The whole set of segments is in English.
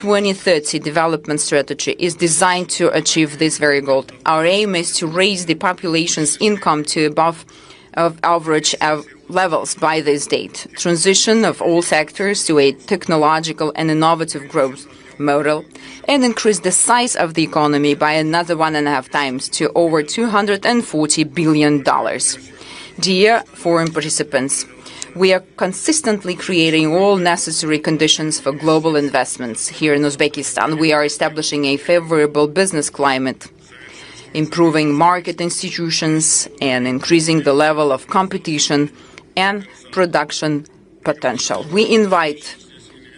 2030 development strategy is designed to achieve this very goal. Our aim is to raise the population's income to above average levels by this date, transition of all sectors to a technological and innovative growth model, and increase the size of the economy by another 1.5 times to over $240 billion. Dear foreign participants, we are consistently creating all necessary conditions for global investments here in Uzbekistan. We are establishing a favorable business climate, improving market institutions, and increasing the level of competition and production potential. We invite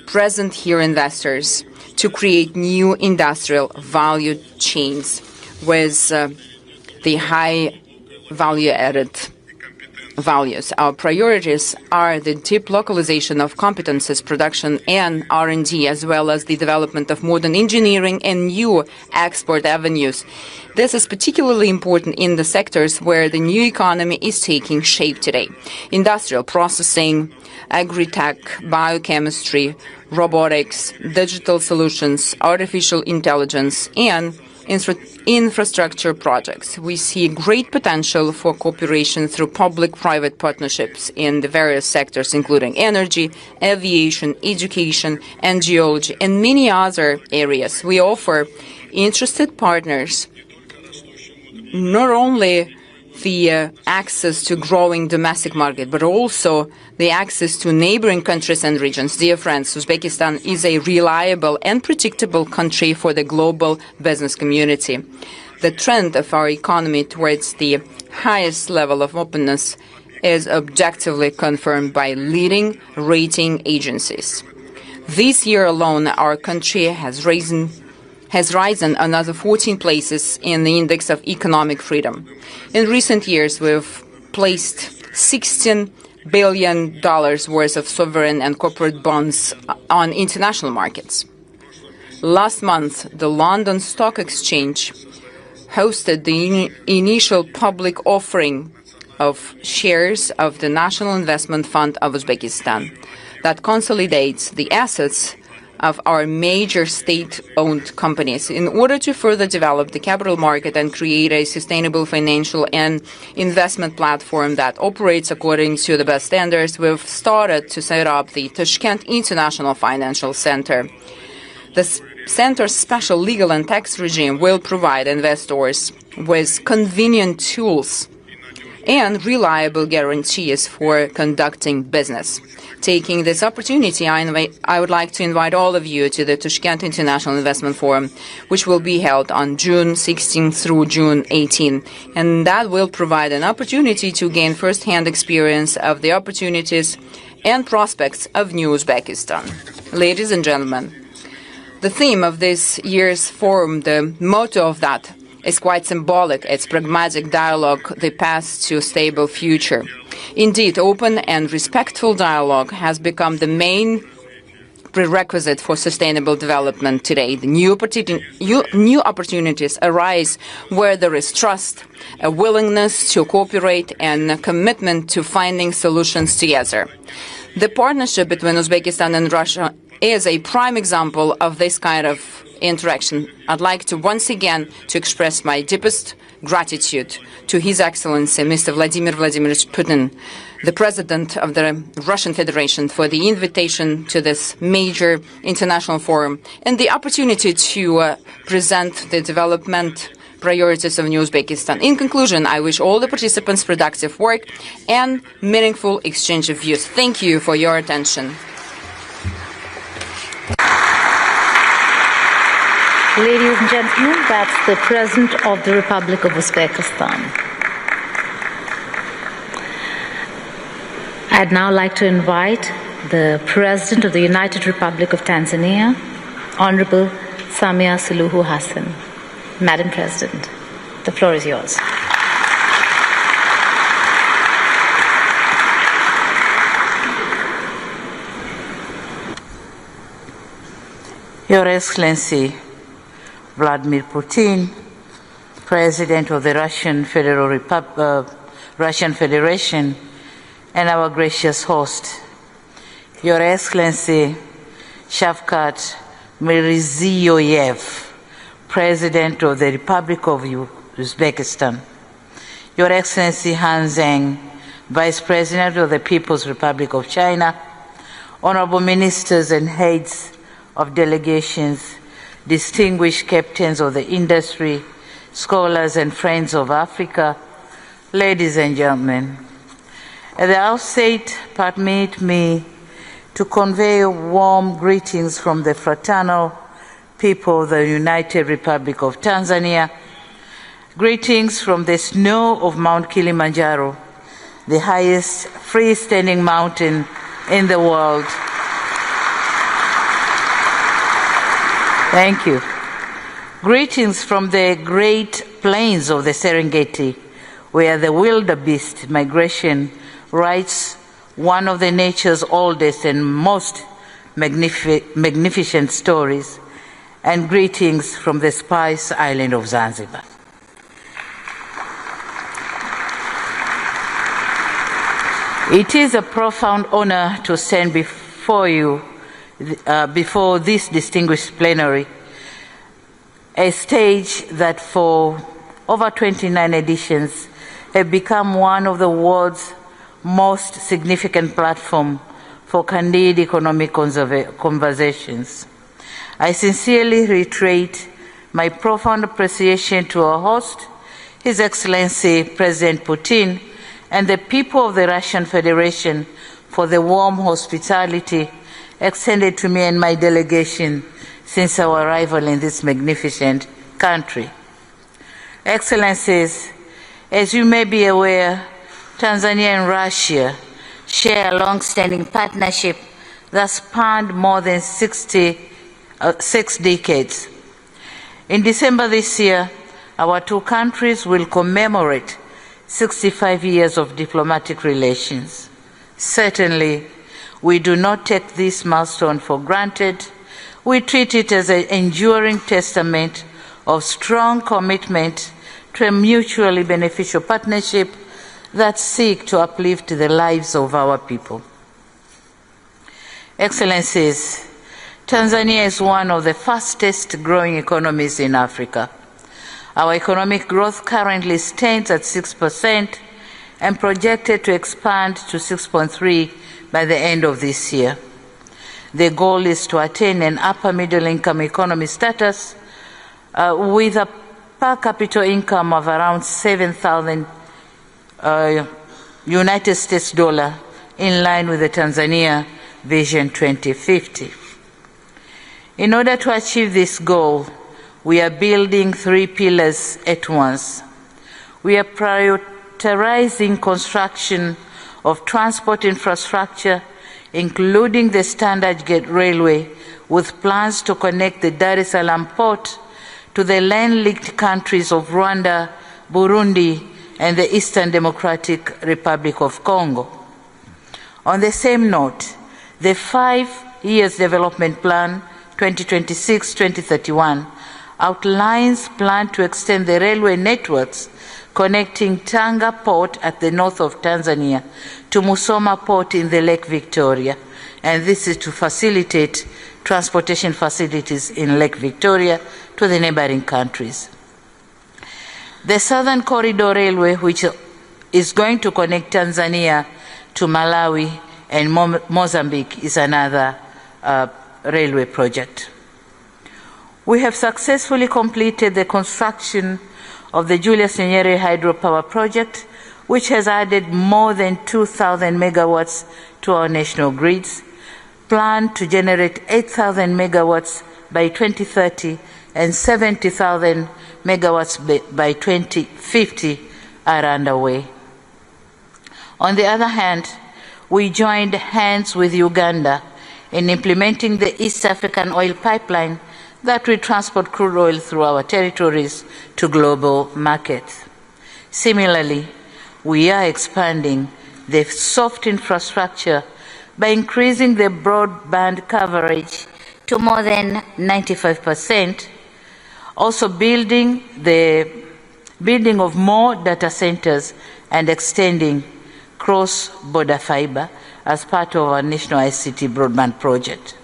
present here investors to create new industrial value chains with the high value-added values. Our priorities are the deep localization of competences, production, and R&D, as well as the development of modern engineering and new export avenues. This is particularly important in the sectors where the new economy is taking shape today: industrial processing, agri-tech, biochemistry, robotics, digital solutions, artificial intelligence, and infrastructure projects. We see great potential for cooperation through public-private partnerships in the various sectors, including energy, aviation, education, and geology, and many other areas. We offer interested partners not only the access to growing domestic market, but also the access to neighboring countries and regions. Dear friends, Uzbekistan is a reliable and predictable country for the global business community. The trend of our economy towards the highest level of openness is objectively confirmed by leading rating agencies. This year alone, our country has risen another 14 places in the Index of Economic Freedom. In recent years, we've placed $16 billion worth of sovereign and corporate bonds on international markets. Last month, the London Stock Exchange hosted the initial public offering of shares of the National Investment Fund of Uzbekistan that consolidates the assets of our major state-owned companies. In order to further develop the capital market and create a sustainable financial and investment platform that operates according to the best standards, we've started to set up the Tashkent International Financial Center. The center's special legal and tax regime will provide investors with convenient tools and reliable guarantees for conducting business. Taking this opportunity, I would like to invite all of you to the Tashkent International Investment Forum, which will be held on June 16 through June 18, and that will provide an opportunity to gain first-hand experience of the opportunities and prospects of new Uzbekistan. Ladies and gentlemen, the theme of this year's forum, the motto of that, is quite symbolic. It's pragmatic dialogue, the path to a stable future. Indeed, open and respectful dialogue has become the main prerequisite for sustainable development today. The new opportunities arise where there is trust, a willingness to cooperate, and a commitment to finding solutions together. The partnership between Uzbekistan and Russia is a prime example of this kind of interaction. I'd like to once again to express my deepest gratitude to His Excellency Mr. Vladimir Vladimirovich Putin, the President of the Russian Federation, for the invitation to this major international forum and the opportunity to present the development priorities of New Uzbekistan. In conclusion, I wish all the participants productive work and meaningful exchange of views. Thank you for your attention. Ladies and gentlemen, that's the President of the Republic of Uzbekistan. I'd now like to invite the President of the United Republic of Tanzania, Honorable Samia Suluhu Hassan. Madam President, the floor is yours. Your Excellency, Vladimir Putin, President of the Russian Federation, and our gracious host, Your Excellency Shavkat Mirziyoyev, President of the Republic of Uzbekistan, Your Excellency Han Zheng, Vice President of the People's Republic of China, honorable ministers and heads of delegations, distinguished captains of the industry, scholars and friends of Africa, ladies and gentlemen. At the outset, permit me to convey warm greetings from the fraternal people of the United Republic of Tanzania, greetings from the snow of Mount Kilimanjaro, the highest freestanding mountain in the world. Thank you. Greetings from the great plains of the Serengeti, where the wildebeest migration writes one of the nature's oldest and most magnificent stories, and greetings from the Spice Island of Zanzibar. It is a profound honor to stand before you, before this distinguished plenary, a stage that for over 29 editions have become one of the world's most significant platforms for candid economic conversations. I sincerely reiterate my profound appreciation to our host, His Excellency President Putin, and the people of the Russian Federation for the warm hospitality extended to me and my delegation since our arrival in this magnificent country. Excellencies, as you may be aware, Tanzania and Russia share a long-standing partnership that spanned more than 6 decades. In December this year, our two countries will commemorate 65 years of diplomatic relations. Certainly, we do not take this milestone for granted. We treat it as an enduring testament of strong commitment to a mutually beneficial partnership that seeks to uplift the lives of our people. Excellencies, Tanzania is one of the fastest growing economies in Africa. Our economic growth currently stands at 6% and projected to expand to 6.3% by the end of this year. The goal is to attain an upper middle income economy status with a per capita income of around 7,000 United States dollar, in line with the Tanzania Vision 2050. In order to achieve this goal, we are building 3 pillars at once. We are prioritizing construction of transport infrastructure, including the Standard Gauge Railway, with plans to connect the Dar es Salaam port to the land-linked countries of Rwanda, Burundi, and the Eastern Democratic Republic of Congo. On the same note, the 5-year development plan 2026-2031 outlines plan to extend the railway networks connecting Tanga port at the north of Tanzania to Musoma port in the Lake Victoria, and this is to facilitate transportation facilities in Lake Victoria to the neighboring countries. The Southern Corridor Railway, which is going to connect Tanzania to Malawi and Mozambique, is another railway project. We have successfully completed the construction of the Julius Nyerere hydropower project, which has added more than 2,000 megawatts to our national grids, planned to generate 8,000 megawatts by 2030 and 70,000 megawatts by 2050 are underway. On the other hand, we joined hands with Uganda in implementing the East African oil pipeline that will transport crude oil through our territories to global markets. Similarly, we are expanding the soft infrastructure by increasing the broadband coverage to more than 95%, also building of more data centers and extending cross-border fiber as part of our national ICT broadband project.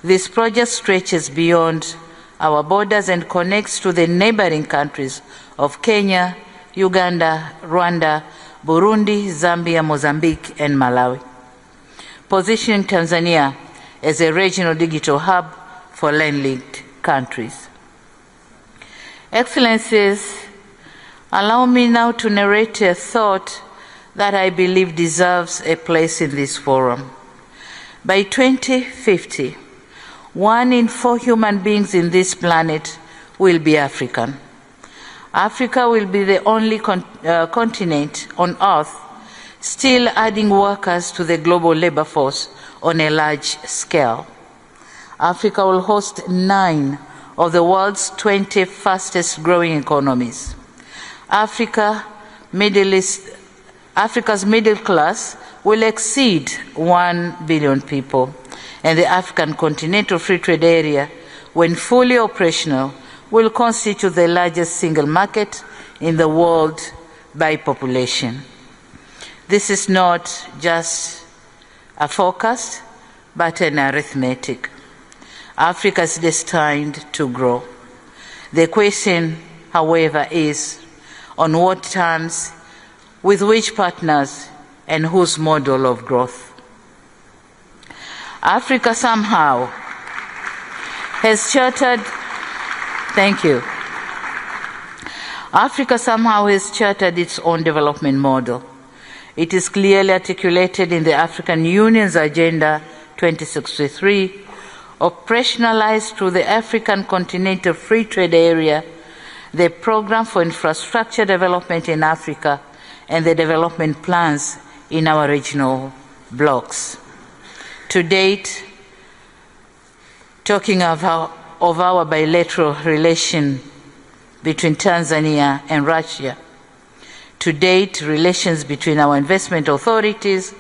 This project stretches beyond our borders and connects to the neighboring countries of Kenya, Uganda, Rwanda, Burundi, Zambia, Mozambique, and Malawi, positioning Tanzania as a regional digital hub for landlinked countries. Excellencies, allow me now to narrate a thought that I believe deserves a place in this forum. By 2050, 1 in 4 human beings in this planet will be African. Africa will be the only continent on Earth still adding workers to the global labor force on a large scale. Africa will host 9 of the world's 20 fastest growing economies. Africa's middle class will exceed 1 billion people, and the African Continental Free Trade Area, when fully operational, will constitute the largest single market in the world by population. This is not just a forecast, but an arithmetic. Africa is destined to grow. The question, however, is on what terms, with which partners, and whose model of growth. Africa somehow has chartered Africa somehow has chartered its own development model. It is clearly articulated in the African Union's Agenda 2063, operationalized through the African Continental Free Trade Area, the Program for Infrastructure Development in Africa, and the development plans in our regional blocs. To date, talking of our bilateral relation between Tanzania and Russia, to date, relations between our investment authorities,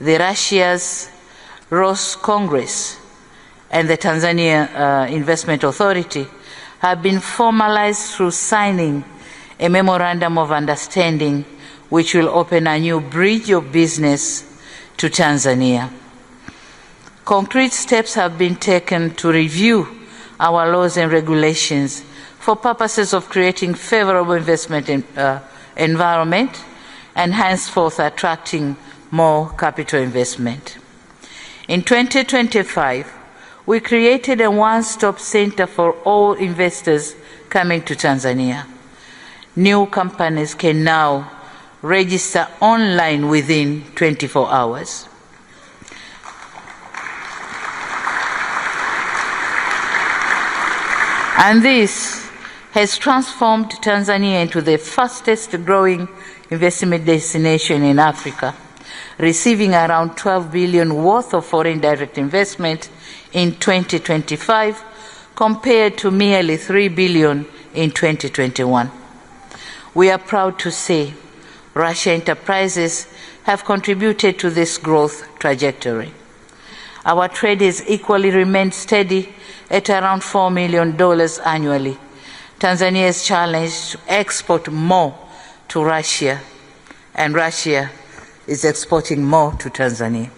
the Russia's Roscongress, and the Tanzania Investment Authority have been formalized through signing a memorandum of understanding which will open a new bridge of business to Tanzania. Concrete steps have been taken to review our laws and regulations for purposes of creating favorable investment environment and henceforth attracting more capital investment. In 2025, we created a one-stop center for all investors coming to Tanzania. New companies can now register online within 24 hours. And this has transformed Tanzania into the fastest growing investment destination in Africa, receiving around 12 billion worth of foreign direct investment in 2025 compared to merely 3 billion in 2021. We are proud to say Russia enterprises have contributed to this growth trajectory. Our trade has equally remained steady at around $4 million annually. Tanzania is challenged to export more to Russia, and Russia is exporting more to Tanzania.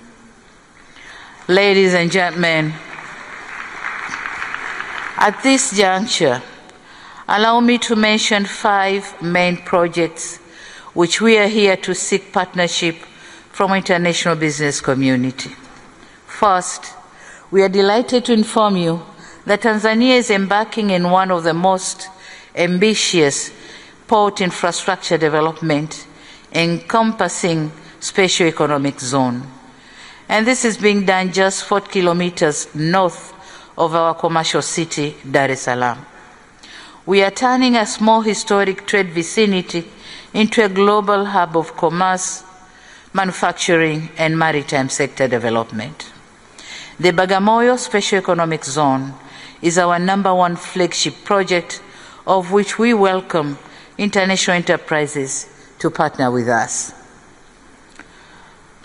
Ladies and gentlemen, at this juncture, allow me to mention 5 main projects which we are here to seek partnership from international business community. First, we are delighted to inform you that Tanzania is embarking in one of the most ambitious port infrastructure development encompassing special economic zone. And this is being done just 4 kilometers north of our commercial city, Dar es Salaam. We are turning a small historic trade vicinity into a global hub of commerce, manufacturing, and maritime sector development. The Bagamoyo Special Economic Zone is our #1 flagship project, of which we welcome international enterprises to partner with us.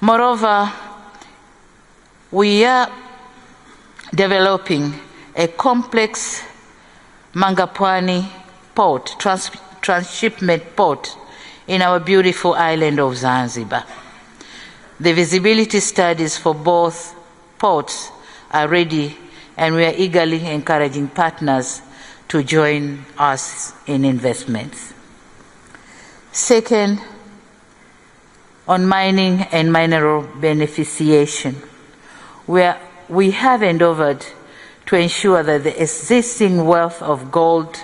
Moreover, we are developing a complex Mangapwani port, transshipment port in our beautiful island of Zanzibar. The visibility studies for both ports are ready and we are eagerly encouraging partners to join us in investments. Second, on mining and mineral beneficiation, we have endeavored to ensure that the existing wealth of gold,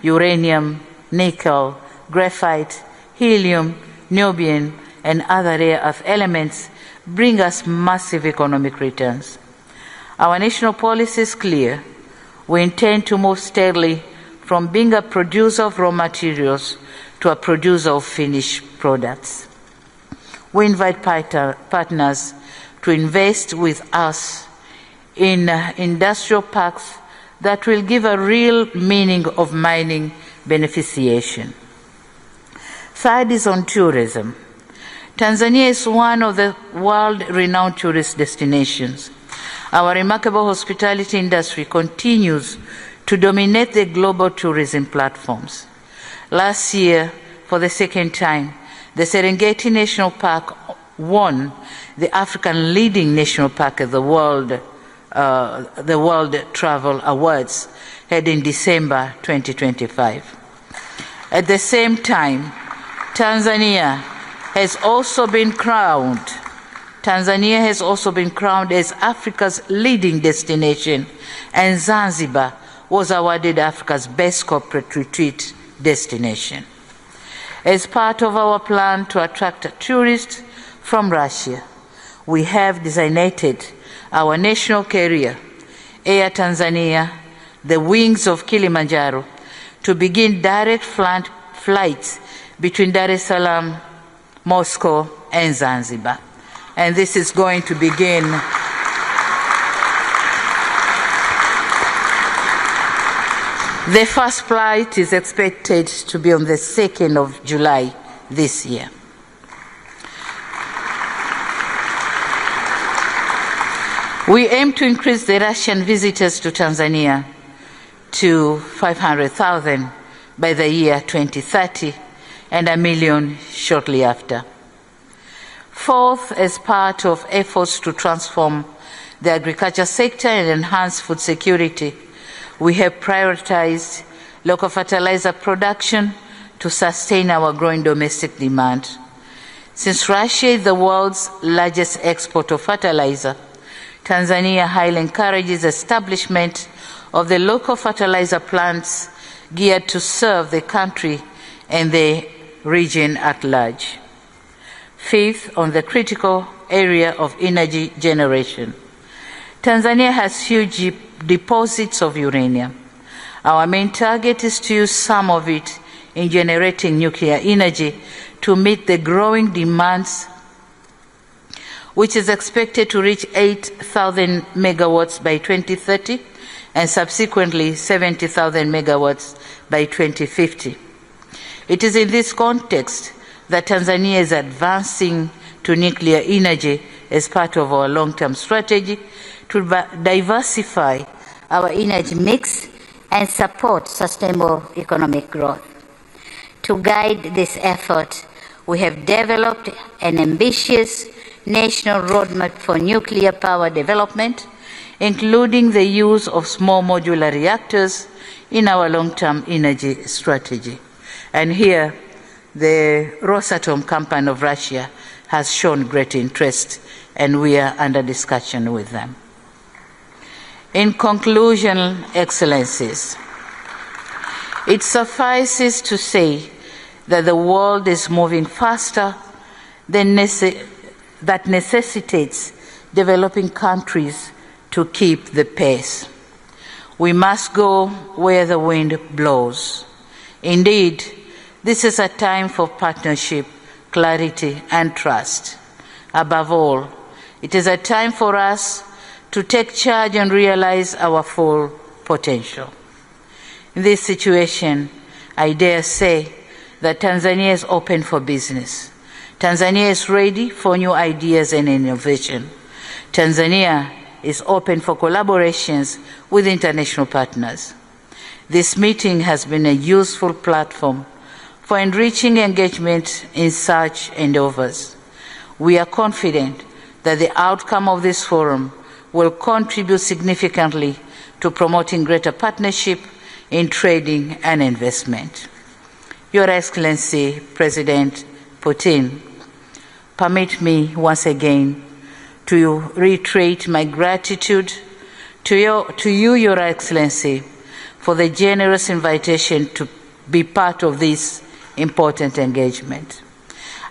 uranium, nickel, graphite, helium, niobium, and other rare earth elements bring us massive economic returns. Our national policy is clear. We intend to move steadily from being a producer of raw materials to a producer of finished products. We invite partners to invest with us in industrial parks that will give a real meaning of mining beneficiation. Third is on tourism. Tanzania is one of the world-renowned tourist destinations. Our remarkable hospitality industry continues to dominate the global tourism platforms. Last year, for the second time, the Serengeti National Park won the African Leading National Park at the World Travel Awards held in December 2025. At the same time, Tanzania has also been crowned as Africa's leading destination, and Zanzibar was awarded Africa's best corporate retreat destination. As part of our plan to attract tourists from Russia, we have designated our national carrier, Air Tanzania, the wings of Kilimanjaro, to begin direct flights between Dar es Salaam, Moscow, and Zanzibar. And this is going to begin the first flight is expected to be on the 2nd of July this year. We aim to increase the Russian visitors to Tanzania to 500,000 by the year 2030 and 1 million shortly after. Fourth, as part of efforts to transform the agriculture sector and enhance food security, we have prioritized local fertilizer production to sustain our growing domestic demand. Since Russia is the world's largest exporter of fertilizer, Tanzania highly encourages establishment of the local fertilizer plants geared to serve the country and the region at large. Fifth, on the critical area of energy generation, Tanzania has huge deposits of uranium. Our main target is to use some of it in generating nuclear energy to meet the growing demands, which is expected to reach 8,000 megawatts by 2030 and subsequently 70,000 megawatts by 2050. It is in this context that Tanzania is advancing to nuclear energy as part of our long-term strategy to diversify our energy mix and support sustainable economic growth. To guide this effort, we have developed an ambitious national roadmap for nuclear power development, including the use of small modular reactors in our long-term energy strategy. And here, the Rosatom company of Russia has shown great interest, and we are under discussion with them. In conclusion, Excellencies, it suffices to say that the world is moving faster than that necessitates developing countries to keep the pace. We must go where the wind blows. Indeed, this is a time for partnership, clarity, and trust. Above all, it is a time for us to take charge and realize our full potential. In this situation, I dare say that Tanzania is open for business. Tanzania is ready for new ideas and innovation. Tanzania is open for collaborations with international partners. This meeting has been a useful platform for enriching engagement in such endeavors. We are confident that the outcome of this forum will contribute significantly to promoting greater partnership in trading and investment. Your Excellency, President Putin, permit me once again to reiterate my gratitude to you, Your Excellency, for the generous invitation to be part of this important engagement.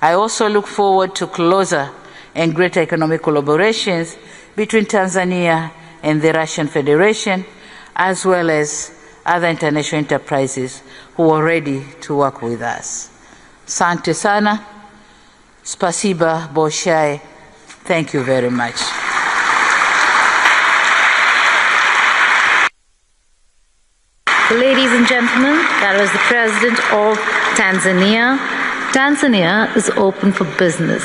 I also look forward to closer and greater economic collaborations between Tanzania and the Russian Federation, as well as other international enterprises who are ready to work with us. Asante sana. Spasiba Bolshoi. Thank you very much. Ladies and gentlemen, that was the President of Tanzania. Tanzania is open for business.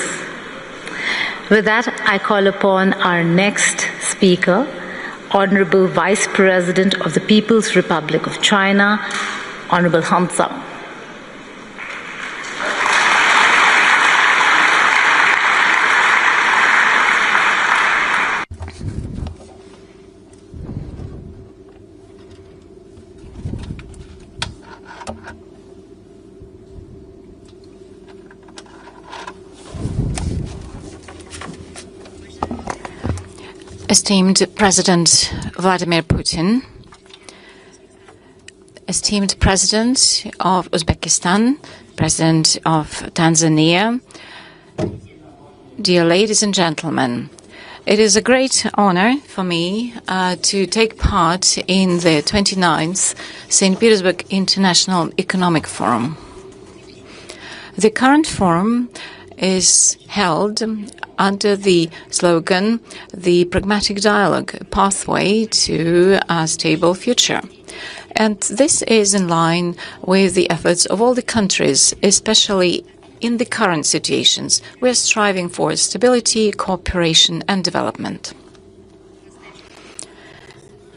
With that, I call upon our next speaker, Honorable Vice President of the People's Republic of China, Honorable Han Zhang. Esteemed President Vladimir Putin, esteemed President of Uzbekistan, President of Tanzania, dear ladies and gentlemen, it is a great honor for me to take part in the 29th St. Petersburg International Economic Forum. The current forum is held under the slogan, the pragmatic dialogue pathway to a stable future. And this is in line with the efforts of all the countries, especially in the current situations. We are striving for stability, cooperation, and development.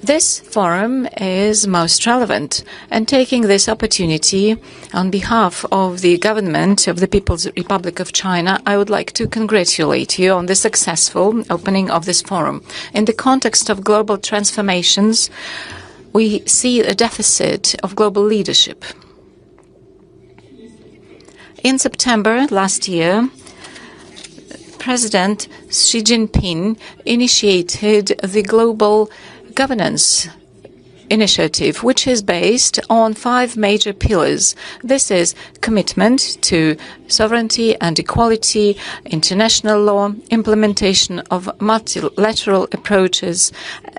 This forum is most relevant, and taking this opportunity on behalf of the government of the People's Republic of China, I would like to congratulate you on the successful opening of this forum. In the context of global transformations, we see a deficit of global leadership. In September last year, President Xi Jinping initiated the Global Governance Initiative, which is based on 5 major pillars. This is commitment to sovereignty and equality, international law, implementation of multilateral approaches,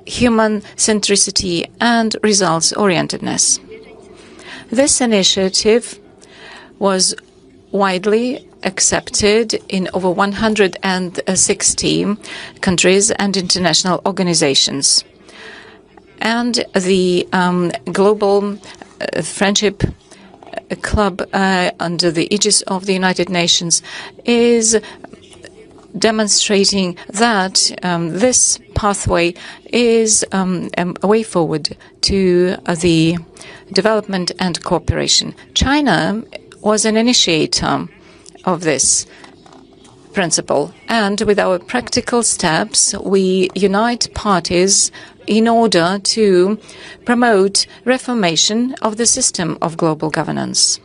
human centricity, and results-orientedness. This initiative was widely accepted in over 160 countries and international organizations. And the Global Friendship Club under the aegis of the United Nations is demonstrating that this pathway is a way forward to the development and cooperation. China was an initiator of this principle, and with our practical steps, we unite parties in order to promote reformation of the system of global governance.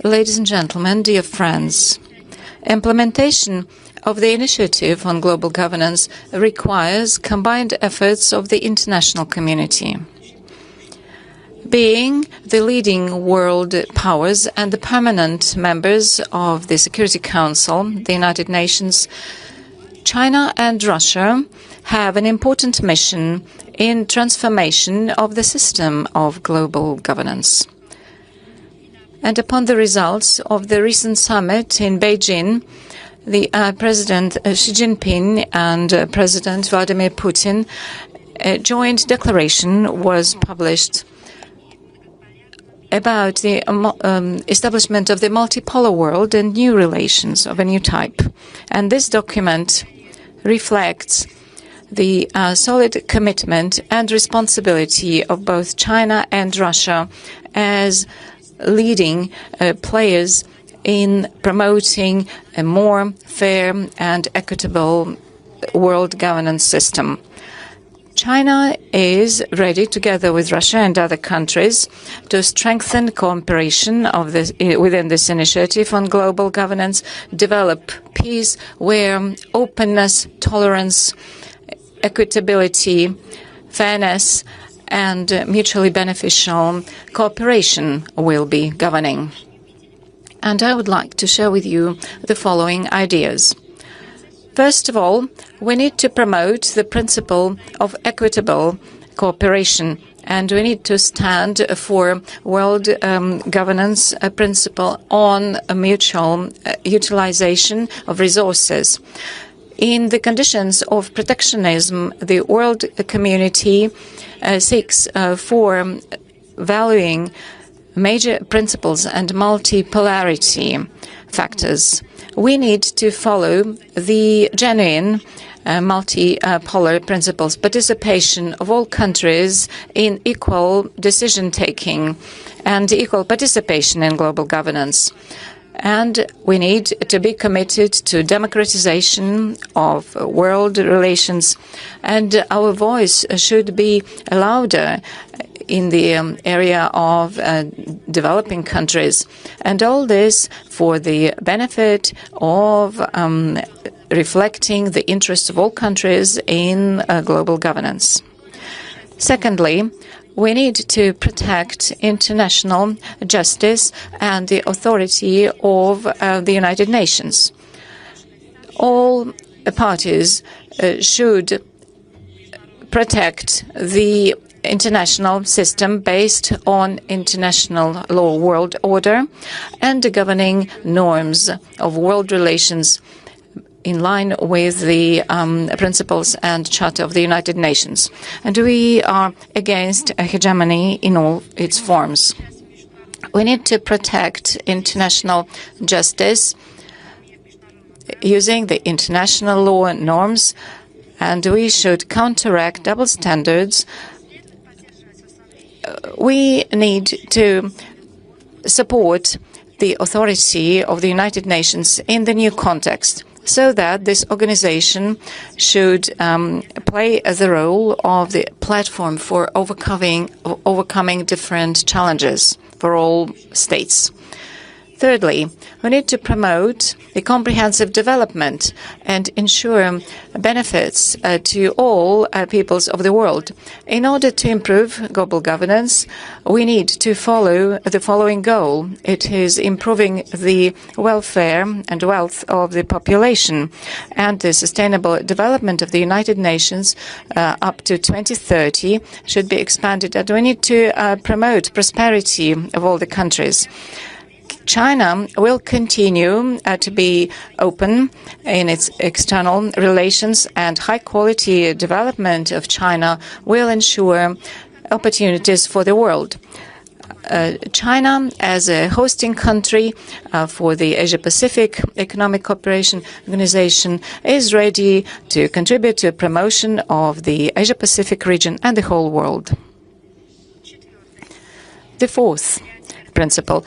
Ladies and gentlemen, dear friends, implementation of the initiative on global governance requires combined efforts of the international community. Being the leading world powers and the permanent members of the Security Council, the United Nations, China and Russia have an important mission in transformation of the system of global governance. And upon the results of the recent summit in Beijing, the President Xi Jinping and President Vladimir Putin, a joint declaration was published about the establishment of the multipolar world and new relations of a new type. And this document reflects the solid commitment and responsibility of both China and Russia as leading players in promoting a more fair and equitable world governance system. China is ready, together with Russia and other countries, to strengthen cooperation within this initiative on global governance, develop peace where openness, tolerance, equitability, fairness, and mutually beneficial cooperation will be governing. And I would like to share with you the following ideas. First of all, we need to promote the principle of equitable cooperation, and we need to stand for world governance principle on a mutual utilization of resources. In the conditions of protectionism, the world community seeks for valuing major principles and multipolarity factors. We need to follow the genuine multipolar principles, participation of all countries in equal decision-taking and equal participation in global governance. And we need to be committed to democratization of world relations, and our voice should be louder in the area of developing countries, and all this for the benefit of reflecting the interests of all countries in global governance. Secondly, we need to protect international justice and the authority of the United Nations. All parties should protect the international system based on international law, world order, and the governing norms of world relations in line with the principles and Charter of the United Nations. And we are against hegemony in all its forms. We need to protect international justice using the international law and norms, and we should counteract double standards. We need to support the authority of the United Nations in the new context, so that this organization should play the role of the platform for overcoming different challenges for all states. Thirdly, we need to promote the comprehensive development and ensure benefits to all peoples of the world. In order to improve global governance, we need to follow the following goal. It is improving the welfare and wealth of the population, and the sustainable development of the United Nations up to 2030 should be expanded, and we need to promote prosperity of all the countries. China will continue to be open in its external relations, and high-quality development of China will ensure opportunities for the world. China, as a hosting country for the Asia-Pacific Economic Cooperation Organization, is ready to contribute to promotion of the Asia-Pacific region and the whole world. The fourth principle,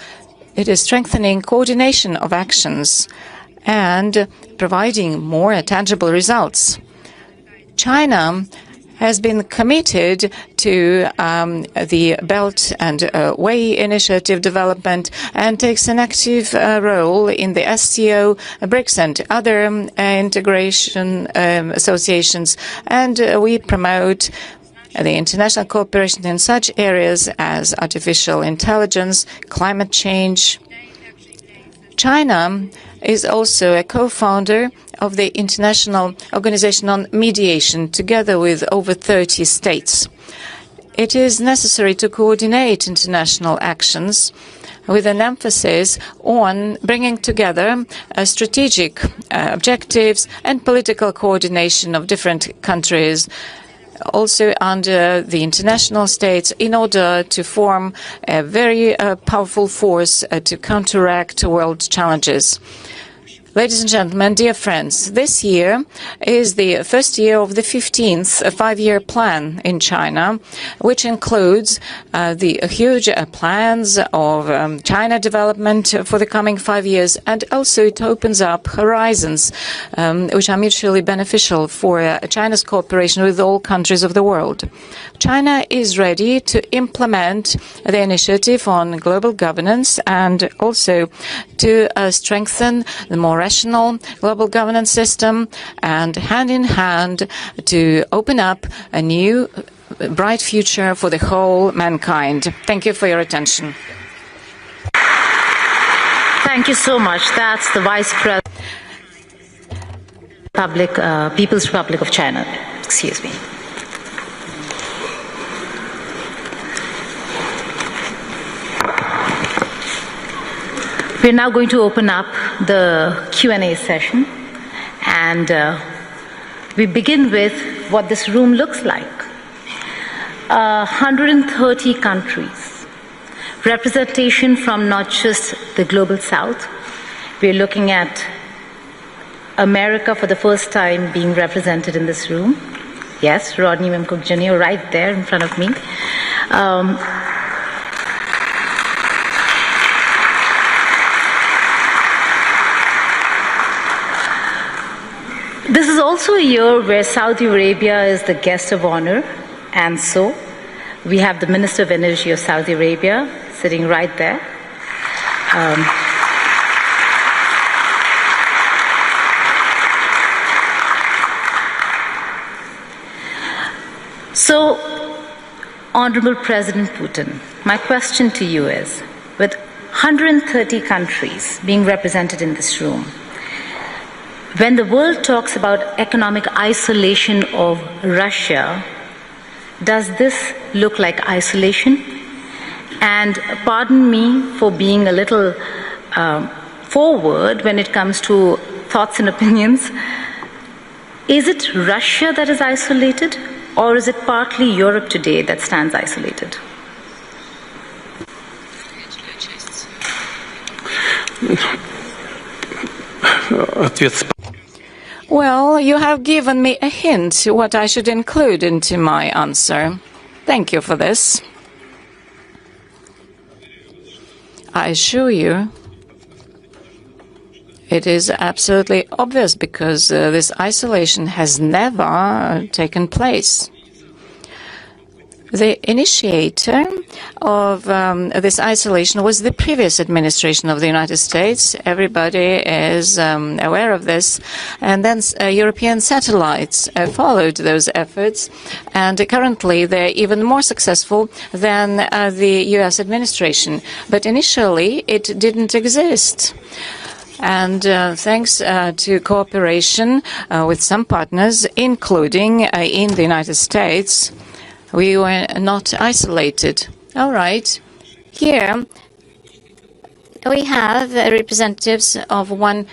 it is strengthening coordination of actions and providing more tangible results. China has been committed to the Belt and Way Initiative development and takes an active role in the SCO, BRICS, and other integration associations, and we promote the international cooperation in such areas as artificial intelligence, climate change. China is also a co-founder of the International Organization on Mediation, together with over 30 states. It is necessary to coordinate international actions with an emphasis on bringing together strategic objectives and political coordination of different countries, also under the international states, in order to form a very powerful force to counteract world challenges. Ladies and gentlemen, dear friends, this year is the first year of the 15th five-year plan in China, which includes the huge plans of China development for the coming 5 years, and also it opens up horizons which are mutually beneficial for China's cooperation with all countries of the world. China is ready to implement the initiative on global governance and also to strengthen the more rational global governance system, and hand in hand to open up a new bright future for the whole mankind. Thank you for your attention. Thank you so much. That's the Vice President, People's Republic of China. Excuse me. We're now going to open up the Q&A session, and we begin with what this room looks like. 130 countries, representation from not just the global south. We're looking at America for the first time being represented in this room. Yes, Rodney Mimcook Jr. right there in front of me. This is also a year where Saudi Arabia is the guest of honor, and so we have the Minister of Energy of Saudi Arabia sitting right there. So, Honorable President Putin, my question to you is, with 130 countries being represented in this room, when the world talks about economic isolation of Russia, does this look like isolation? And pardon me for being a little forward when it comes to thoughts and opinions. Is it Russia that is isolated, or is it partly Europe today that stands isolated? Well, you have given me a hint what I should include into my answer. Thank you for this. I assure you, it is absolutely obvious, because this isolation has never taken place. The initiator of this isolation was the previous administration of the United States. Everybody is aware of this. And then European satellites followed those efforts. And currently, they're even more successful than the U.S. administration. But initially, it didn't exist. And thanks to cooperation with some partners, including in the United States, we were not isolated. All right. Here we have representatives of one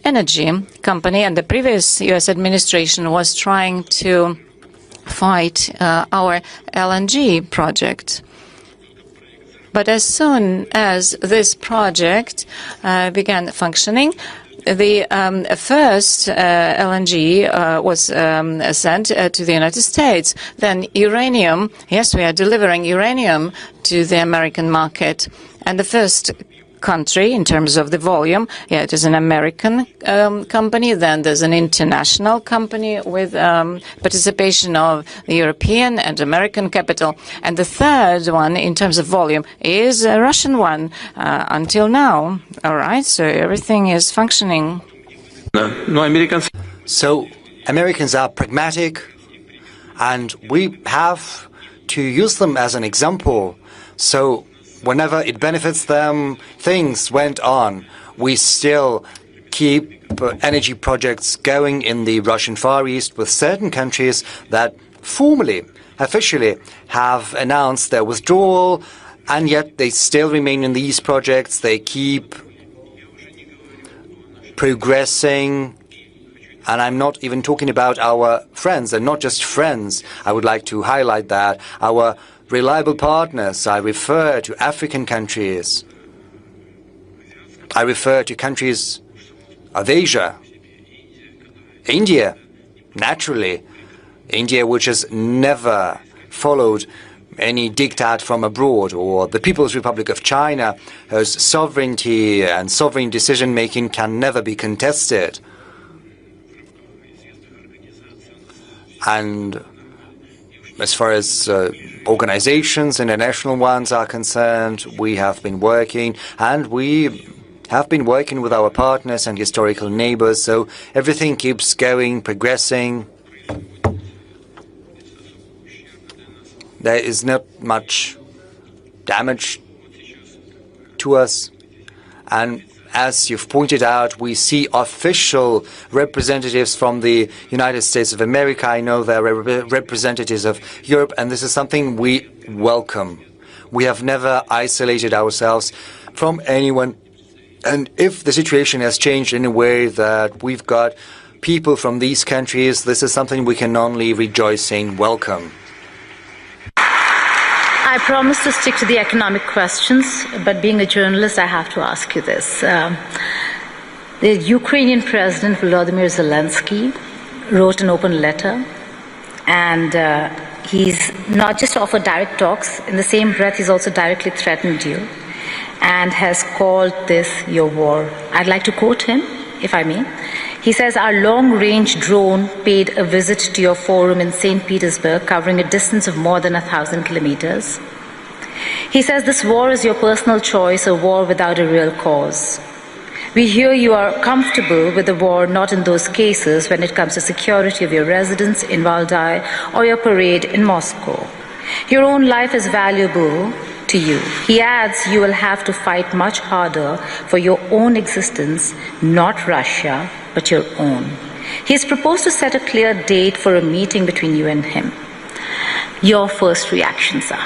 energy company, and the previous U.S. administration was trying to fight our LNG project. But as soon as this project began functioning, the first LNG was sent to the United States. Then uranium, yes, we are delivering uranium to the American market. And the first country, in terms of the volume, yeah, it is an American company. Then there's an international company with participation of the European and American capital. And the third one, in terms of volume, is a Russian one until now. All right, so everything is functioning. So Americans are pragmatic, and we have to use them as an example. So whenever it benefits them, things went on. We still keep energy projects going in the Russian Far East with certain countries that formally, officially have announced their withdrawal, and yet they still remain in these projects. They keep progressing. And I'm not even talking about our friends, and not just friends. I would like to highlight that. Our reliable partners, I refer to African countries. I refer to countries of Asia. India, naturally. India, which has never followed any diktat from abroad, or the People's Republic of China, whose sovereignty and sovereign decision-making can never be contested. And as far as organizations, international ones are concerned, we have been working, and we have been working with our partners and historical neighbors, so everything keeps going, progressing. There is not much damage to us, and as you've pointed out, we see official representatives from the United States of America. I know there are representatives of Europe, and this is something we welcome. We have never isolated ourselves from anyone, and if the situation has changed in a way that we've got people from these countries, this is something we can only rejoice in, welcome. I promise to stick to the economic questions, but being a journalist, I have to ask you this. The Ukrainian President Vladimir Zelensky wrote an open letter, and he's not just offered direct talks, in the same breath he's also directly threatened you and has called this your war. I'd like to quote him, if I may. He says, "Our long-range drone paid a visit to your forum in St. Petersburg, covering a distance of more than 1,000 kilometers. He says this war is your personal choice, a war without a real cause. We hear you are comfortable with the war, not in those cases when it comes to security of your residence in Valdai or your parade in Moscow. Your own life is valuable to you." He adds, "You will have to fight much harder for your own existence, not Russia, but your own." He has proposed to set a clear date for a meeting between you and him. Your first reaction, sir?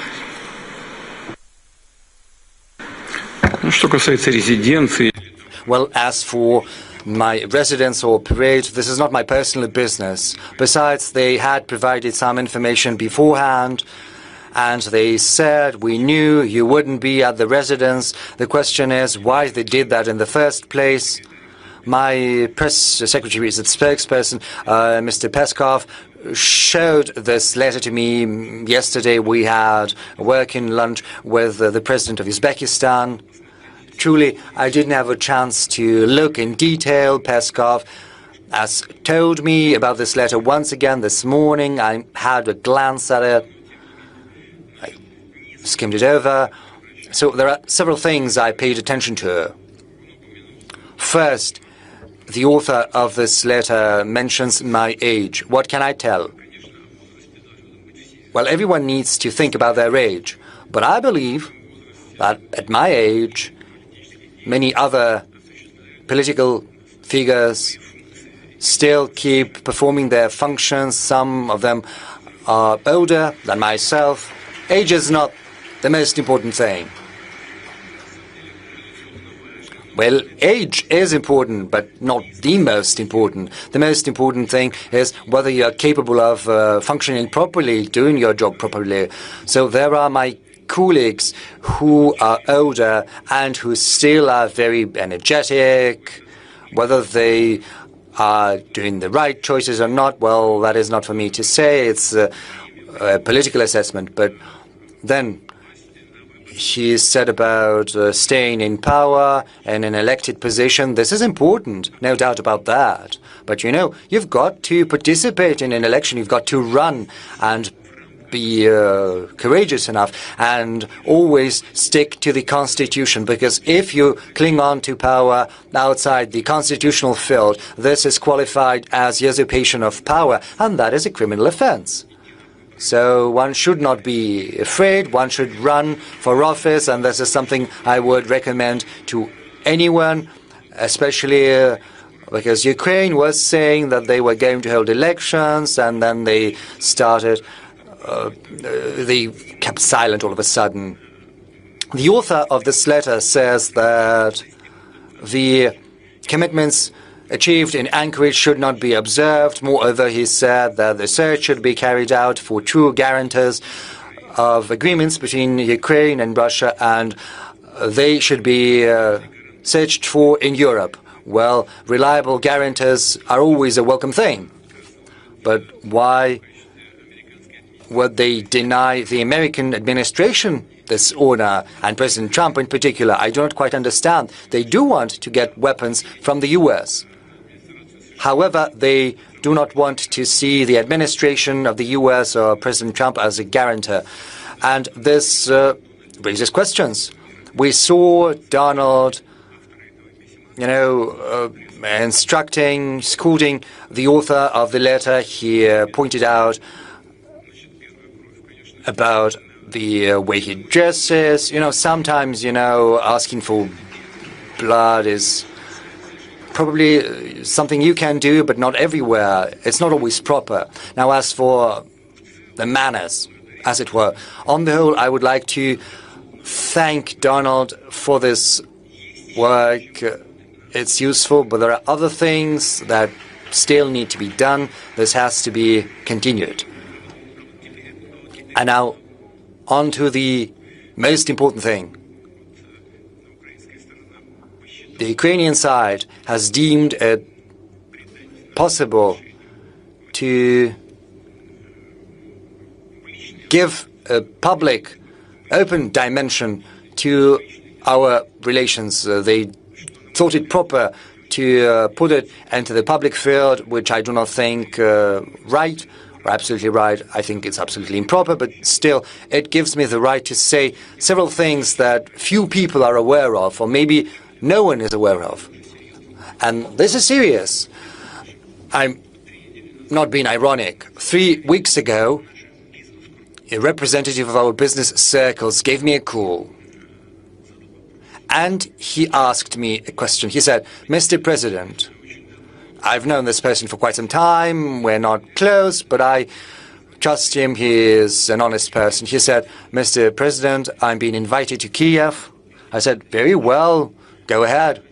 Well, as for my residence or parade, this is not my personal business. Besides, they had provided some information beforehand, and they said, "We knew you wouldn't be at the residence." The question is why they did that in the first place. My press secretary, is a spokesperson, Mr. Peskov, showed this letter to me yesterday. We had a working lunch with the president of Uzbekistan. Truly, I didn't have a chance to look in detail. Peskov has told me about this letter once again this morning. I had a glance at it. I skimmed it over. So there are several things I paid attention to. First, the author of this letter mentions my age. What can I tell? Well, everyone needs to think about their age. But I believe that at my age, many other political figures still keep performing their functions. Some of them are older than myself. Age is not the most important thing. Well, age is important, but not the most important. The most important thing is whether you're capable of functioning properly, doing your job properly. So there are my colleagues who are older and who still are very energetic. Whether they are doing the right choices or not, well, that is not for me to say. It's a political assessment. But then he said about staying in power and an elected position. This is important, no doubt about that. But, you know, you've got to participate in an election. You've got to run and be courageous enough and always stick to the Constitution, because if you cling on to power outside the constitutional field, this is qualified as usurpation of power, and that is a criminal offense. So one should not be afraid, one should run for office, and this is something I would recommend to anyone, especially because Ukraine was saying that they were going to hold elections, and then they started, they kept silent all of a sudden. The author of this letter says that the commitments achieved in Anchorage should not be observed. Moreover, he said that the search should be carried out for true guarantors of agreements between Ukraine and Russia, and they should be searched for in Europe. well, reliable guarantors are always a welcome thing. But why would they deny the American administration this honor, and President Trump in particular? I do not quite understand. They do want to get weapons from the US. However, they do not want to see the administration of the US or President Trump as a guarantor. And this raises questions. We saw Donald, scolding the author of the letter. He pointed out about the way he dresses. Sometimes, asking for blood is probably something you can do, but not everywhere. It's not always proper. Now, as for the manners, as it were, on the whole, I would like to thank Donald for this work. It's useful, but there are other things that still need to be done. This has to be continued. And now, on to the most important thing. The Ukrainian side has deemed it possible to give a public, open dimension to our relations. They thought it proper to put it into the public field, which I do not think right, or absolutely right. I think it's absolutely improper, but still, it gives me the right to say several things that few people are aware of, or maybe no one is aware of. And this is serious. I'm not being ironic. 3 weeks ago, a representative of our business circles gave me a call. And he asked me a question. He said, "Mr. President, I've known this person for quite some time. We're not close, but I trust him. He is an honest person." He said, "Mr. President, I'm being invited to Kiev." I said, "Very well. Go ahead.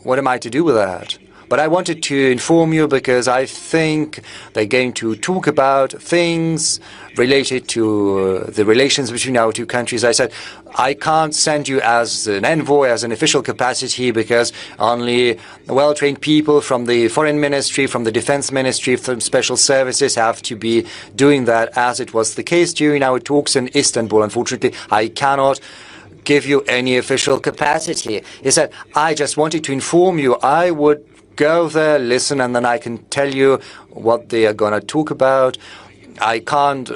What am I to do with that? But I wanted to inform you because I think they're going to talk about things related to the relations between our two countries." I said, "I can't send you as an envoy, as an official capacity, because only well-trained people from the Foreign Ministry, from the Defense Ministry, from special services have to be doing that, as it was the case during our talks in Istanbul. Unfortunately, I cannot give you any official capacity." He said, "I just wanted to inform you. I would go there, listen, and then I can tell you what they are going to talk about. I can't,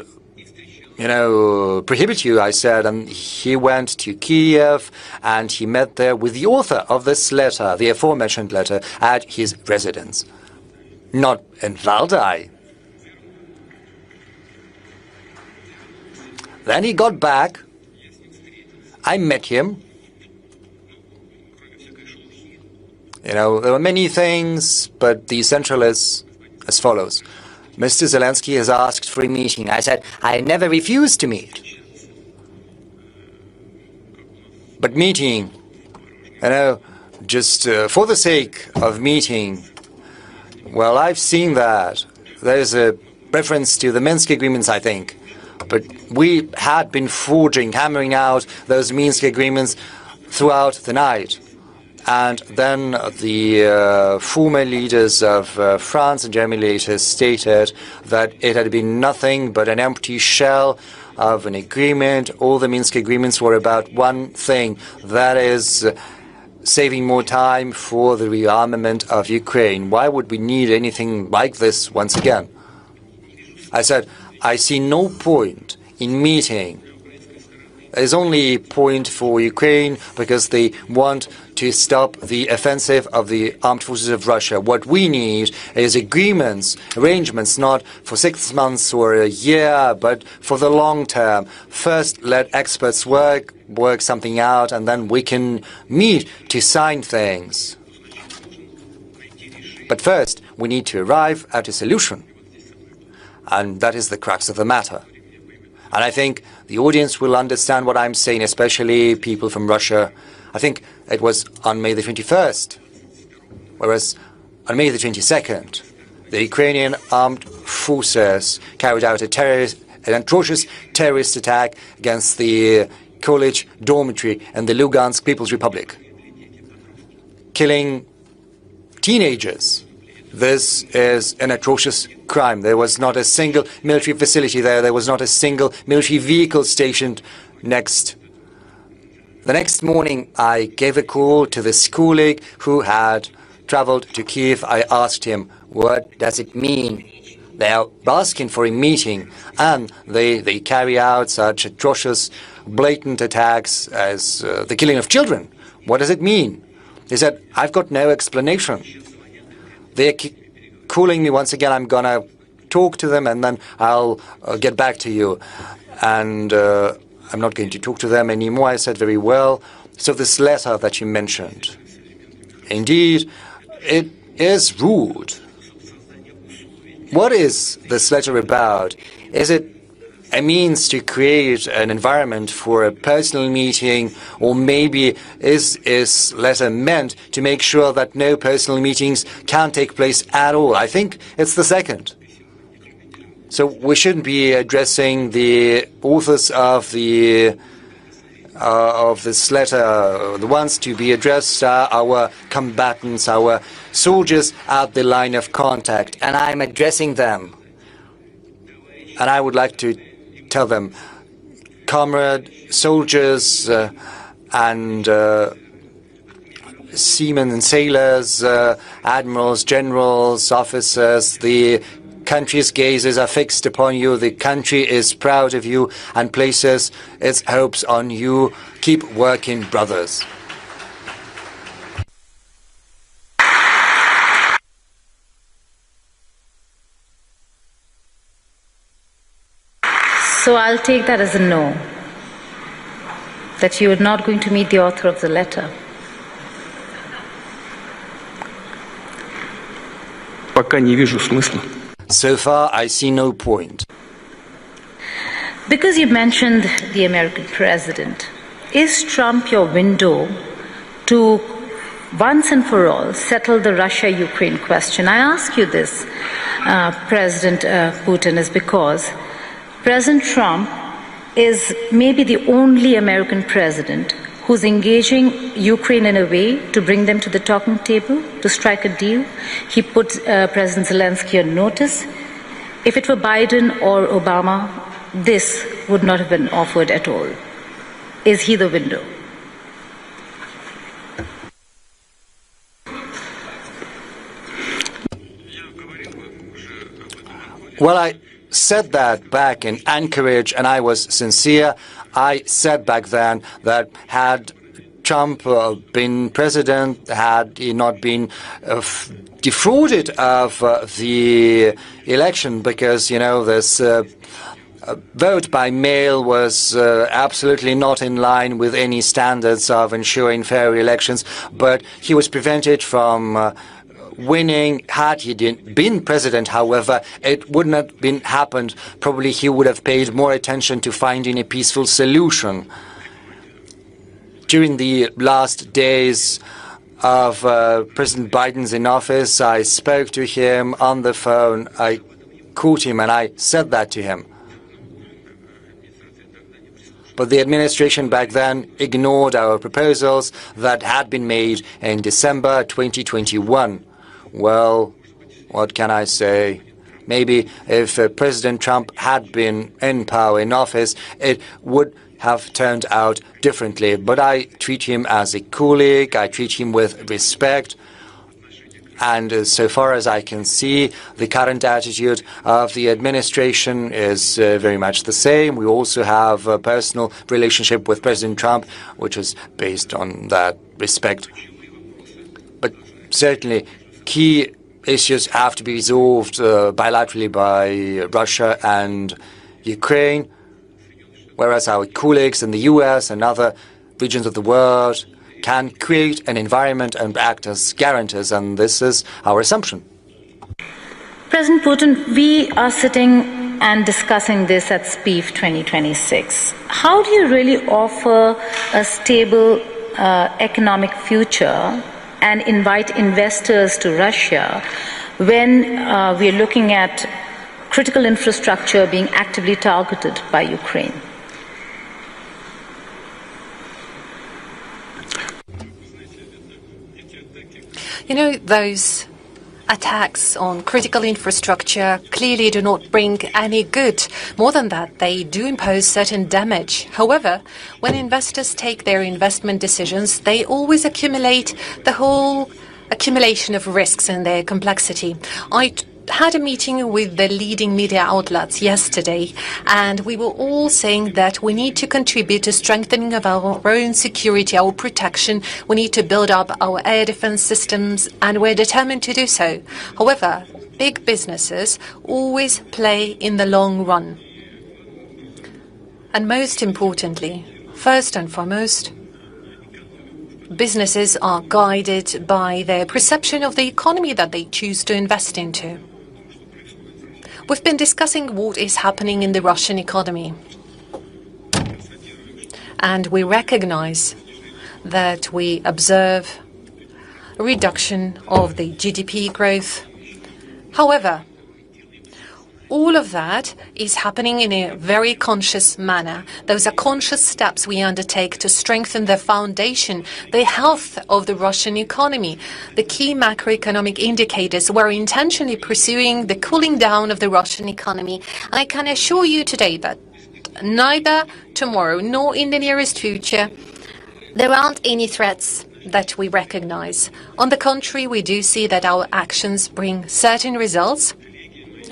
prohibit you," I said. And he went to Kiev, and he met there with the author of this letter, the aforementioned letter, at his residence. Not in Valdai. Then he got back. I met him. There were many things, but the essential is as follows. Mr. Zelensky has asked for a meeting. I said, I never refused to meet. But meeting, just for the sake of meeting, well, I've seen that. There's a reference to the Minsk agreements, I think. But we had been hammering out those Minsk agreements throughout the night. And then the former leaders of France and Germany later stated that it had been nothing but an empty shell of an agreement. All the Minsk agreements were about one thing, that is saving more time for the rearmament of Ukraine. Why would we need anything like this once again? I said, I see no point in meeting. There's only a point for Ukraine because they want to stop the offensive of the armed forces of Russia. What we need is agreements, arrangements, not for 6 months or a year, but for the long term. First, let experts work something out, and then we can meet to sign things. But first, we need to arrive at a solution. And that is the crux of the matter. And I think the audience will understand what I'm saying, especially people from Russia. I think it was on May the 21st, whereas on May the 22nd, the Ukrainian armed forces carried out an atrocious terrorist attack against the college dormitory in the Lugansk People's Republic, killing teenagers. This is an atrocious crime. There was not a single military facility there. There was not a single military vehicle stationed next. The next morning, I gave a call to this colleague who had traveled to Kiev. I asked him, what does it mean? They are asking for a meeting, and they carry out such atrocious, blatant attacks as the killing of children. What does it mean? He said, I've got no explanation. They're calling me once again. I'm going to talk to them, and then I'll get back to you. And I'm not going to talk to them anymore. I said, very well. So this letter that you mentioned, indeed, it is rude. What is this letter about? Is it a means to create an environment for a personal meeting, or maybe is this letter meant to make sure that no personal meetings can take place at all? I think it's the second. So we shouldn't be addressing the authors of this letter. The ones to be addressed are our combatants, our soldiers at the line of contact, and I'm addressing them. And I would like to tell them, comrade soldiers and seamen and sailors, admirals, generals, officers, the country's gazes are fixed upon you. The country is proud of you and places its hopes on you. Keep working, brothers. So I'll take that as a no, that you are not going to meet the author of the letter. Пока не вижу смысла. So far, I see no point. Because you mentioned the American president, is Trump your window to once and for all settle the Russia-Ukraine question? I ask you this, President Putin, is because President Trump is maybe the only American president who's engaging Ukraine in a way to bring them to the talking table, to strike a deal. He put President Zelensky on notice. If it were Biden or Obama, this would not have been offered at all. Is he the window? Well, I said that back in Anchorage, and I was sincere. I said back then that had Trump been president, had he not been defrauded of the election, because, you know, this vote by mail was absolutely not in line with any standards of ensuring fair elections, but he was prevented from winning. Had he been president, however, it would not have been happened. Probably he would have paid more attention to finding a peaceful solution. During the last days of President Biden's in office, I spoke to him on the phone. I called him and I said that to him. But the administration back then ignored our proposals that had been made in December 2021. Well, what can I say? Maybe if President Trump had been in power, in office, it would have turned out differently. But I treat him as a colleague. I treat him with respect. And so far as I can see, the current attitude of the administration is very much the same. We also have a personal relationship with President Trump, which is based on that respect. But certainly, key issues have to be resolved bilaterally by Russia and Ukraine, whereas our colleagues in the US and other regions of the world can create an environment and act as guarantors, and this is our assumption. President Putin, we are sitting and discussing this at SPIEF 2026. How do you really offer a stable economic future and invite investors to Russia when we are looking at critical infrastructure being actively targeted by Ukraine? You know, those attacks on critical infrastructure clearly do not bring any good. More than that, they do impose certain damage. However, when investors take their investment decisions, they always accumulate the whole accumulation of risks and their complexity. I had a meeting with the leading media outlets yesterday, and we were all saying that we need to contribute to strengthening of our own security, our protection. We need to build up our air defense systems, and we're determined to do so. However, big businesses always play in the long run. And most importantly, first and foremost, businesses are guided by their perception of the economy that they choose to invest into. We've been discussing what is happening in the Russian economy. And we recognize that we observe a reduction of the GDP growth. However, all of that is happening in a very conscious manner. Those are conscious steps we undertake to strengthen the foundation, the health of the Russian economy. The key macroeconomic indicators were intentionally pursuing the cooling down of the Russian economy. I can assure you today that neither tomorrow nor in the nearest future, there aren't any threats that we recognize. On the contrary, we do see that our actions bring certain results.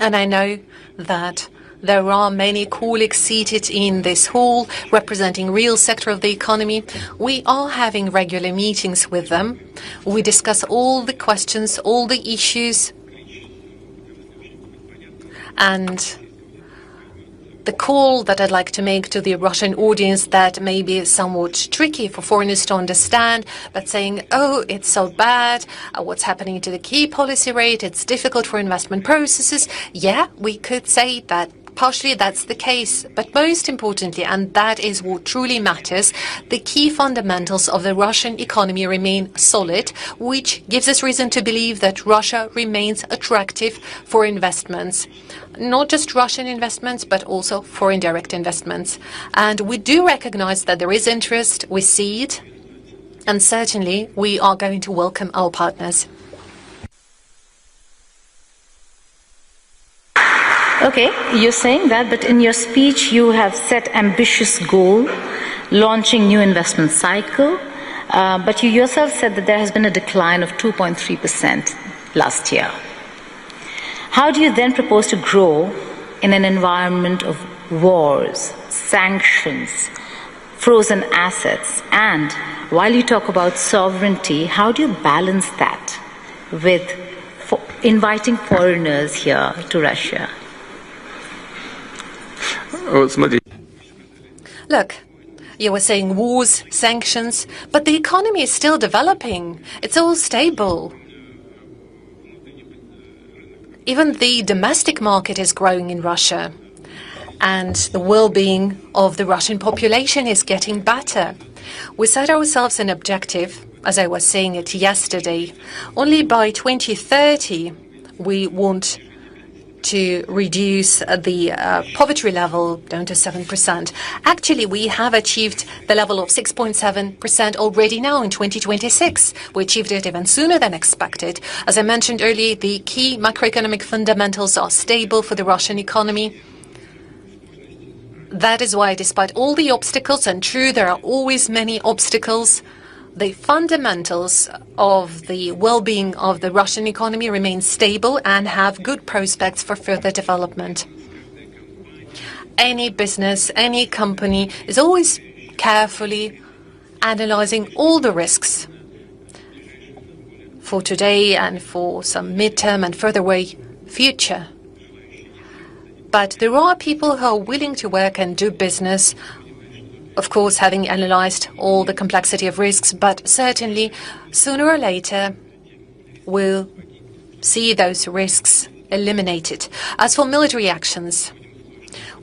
And I know that there are many colleagues seated in this hall representing real sector of the economy. We are having regular meetings with them. We discuss all the questions, all the issues. And the call that I'd like to make to the Russian audience that may be somewhat tricky for foreigners to understand, but saying, oh, it's so bad, what's happening to the key policy rate, it's difficult for investment processes. Yeah, we could say that partially that's the case, but most importantly, and that is what truly matters, the key fundamentals of the Russian economy remain solid, which gives us reason to believe that Russia remains attractive for investments. Not just Russian investments, but also foreign direct investments. And we do recognize that there is interest, we see it, and certainly we are going to welcome our partners. Okay, you're saying that, but in your speech you have set ambitious goal, launching new investment cycle, but you yourself said that there has been a decline of 2.3% last year. How do you then propose to grow in an environment of wars, sanctions, frozen assets, and while you talk about sovereignty, how do you balance that with inviting foreigners here to Russia? Look, you were saying wars, sanctions, but the economy is still developing. It's all stable. Even the domestic market is growing in Russia, and the well-being of the Russian population is getting better. We set ourselves an objective, as I was saying it yesterday. Only by 2030, we want to reduce the poverty level down to 7%. Actually, we have achieved the level of 6.7% already now in 2026. We achieved it even sooner than expected. As I mentioned earlier, the key macroeconomic fundamentals are stable for the Russian economy. That is why, despite all the obstacles, and true, there are always many obstacles, the fundamentals of the well-being of the Russian economy remain stable and have good prospects for further development. Any business, any company is always carefully analyzing all the risks for today and for some midterm and further away future. But there are people who are willing to work and do business, of course, having analyzed all the complexity of risks, but certainly sooner or later we'll see those risks eliminated. As for military actions,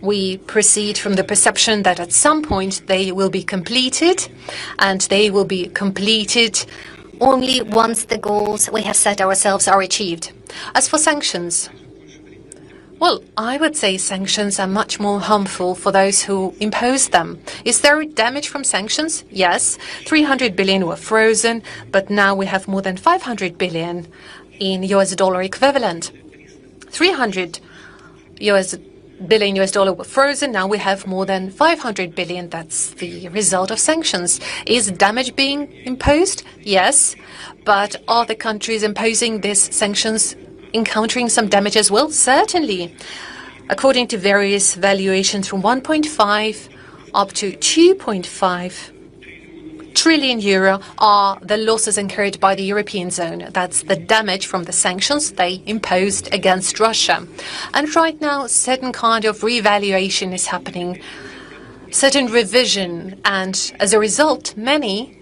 we proceed from the perception that at some point they will be completed, and they will be completed only once the goals we have set ourselves are achieved. As for sanctions, Well, I would say sanctions are much more harmful for those who impose them. Is there damage from sanctions? Yes. 300 billion were frozen, but now we have more than 500 billion in US dollar equivalent. 300 billion US dollar were frozen. Now we have more than 500 billion. That's the result of sanctions. Is damage being imposed? Yes. But are the countries imposing these sanctions encountering some damage as well? Certainly. According to various valuations, from 1.5 up to 2.5 trillion euro are the losses incurred by the European zone. That's the damage from the sanctions they imposed against Russia. And right now, certain kind of revaluation is happening, certain revision, and as a result, many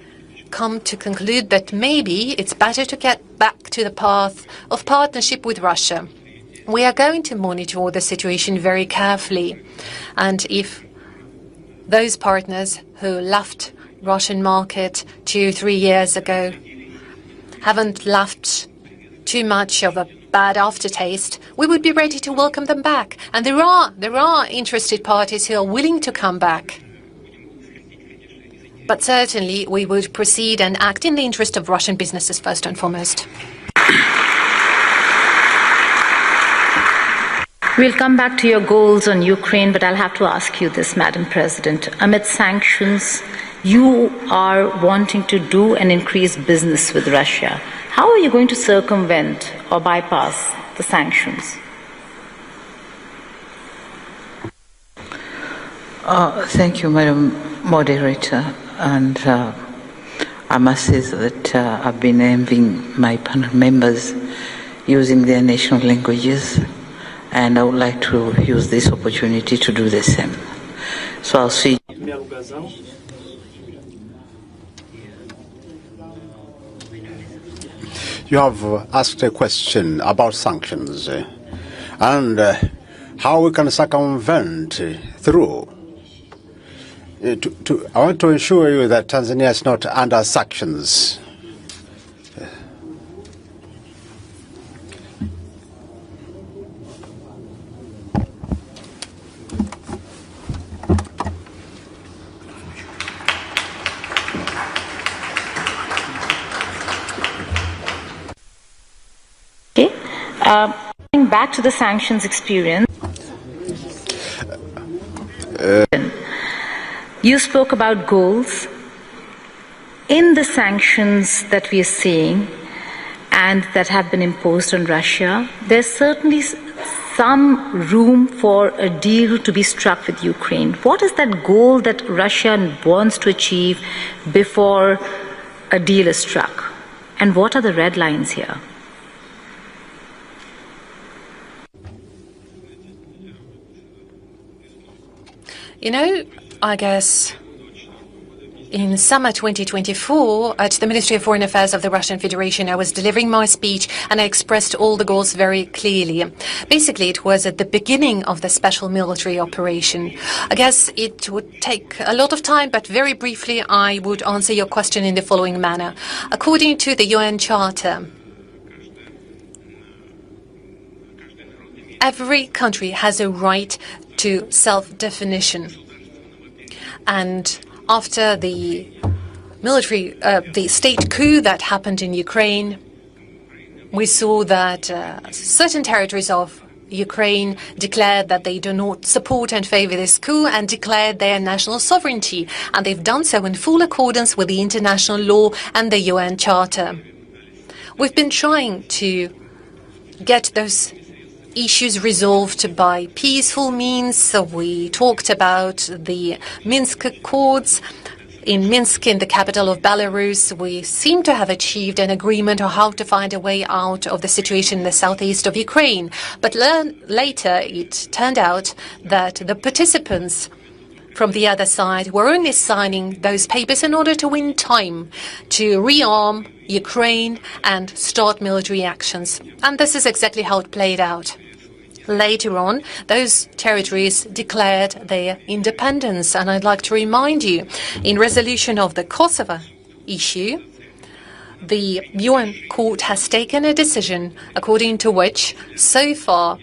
come to conclude that maybe it's better to get back to the path of partnership with Russia. We are going to monitor the situation very carefully. And if those partners who left Russian market 2-3 years ago haven't left too much of a bad aftertaste, we would be ready to welcome them back. And there are interested parties who are willing to come back. But certainly we would proceed and act in the interest of Russian businesses first and foremost. We'll come back to your goals on Ukraine, but I'll have to ask you this, Madam President. Amid sanctions, you are wanting to do and increase business with Russia. How are you going to circumvent or bypass the sanctions? Thank you, Madam Moderator. And I must say that I've been envying my panel members using their national languages, and I would like to use this opportunity to do the same. So I'll see. You have asked a question about sanctions and how we can circumvent through. I want to assure you that Tanzania is not under sanctions. Going back to the sanctions experience, you spoke about goals. In the sanctions that we are seeing and that have been imposed on Russia, there's certainly some room for a deal to be struck with Ukraine. What is that goal that Russia wants to achieve before a deal is struck? And what are the red lines here? You know, I guess in summer 2024, at the Ministry of Foreign Affairs of the Russian Federation, I was delivering my speech and I expressed all the goals very clearly. Basically, it was at the beginning of the special military operation. I guess it would take a lot of time, but very briefly, I would answer your question in the following manner. According to the UN Charter, every country has a right to self-definition. And after the the state coup that happened in Ukraine, we saw that certain territories of Ukraine declared that they do not support and favor this coup and declared their national sovereignty. And they've done so in full accordance with the international law and the UN Charter. We've been trying to get those issues resolved by peaceful means. So we talked about the Minsk Accords. In Minsk, in the capital of Belarus, we seem to have achieved an agreement on how to find a way out of the situation in the southeast of Ukraine. But later, it turned out that the participants from the other side were only signing those papers in order to win time to rearm Ukraine and start military actions. And this is exactly how it played out. Later on, those territories declared their independence. And I'd like to remind you, in resolution of the Kosovo issue, the UN court has taken a decision according to which, so far,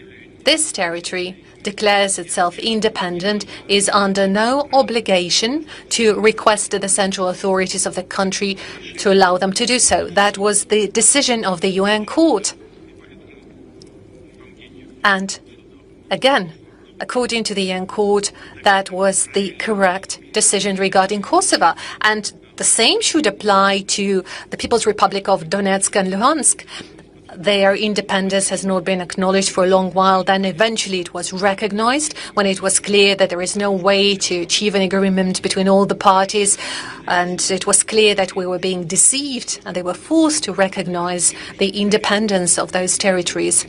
this territory declares itself independent, is under no obligation to request the central authorities of the country to allow them to do so. That was the decision of the UN Court. And again, according to the UN Court, that was the correct decision regarding Kosovo. And the same should apply to the People's Republic of Donetsk and Luhansk. Their independence has not been acknowledged for a long while. Then eventually it was recognized when it was clear that there is no way to achieve an agreement between all the parties. And it was clear that we were being deceived, and they were forced to recognize the independence of those territories.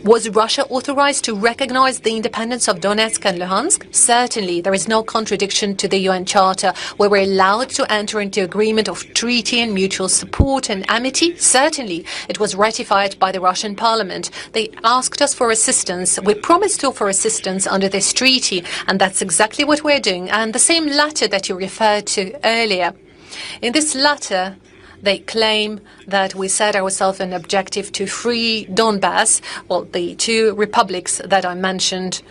Was Russia authorized to recognize the independence of Donetsk and Luhansk? Certainly, there is no contradiction to the UN Charter. We were allowed to enter into agreement of treaty and mutual support and amity. Certainly, it was ratified by the Russian parliament. They asked us for assistance. We promised to offer assistance under this treaty, and that's exactly what we're doing. And the same letter that you referred to earlier. In this letter, they claim that we set ourselves an objective to free Donbass. Well, the two republics that I mentioned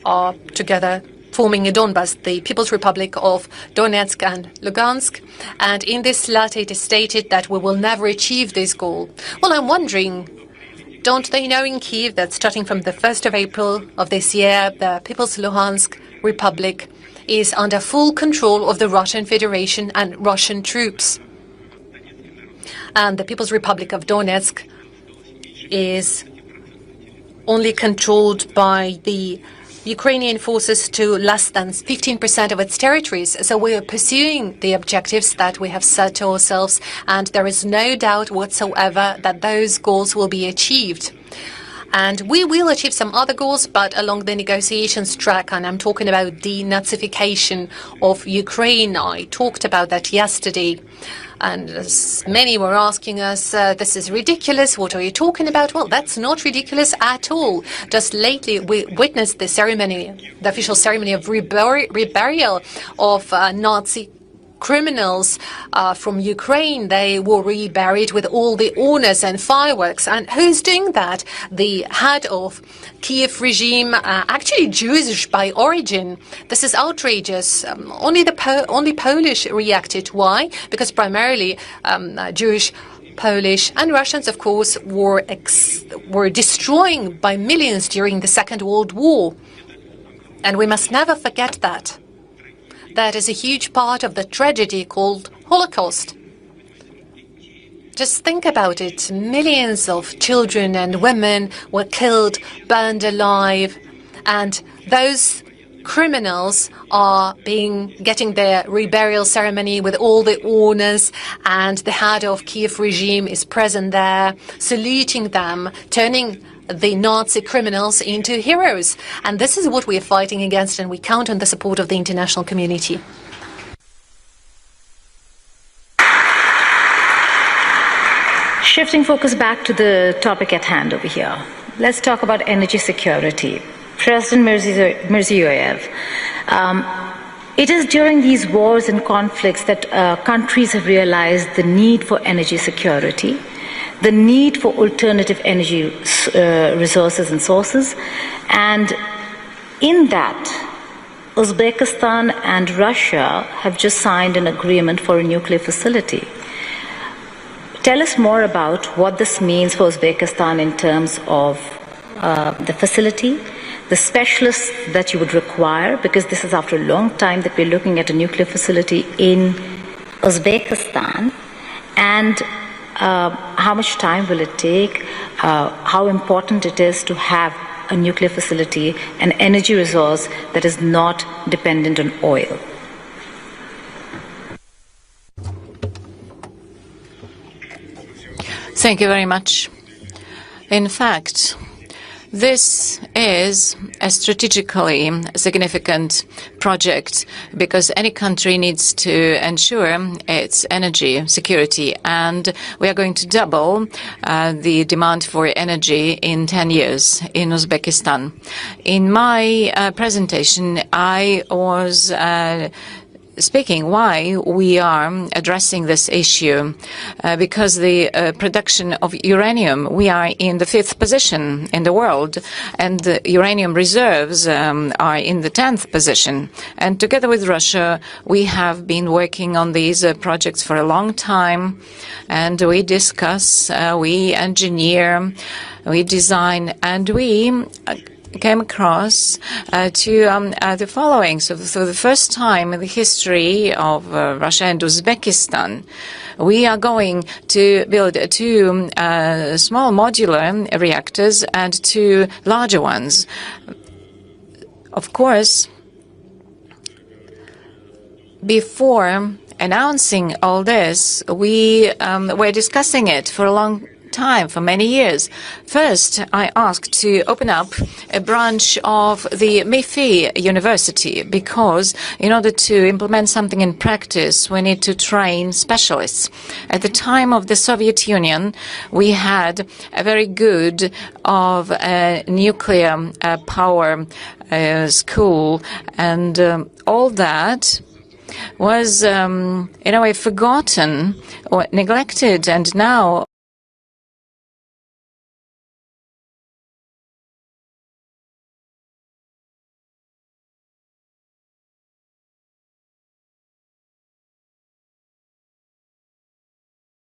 are together forming a Donbass, the People's Republic of Donetsk and Lugansk. And in this letter, it is stated that we will never achieve this goal. Well, I'm wondering, don't they know in Kyiv that starting from the 1st of April of this year, the People's Luhansk Republic is under full control of the Russian Federation and Russian troops? And the People's Republic of Donetsk is only controlled by the Ukrainian forces to less than 15% of its territories. So we are pursuing the objectives that we have set to ourselves, and there is no doubt whatsoever that those goals will be achieved. And we will achieve some other goals, but along the negotiations track, and I'm talking about denazification of Ukraine. I talked about that yesterday. And as many were asking us, this is ridiculous, what are you talking about? Well, that's not ridiculous at all. Just lately, we witnessed the ceremony, the official ceremony of reburial of Nazi criminals from Ukraine. They were reburied with all the honors and fireworks. And who's doing that? The head of Kiev regime, actually Jewish by origin. This is outrageous. Only Polish reacted. Why? Because primarily Jewish, Polish and Russians, of course, were destroying by millions during the Second World War. And we must never forget that. That is a huge part of the tragedy called Holocaust. Just think about it. Millions of children and women were killed, burned alive, and those criminals are getting their reburial ceremony with all the honors, and the head of Kiev regime is present there, saluting them, turning the Nazi criminals into heroes. And this is what we are fighting against, and we count on the support of the international community. Shifting focus back to the topic at hand over here. Let's talk about energy security. President Mirziyoyev, it is during these wars and conflicts that countries have realized the need for energy security, the need for alternative energy resources and sources, and in that, Uzbekistan and Russia have just signed an agreement for a nuclear facility. Tell us more about what this means for Uzbekistan in terms of the facility, the specialists that you would require, because this is after a long time that we're looking at a nuclear facility in Uzbekistan, and how much time will it take, how important it is to have a nuclear facility, an energy resource that is not dependent on oil. Thank you very much. In fact, this is a strategically significant project because any country needs to ensure its energy security, and we are going to double the demand for energy in 10 years in Uzbekistan. In my presentation, I was speaking why we are addressing this issue. Because the production of uranium, we are in the 5th position in the world, and the uranium reserves are in the 10th position. And together with Russia, we have been working on these projects for a long time, and we discuss, we engineer, we design, and we came across to the following. So for the first time in the history of Russia and Uzbekistan, we are going to build 2 small modular reactors and 2 larger ones. Of course, before announcing all this, we were discussing it for a long time, for many years. First, I asked to open up a branch of the MEFI University, because in order to implement something in practice, we need to train specialists. At the time of the Soviet Union, we had a very good of a nuclear power school, and all that was in a way forgotten or neglected, and now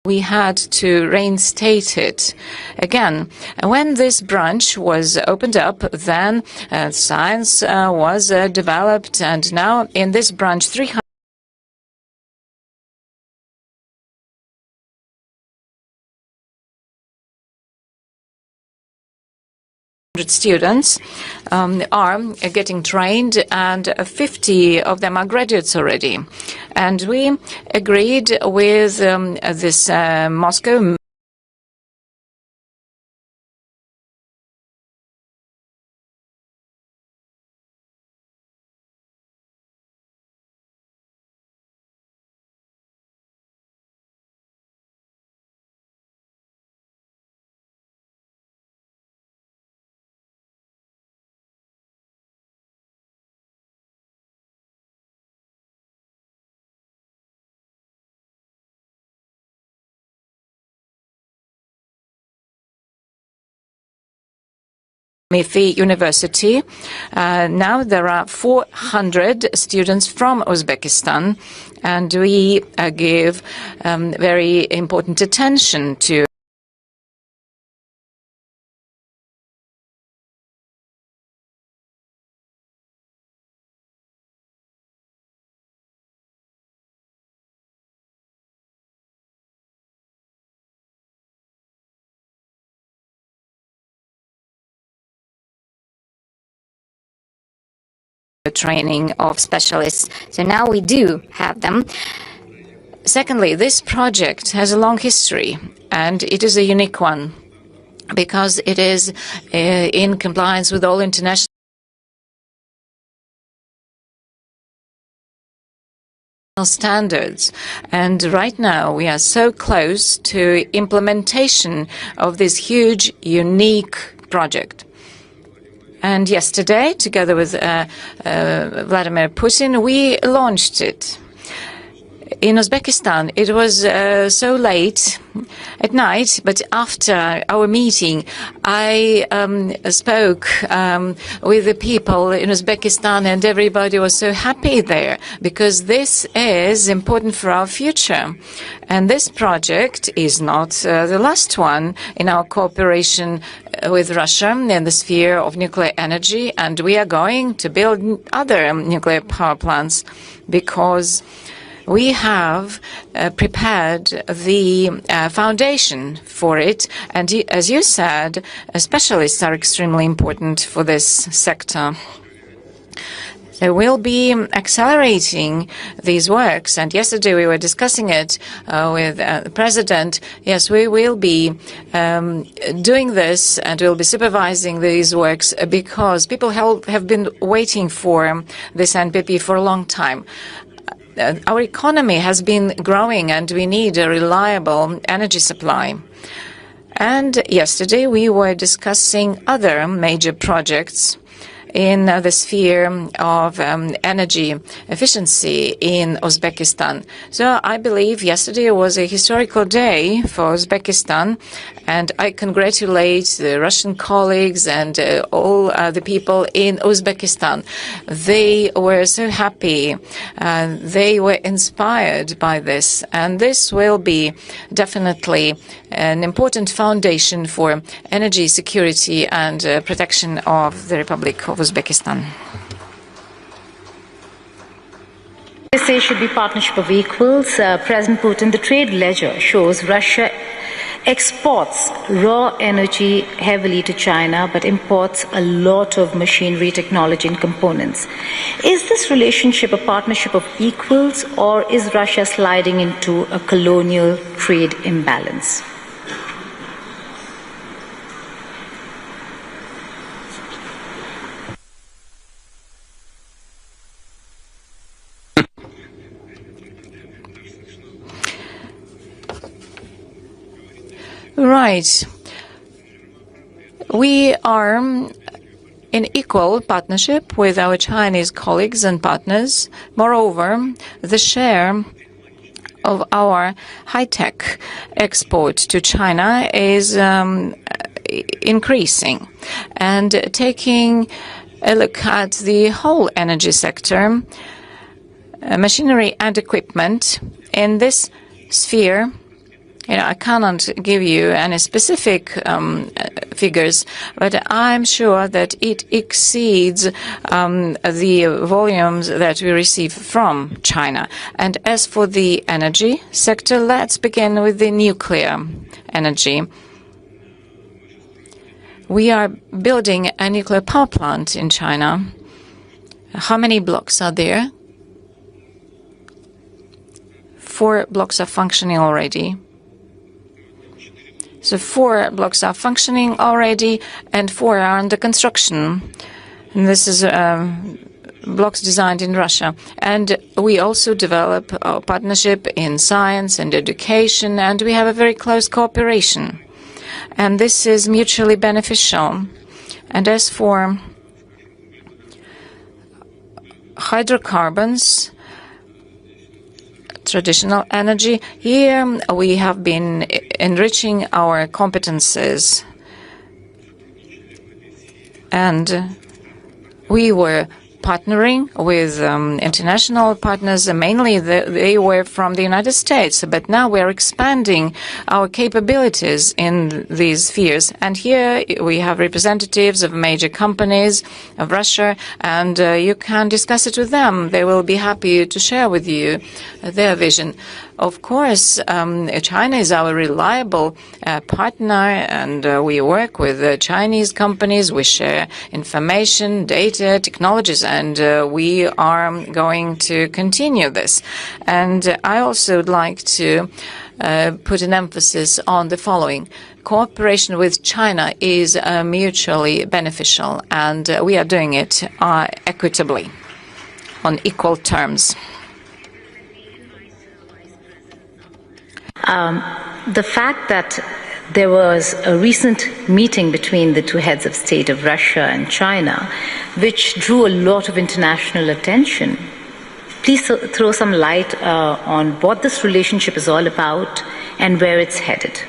we had to reinstate it again. When this branch was opened up, then science was developed, and now in this branch 300 students are getting trained, and 50 of them are graduates already. And we agreed with this Moscow MEFI University. Now there are 400 students from Uzbekistan, and we give very important attention to the training of specialists. So now we do have them. Secondly, this project has a long history, and it is a unique one because it is in compliance with all international standards. And right now we are so close to implementation of this huge, unique project. And yesterday, together with Vladimir Putin, we launched it. In Uzbekistan, it was so late at night, but after our meeting, I spoke with the people in Uzbekistan, and everybody was so happy there, because this is important for our future. And this project is not the last one in our cooperation with Russia in the sphere of nuclear energy, and we are going to build other nuclear power plants, because we have prepared the foundation for it, and as you said, specialists are extremely important for this sector. So we'll be accelerating these works, and yesterday we were discussing it with the President. Yes, we will be doing this, and we'll be supervising these works, because people have been waiting for this NPP for a long time. Our economy has been growing, and we need a reliable energy supply. And yesterday we were discussing other major projects, in the sphere of energy efficiency in Uzbekistan. So I believe yesterday was a historical day for Uzbekistan, and I congratulate the Russian colleagues and all the people in Uzbekistan. They were so happy. They were inspired by this, and this will be definitely an important foundation for energy security and protection of the Republic of Uzbekistan. Say should be partnership of equals. President Putin, the trade ledger shows Russia exports raw energy heavily to China, but imports a lot of machinery, technology, and components. Is this relationship a partnership of equals, or is Russia sliding into a colonial trade imbalance? Right. We are in equal partnership with our Chinese colleagues and partners. Moreover, the share of our high-tech export to China is increasing. And taking a look at the whole energy sector, machinery and equipment in this sphere, I cannot give you any specific figures, but I'm sure that it exceeds the volumes that we receive from China. And as for the energy sector, let's begin with the nuclear energy. We are building a nuclear power plant in China. How many blocks are there? 4 blocks are functioning already. So 4 blocks are functioning already, and 4 are under construction. And this is blocks designed in Russia. And we also develop a partnership in science and education, and we have a very close cooperation. And this is mutually beneficial. And as for hydrocarbons, traditional energy, here we have been enriching our competences, and we were partnering with international partners. Mainly they were from the United States, but now we're expanding our capabilities in these spheres. And here we have representatives of major companies of Russia, and you can discuss it with them. They will be happy to share with you their vision. Of course, China is our reliable partner, and we work with Chinese companies. We share information, data, technologies, and we are going to continue this. And I also would like to put an emphasis on the following. Cooperation with China is mutually beneficial, and we are doing it equitably, on equal terms. The fact that there was a recent meeting between the two heads of state of Russia and China, which drew a lot of international attention. Please throw some light on what this relationship is all about and where it's headed.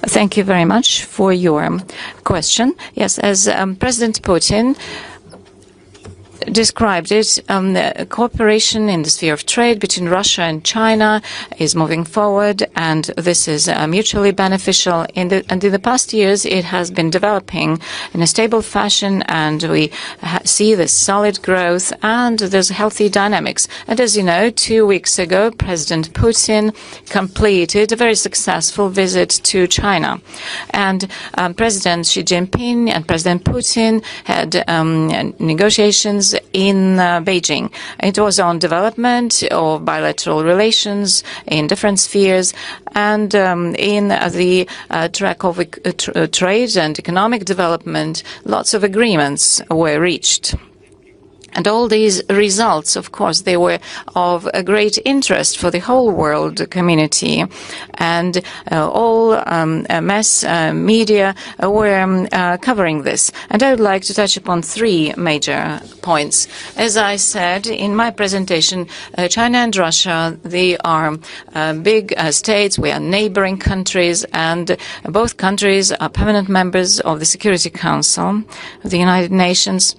Thank you very much for your question. Yes, as President Putin described it, cooperation in the sphere of trade between Russia and China is moving forward, and this is mutually beneficial. And in the past years, it has been developing in a stable fashion, and we see this solid growth, and there's healthy dynamics. And as you know, 2 weeks ago, President Putin completed a very successful visit to China. And President Xi Jinping and President Putin had negotiations in Beijing. It was on development of bilateral relations in different spheres, and in the track of trade and economic development, lots of agreements were reached. And all these results, of course, they were of a great interest for the whole world community, and all mass media were covering this. And I would like to touch upon three major points. As I said in my presentation, China and Russia, they are big states, we are neighboring countries, and both countries are permanent members of the Security Council of the United Nations.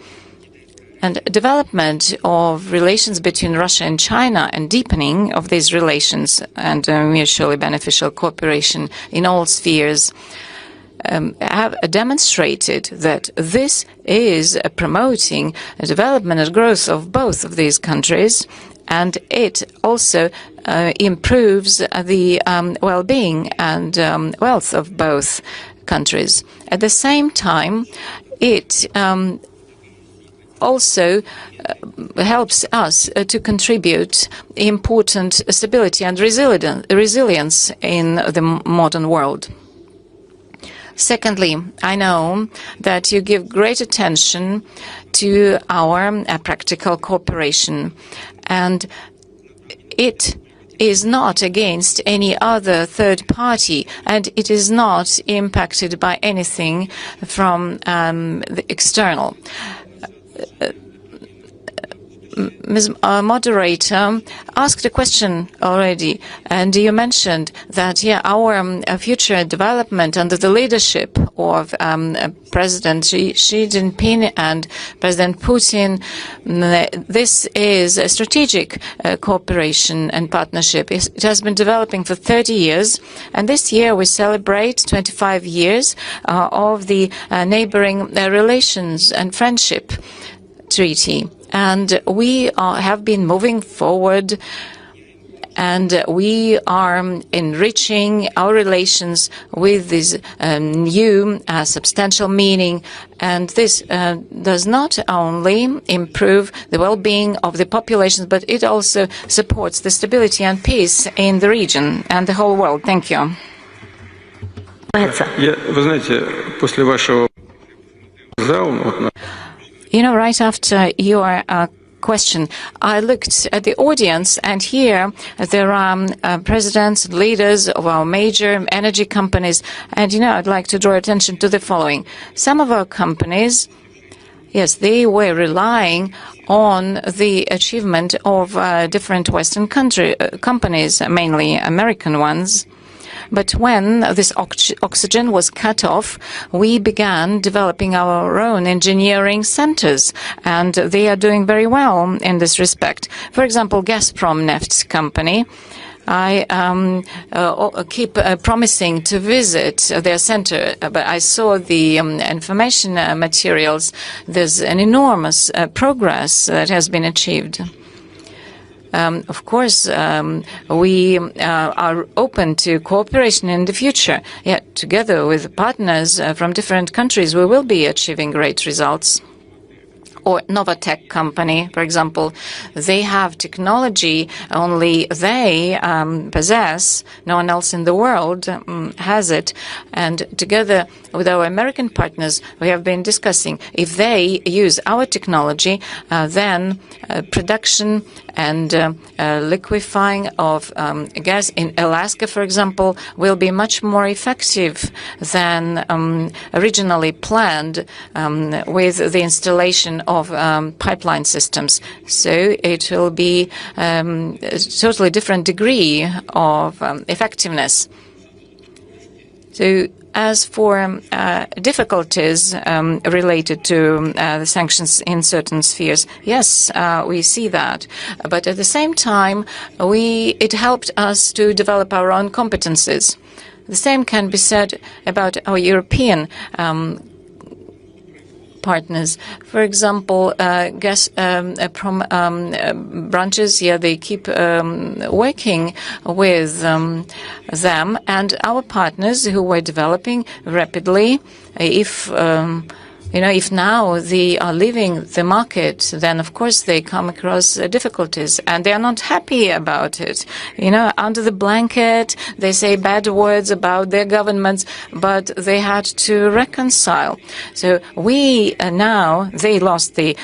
And development of relations between Russia and China and deepening of these relations and mutually beneficial cooperation in all spheres have demonstrated that this is promoting the development and growth of both of these countries, and it also improves the well-being and wealth of both countries. At the same time, it also helps us to contribute important stability and resilience in the modern world. Secondly, I know that you give great attention to our practical cooperation, and it is not against any other third party, and it is not impacted by anything from the external. Ms. Moderator asked a question already, and you mentioned that, our future development under the leadership of President Xi Jinping and President Putin, this is a strategic cooperation and partnership. It has been developing for 30 years, and this year we celebrate 25 years of the neighboring relations and friendship treaty. And we have been moving forward, and we are enriching our relations with this new substantial meaning. And this does not only improve the well-being of the populations, but it also supports the stability and peace in the region and the whole world. Thank you. Вы знаете, после вашего You know, right after your question, I looked at the audience, and here there are presidents and leaders of our major energy companies. And, I'd like to draw attention to the following. Some of our companies, yes, they were relying on the achievement of different Western companies, mainly American ones. But when this oxygen was cut off, we began developing our own engineering centers, and they are doing very well in this respect. For example, Gazprom Neft's company, I keep promising to visit their center, but I saw the information materials. There's an enormous progress that has been achieved. Of course, we are open to cooperation in the future. Yet, together with partners from different countries, we will be achieving great results. Or Novatech company, for example, they have technology only they possess. No one else in the world has it. And together with our American partners, we have been discussing if they use our technology, then production and liquefying of gas in Alaska, for example, will be much more effective than originally planned with the installation of pipeline systems. So it will be a totally different degree of effectiveness. So as for difficulties related to the sanctions in certain spheres, yes, we see that. But at the same time, it helped us to develop our own competences. The same can be said about our European partners. For example, gas branches, they keep working with them, and our partners who were developing rapidly, if if now they are leaving the market, then of course they come across difficulties and they are not happy about it. Under the blanket, they say bad words about their governments, but they had to reconcile. So they lost the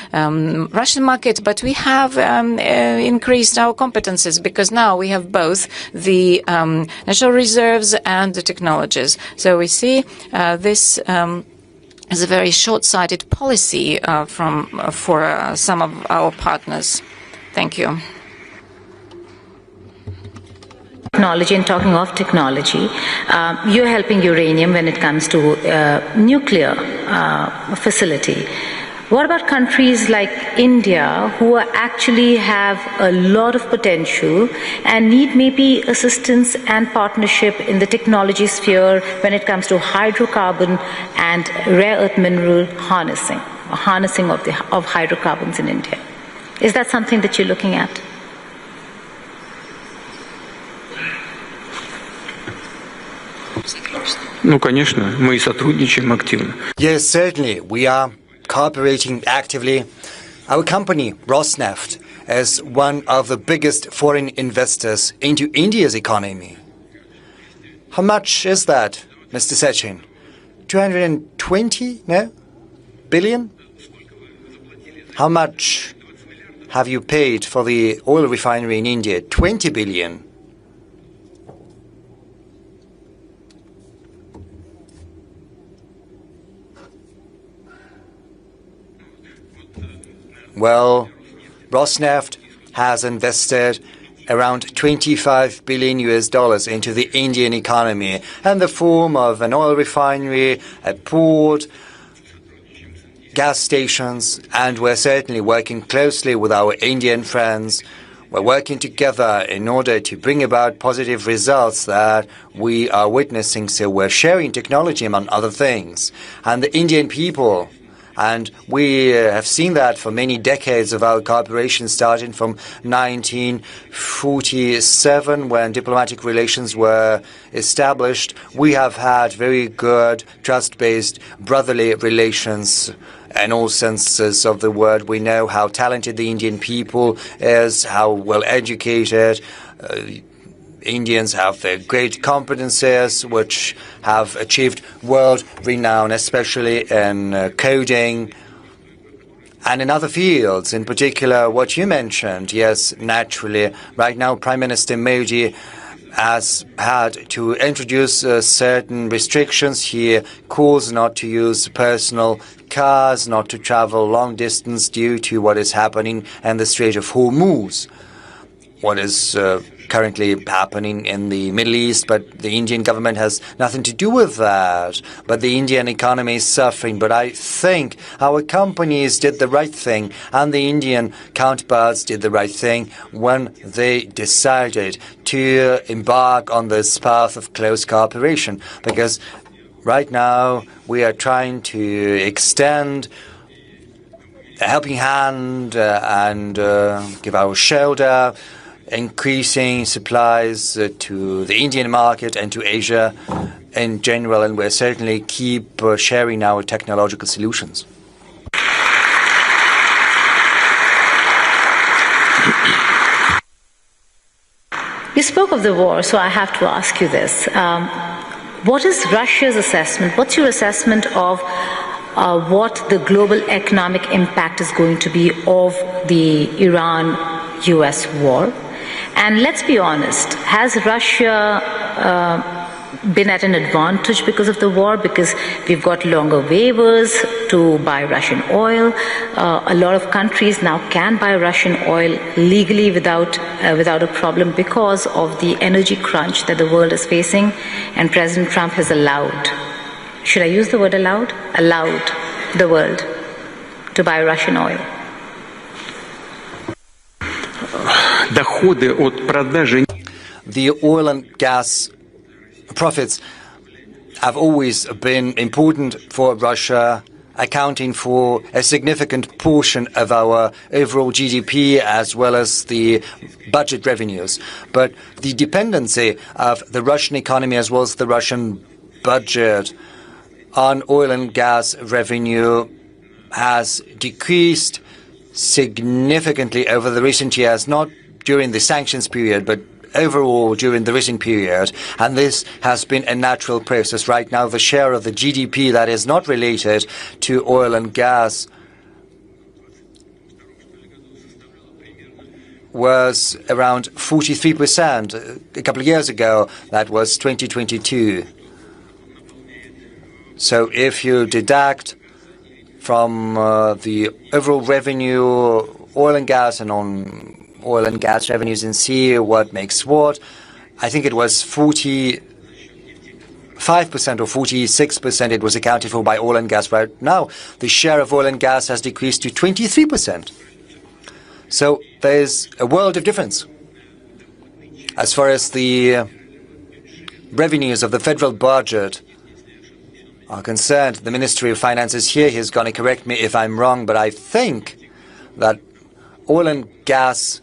Russian market, but we have increased our competences because now we have both the natural reserves and the technologies. So we see this is a very short-sighted policy for some of our partners. Thank you. Technology, and talking of technology, you're helping uranium when it comes to nuclear facility. What about countries like India, who actually have a lot of potential and need maybe assistance and partnership in the technology sphere when it comes to hydrocarbon and rare earth mineral harnessing of hydrocarbons in India? Is that something that you're looking at? Конечно, мы сотрудничаем активно. Yes, certainly. We are cooperating actively. Our company, Rosneft, is one of the biggest foreign investors into India's economy. How much is that, Mr. Sechin? 220 billion? How much have you paid for the oil refinery in India? 20 billion. Well, Rosneft has invested around $25 billion into the Indian economy in the form of an oil refinery, a port, gas stations, and we're certainly working closely with our Indian friends. We're working together in order to bring about positive results that we are witnessing. So we're sharing technology, among other things. And the Indian people, and we have seen that for many decades of our cooperation, starting from 1947, when diplomatic relations were established. We have had very good, trust-based, brotherly relations in all senses of the word. We know how talented the Indian people is, how well educated. Indians have their great competences, which have achieved world renown, especially in coding and in other fields, in particular what you mentioned. Yes, naturally, right now Prime Minister Modi has had to introduce certain restrictions. He calls not to use personal cars, not to travel long distance due to what is happening in the Strait of Hormuz, what is currently happening in the Middle East, but the Indian government has nothing to do with that. But the Indian economy is suffering. But I think our companies did the right thing, and the Indian counterparts did the right thing when they decided to embark on this path of close cooperation. Because right now we are trying to extend a helping hand and give our shoulder, increasing supplies to the Indian market and to Asia in general, and we'll certainly keep sharing our technological solutions. You spoke of the war, so I have to ask you this. What is Russia's assessment? What's your assessment of what the global economic impact is going to be of the Iran-US war? And let's be honest, has Russia been at an advantage because of the war? Because we've got longer waivers to buy Russian oil. A lot of countries now can buy Russian oil legally without a problem because of the energy crunch that the world is facing. And President Trump has allowed, should I use the word allowed? Allowed the world to buy Russian oil. The oil and gas profits have always been important for Russia, accounting for a significant portion of our overall GDP as well as the budget revenues. But the dependency of the Russian economy as well as the Russian budget on oil and gas revenue has decreased significantly over the recent years, not during the sanctions period, but overall during the recent period. And this has been a natural process. Right now, the share of the GDP that is not related to oil and gas was around 43%. A couple of years ago, that was 2022. So if you deduct from the overall revenue, oil and gas, and on oil and gas revenues and see what makes what, I think it was 45% or 46% it was accounted for by oil and gas. Right now, the share of oil and gas has decreased to 23%. So there's a world of difference. As far as the revenues of the federal budget are concerned, the Ministry of Finance is here. He's going to correct me if I'm wrong, but I think that oil and gas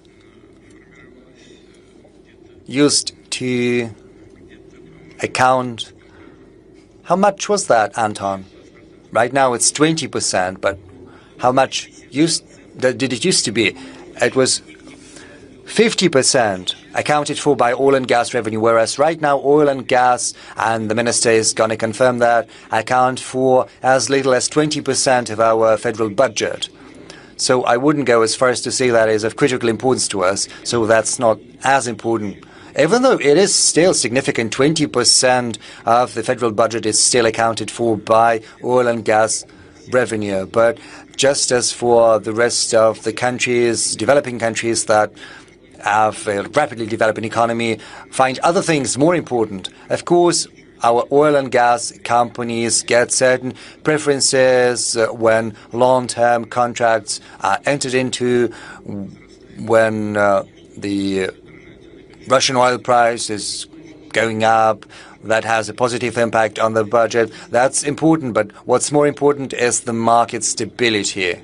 used to account. How much was that, Anton? Right now it's 20%, but how much did it used to be? It was 50% accounted for by oil and gas revenue, whereas right now oil and gas, and the minister is going to confirm that, account for as little as 20% of our federal budget. So I wouldn't go as far as to say that is of critical importance to us, so that's not as important. Even though it is still significant, 20% of the federal budget is still accounted for by oil and gas revenue. But just as for the rest of the countries, developing countries that have a rapidly developing economy, find other things more important. Of course, our oil and gas companies get certain preferences when long-term contracts are entered into, when the Russian oil price is going up. That has a positive impact on the budget. That's important, but what's more important is the market stability.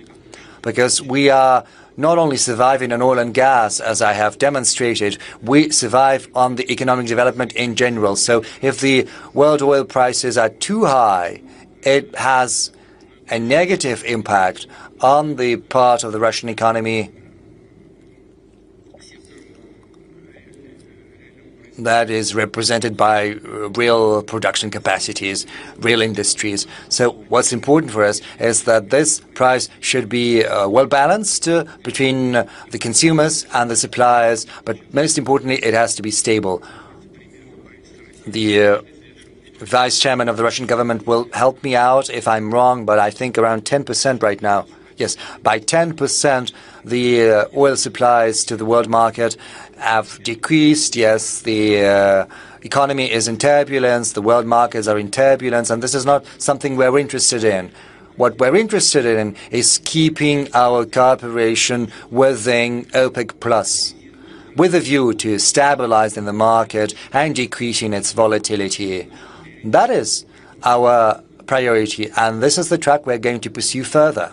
Because we are not only surviving on oil and gas, as I have demonstrated, we survive on the economic development in general. So if the world oil prices are too high, it has a negative impact on the part of the Russian economy that is represented by real production capacities, real industries. So what's important for us is that this price should be well balanced between the consumers and the suppliers, but most importantly, it has to be stable. The vice chairman of the Russian government will help me out if I'm wrong, but I think around 10% right now. Yes, by 10%, the oil supplies to the world market have decreased. Yes, the economy is in turbulence, the world markets are in turbulence, and this is not something we're interested in. What we're interested in is keeping our cooperation within OPEC Plus, with a view to stabilizing the market and decreasing its volatility. That is our priority, and this is the track we're going to pursue further.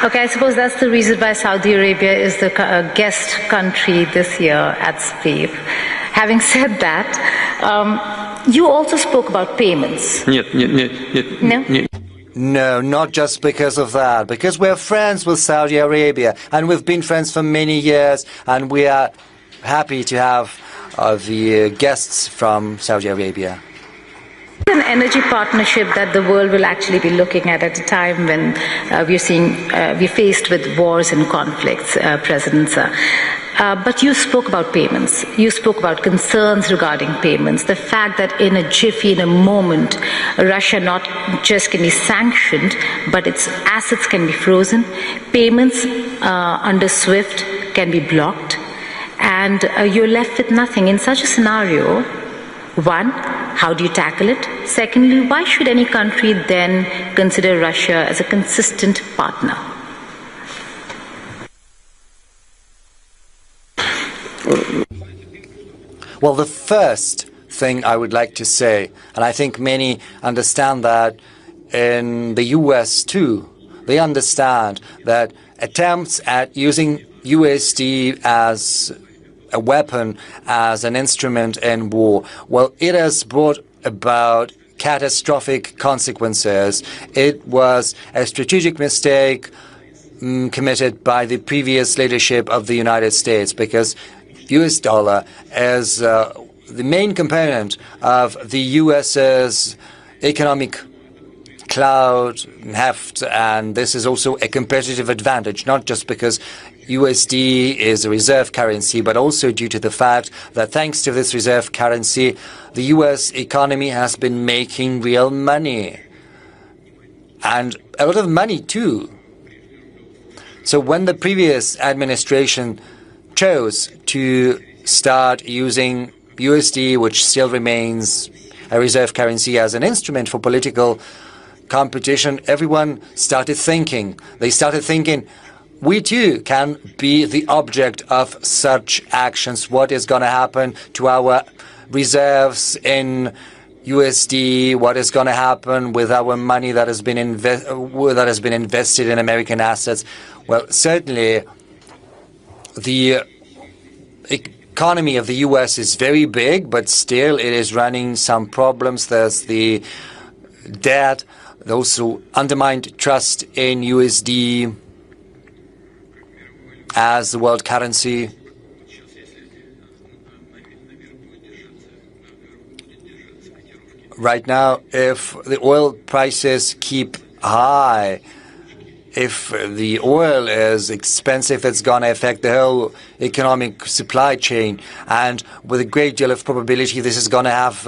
Okay, I suppose that's the reason why Saudi Arabia is the guest country this year at SPIEF. Having said that, you also spoke about payments. No? No, not just because of that. Because we're friends with Saudi Arabia, and we've been friends for many years, and we are happy to have the guests from Saudi Arabia. An energy partnership that the world will actually be looking at a time when we're faced with wars and conflicts, President Sir. But you spoke about payments. You spoke about concerns regarding payments. The fact that in a jiffy, in a moment, Russia not just can be sanctioned, but its assets can be frozen. Payments under SWIFT can be blocked. And you're left with nothing. In such a scenario, one, how do you tackle it? Secondly, why should any country then consider Russia as a consistent partner? Well, the first thing I would like to say, and I think many understand that in the US too, they understand that attempts at using USD as a weapon, as an instrument in war. Well, it has brought about catastrophic consequences. It was a strategic mistake committed by the previous leadership of the United States, because US dollar is the main component of the US's economic cloud heft, and this is also a competitive advantage, not just because USD is a reserve currency, but also due to the fact that thanks to this reserve currency, the US economy has been making real money. And a lot of money too. So when the previous administration chose to start using USD, which still remains a reserve currency, as an instrument for political competition, everyone started thinking. They started thinking, we too can be the object of such actions. What is going to happen to our reserves in USD? What is going to happen with our money that has been invested in American assets? Well, certainly the economy of the US is very big, but still it is running some problems. There's the debt, those who undermined trust in USD as the world currency. Right now, if the oil prices keep high, if the oil is expensive, it's going to affect the whole economic supply chain. And with a great deal of probability, this is going to have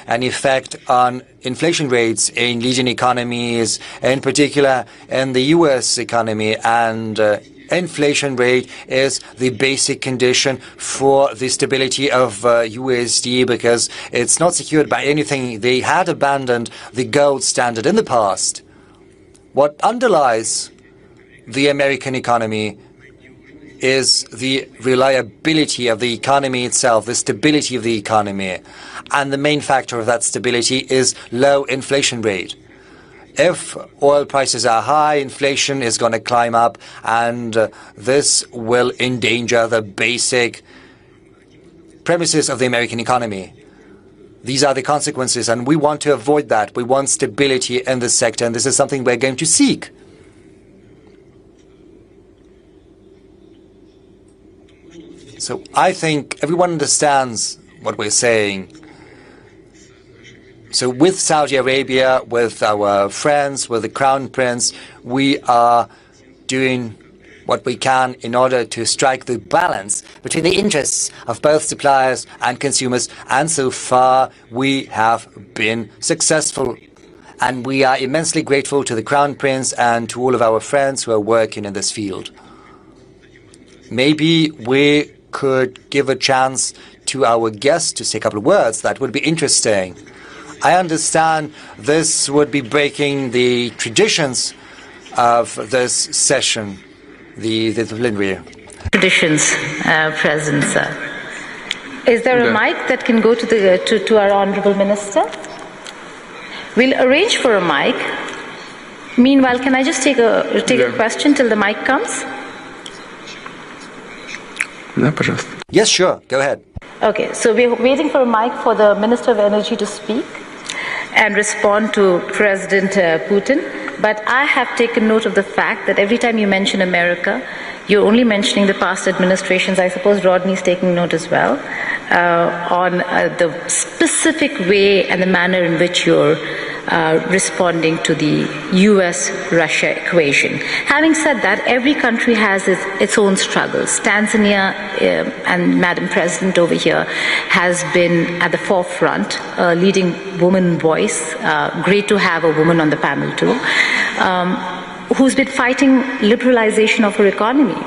an effect on inflation rates in leading economies, in particular in the US economy. And inflation rate is the basic condition for the stability of USD, because it's not secured by anything. They had abandoned the gold standard in the past. What underlies the American economy is the reliability of the economy itself, the stability of the economy. And the main factor of that stability is low inflation rate. If oil prices are high, inflation is going to climb up, and this will endanger the basic premises of the American economy. These are the consequences, and we want to avoid that. We want stability in this sector, and this is something we're going to seek. So I think everyone understands what we're saying. So with Saudi Arabia, with our friends, with the Crown Prince, we are doing what we can in order to strike the balance between the interests of both suppliers and consumers. And so far, we have been successful. And we are immensely grateful to the Crown Prince and to all of our friends who are working in this field. Maybe we could give a chance to our guests to say a couple of words. That would be interesting. I understand this would be breaking the traditions of this session, the plenary. Traditions, President, sir. Is there a mic that can go to our Honourable Minister? We'll arrange for a mic. Meanwhile, can I just take a question till the mic comes? Yes, sure. Go ahead. Okay, so we're waiting for a mic for the Minister of Energy to speak and respond to President Putin. But I have taken note of the fact that every time you mention America, you're only mentioning the past administrations. I suppose Rodney's taking note as well on the specific way and the manner in which you're responding to the US-Russia equation. Having said that, every country has its own struggles. Tanzania, and Madam President over here, has been at the forefront, leading woman voice. Great to have a woman on the panel too, who's been fighting liberalization of her economy.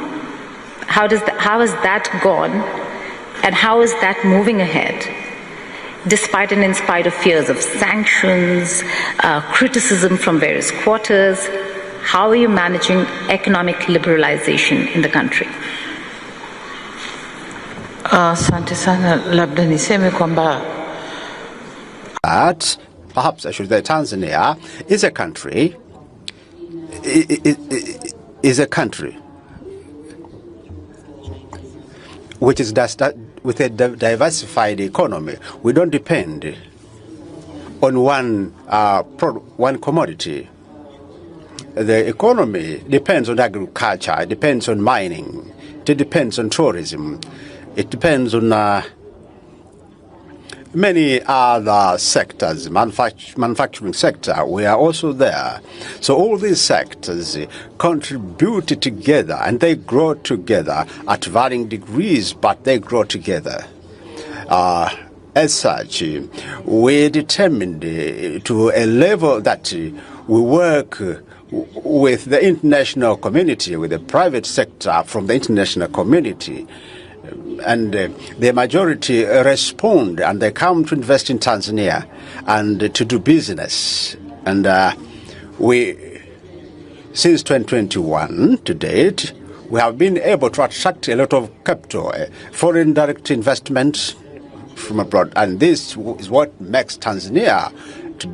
How has that gone, and how is that moving ahead? Despite and in spite of fears of sanctions, criticism from various quarters, how are you managing economic liberalization in the country? Asante sana, labda niseme kwamba that perhaps I should say Tanzania is a country. Is a country which is with a diversified economy, we don't depend on one commodity. The economy depends on agriculture, it depends on mining, it depends on tourism, it depends on many other sectors, manufacturing sector, we are also there. So all these sectors contribute together and they grow together at varying degrees, but they grow together. As such, we're determined to a level that we work with the international community, with the private sector from the international community, and the majority respond and they come to invest in Tanzania and to do business. And since 2021 to date, we have been able to attract a lot of capital, foreign direct investment from abroad, and this is what makes Tanzania to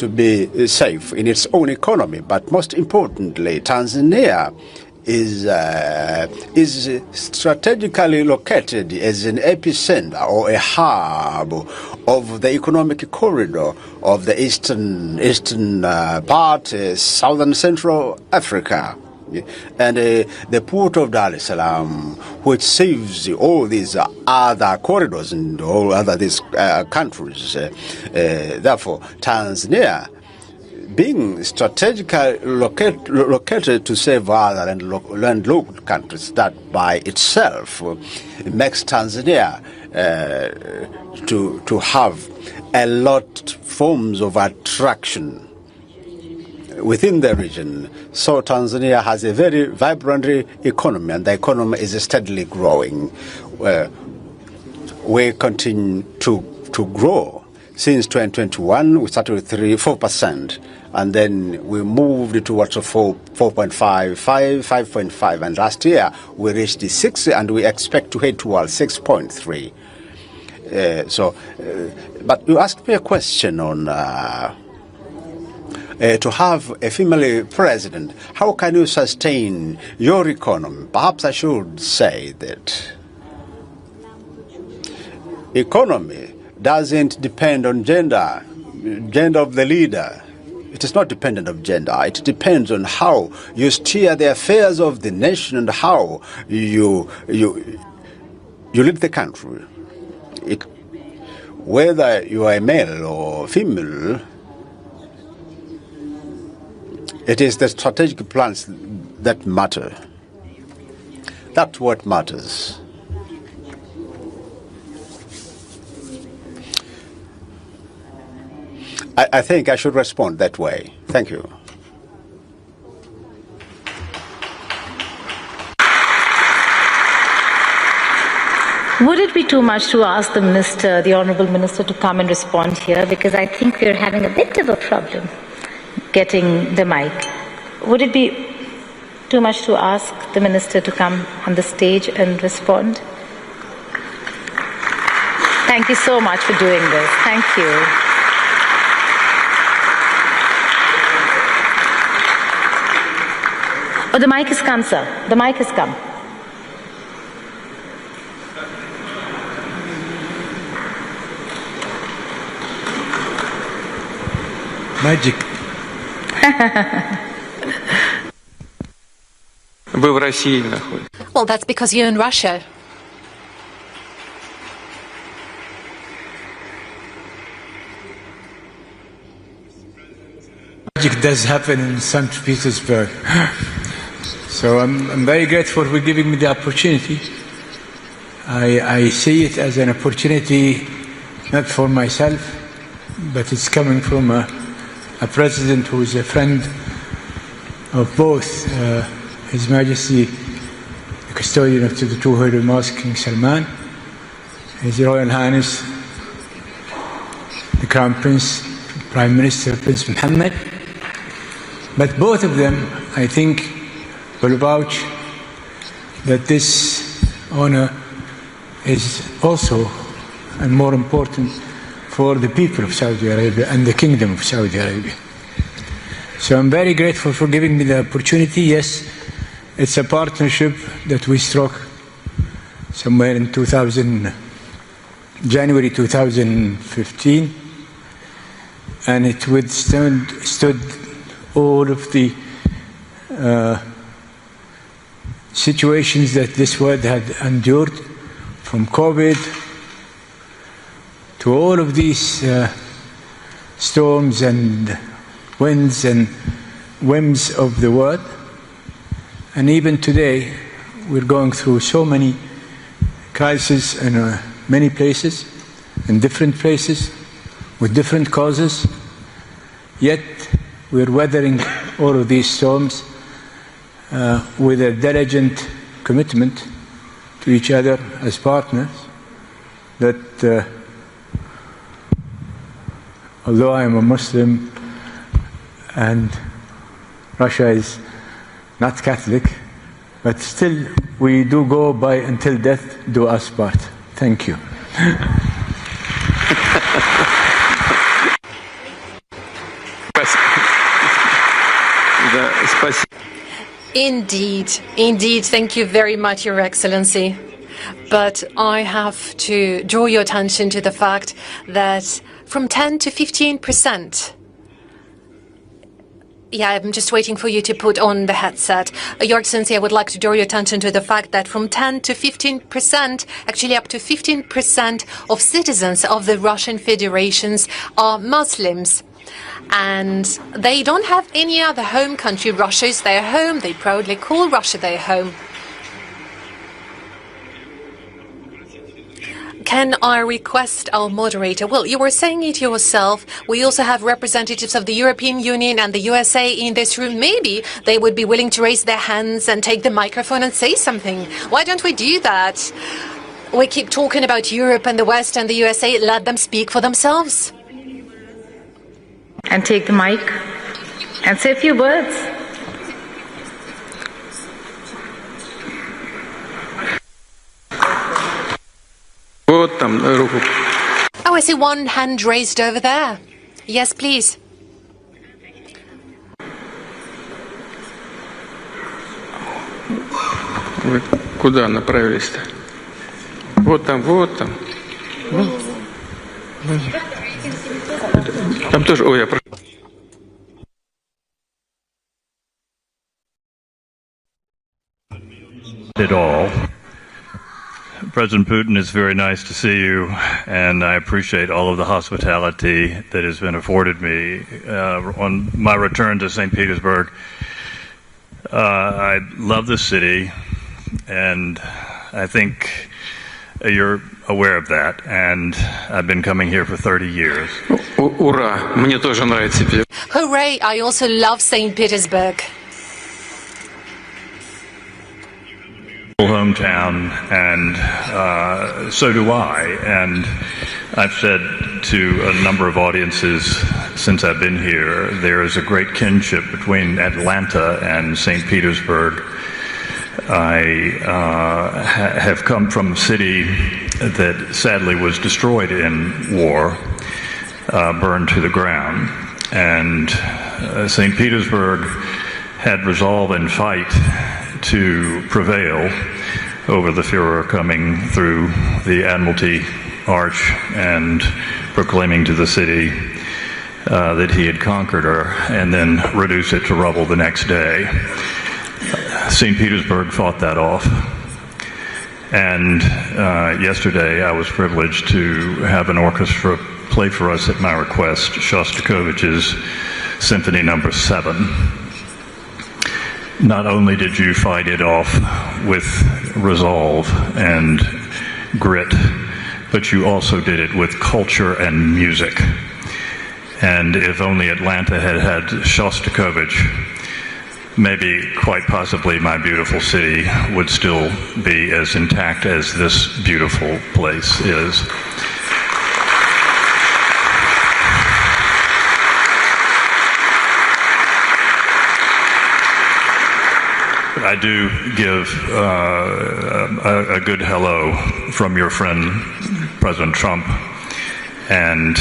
be safe in its own economy. But most importantly, Tanzania is strategically located as an epicenter or a hub of the economic corridor of the eastern part, southern Central Africa. And the port of Dar es Salaam, which saves all these other corridors and all other these countries. Therefore, Tanzania, being strategically located to save other landlocked countries, that by itself makes Tanzania to have a lot forms of attraction within the region. So Tanzania has a very vibrant economy, and the economy is steadily growing. We continue to grow. Since 2021, we started with 4%, and then we moved towards 4.5, 5.5, and last year we reached the 6, and we expect to head towards 6.3. But you asked me a question on to have a female president. How can you sustain your economy? Perhaps I should say that economy doesn't depend on gender of the leader. It is not dependent on gender. It depends on how you steer the affairs of the nation and how you lead the country. Whether you are a male or female, it is the strategic plans that matter. That's what matters. I think I should respond that way. Thank you. Would it be too much to ask the Honourable Minister, to come and respond here? Because I think we're having a bit of a problem getting the mic. Would it be too much to ask the Minister to come on the stage and respond? Thank you so much for doing this. Thank you. Oh, the mic has come, sir. The mic has come. Magic. Вы в России находитесь. Well, that's because you're in Russia. Magic does happen in St. Petersburg. So I'm very grateful for giving me the opportunity. I see it as an opportunity not for myself, but it's coming from a president who is a friend of both His Majesty, the custodian of the two Holy Mosques, King Salman, His Royal Highness, the Crown Prince, Prime Minister Prince Mohammed. But both of them, I think, will vouch that this honor is also and more important for the people of Saudi Arabia and the Kingdom of Saudi Arabia. So I'm very grateful for giving me the opportunity. Yes, it's a partnership that we struck somewhere in January 2015, and it withstood all of the situations that this world had endured, from COVID to all of these storms and winds and whims of the world. And even today, we're going through so many crises in many places, in different places, with different causes. Yet, we're weathering all of these storms with a diligent commitment to each other as partners, that although I am a Muslim and Russia is not Catholic, but still we do go by until death do us part. Thank you. Indeed, thank you very much, Your Excellency. But I have to draw your attention to the fact that from 10 to 15%. Yeah, I'm just waiting for you to put on the headset. Your Excellency, I would like to draw your attention to the fact that from 10 to 15%, actually up to 15% of citizens of the Russian Federation are Muslims. And they don't have any other home country. Russia is their home. They proudly call Russia their home. Can I request our moderator? Well, you were saying it yourself. We also have representatives of the European Union and the USA in this room. Maybe they would be willing to raise their hands and take the microphone and say something. Why don't we do that? We keep talking about Europe and the West and the USA. Let them speak for themselves. And take the mic and say a few words. Oh, I see one hand raised over there. Yes, please. Вы куда направились-то? Вот там, вот там. Там тоже, ой, я прошу. At all. President Putin, it's very nice to see you, and I appreciate all of the hospitality that has been afforded me on my return to St. Petersburg. I love the city, and I think you're aware of that, and I've been coming here for 30 years. Ура! Мне тоже нравится Петербург. Hooray! I also love St. Petersburg. Hometown, and so do I. And I've said to a number of audiences since I've been here, there is a great kinship between Atlanta and St. Petersburg. I have come from a city that sadly was destroyed in war, burned to the ground, and St. Petersburg had resolve and fight to prevail over the Führer coming through the Admiralty Arch and proclaiming to the city that he had conquered her, and then reduce it to rubble the next day. St. Petersburg fought that off. And yesterday I was privileged to have an orchestra play for us at my request Shostakovich's Symphony No. 7. Not only did you fight it off with resolve and grit, but you also did it with culture and music. And if only Atlanta had had Shostakovich, maybe quite possibly my beautiful city would still be as intact as this beautiful place is. I do give a good hello from your friend, President Trump, and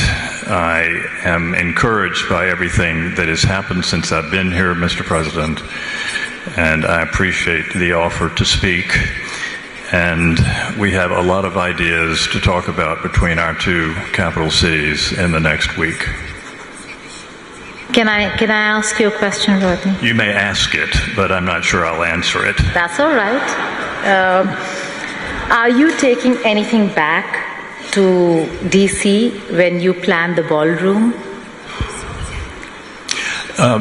I am encouraged by everything that has happened since I've been here, Mr. President, and I appreciate the offer to speak. and we have a lot of ideas to talk about between our two capital cities in the next week. Can I ask you a question, Rodney? You may ask it, but I'm not sure I'll answer it. That's all right. Are you taking anything back to D.C. when you plan the ballroom?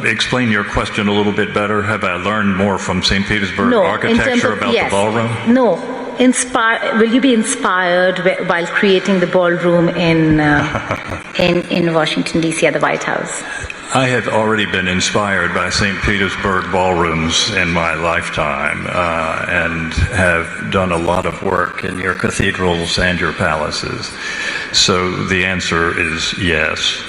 Explain your question a little bit better. Have I learned more from St. Petersburg architecture about the ballroom? No. Will you be inspired while creating the ballroom in Washington, D.C. at the White House? I have already been inspired by St. Petersburg ballrooms in my lifetime and have done a lot of work in your cathedrals and your palaces. So the answer is yes.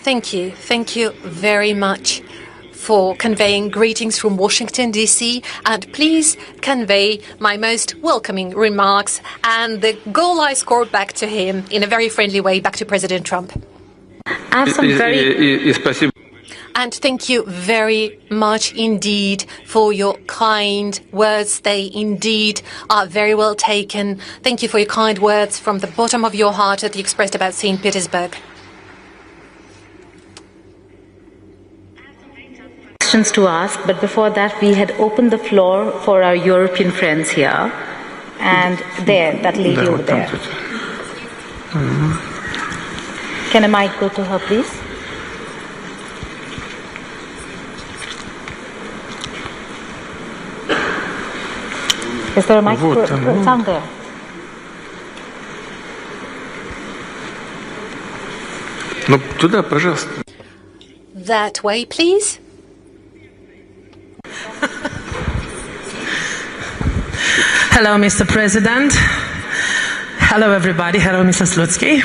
Thank you. Thank you very much for conveying greetings from Washington, D.C. And please convey my most welcoming remarks and the goal I scored back to him in a very friendly way, back to President Trump. I have some very... And thank you very much indeed for your kind words. They indeed are very well taken. Thank you for your kind words from the bottom of your heart that you expressed about St. Petersburg. Questions to ask, but before that we had opened the floor for our European friends here, and that lady over there. Can a mic go to her, please? Is there a mic? It's down there. Туда, пожалуйста. That way, please. Hello, Mr. President. Hello, everybody. Hello, Mr. Slutsky.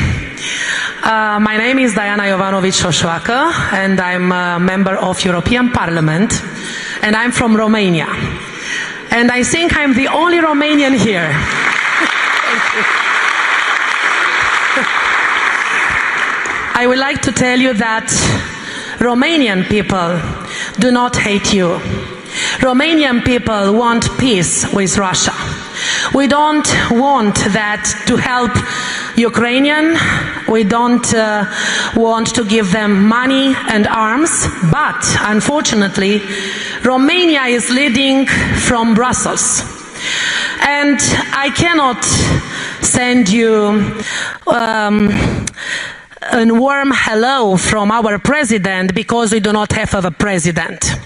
My name is Diana Jovanovic-Șoșoacă, and I'm a member of European Parliament, and I'm from Romania. And I think I'm the only Romanian here. I would like to tell you that Romanian people do not hate you. Romanian people want peace with Russia. We don't want that to help Ukrainian. We don't want to give them money and arms, but unfortunately, Romania is leading from Brussels. And I cannot send you a warm hello from our president because we do not have a president.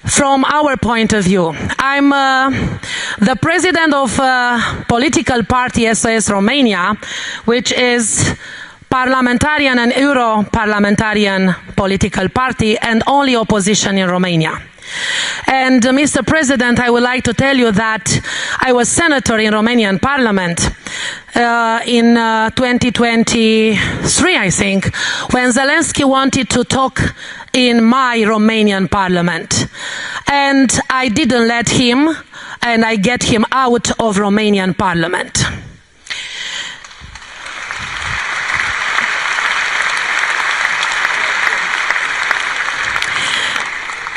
From our point of view, I'm the president of a political party, SOS Romania, which is parliamentarian and Euro-parliamentarian political party and only opposition in Romania. And Mr. President, I would like to tell you that I was senator in Romanian parliament in 2023, I think, when Zelensky wanted to talk in my Romanian parliament. And I didn't let him, and I get him out of Romanian parliament.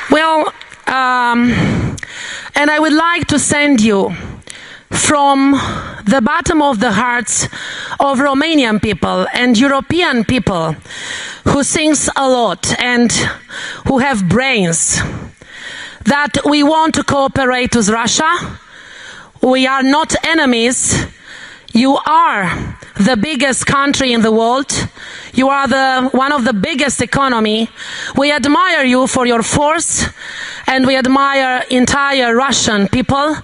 Well, and I would like to send you from the bottom of the hearts of Romanian people and European people who thinks a lot and who have brains, that we want to cooperate with Russia. We are not enemies. You are the biggest country in the world. You are one of the biggest economy. We admire you for your force, and we admire entire Russian people.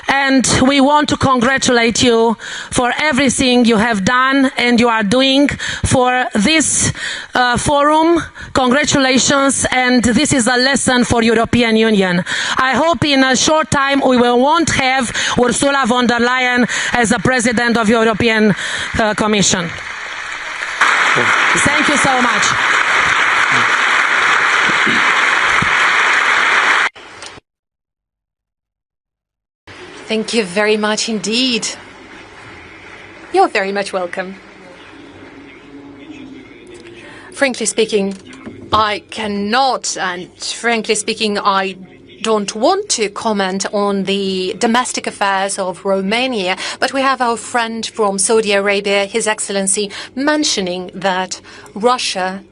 And we want to congratulate you for everything you have done and you are doing for this forum. Congratulations, and this is a lesson for European Union. I hope in a short time we won't have Ursula von der Leyen as the President of European Commission. Thank you so much. Thank you very much indeed. You're very much welcome. Frankly speaking, I cannot, and frankly speaking, I don't want to comment on the domestic affairs of Romania, but we have our friend from Saudi Arabia, His Excellency, mentioning that Russia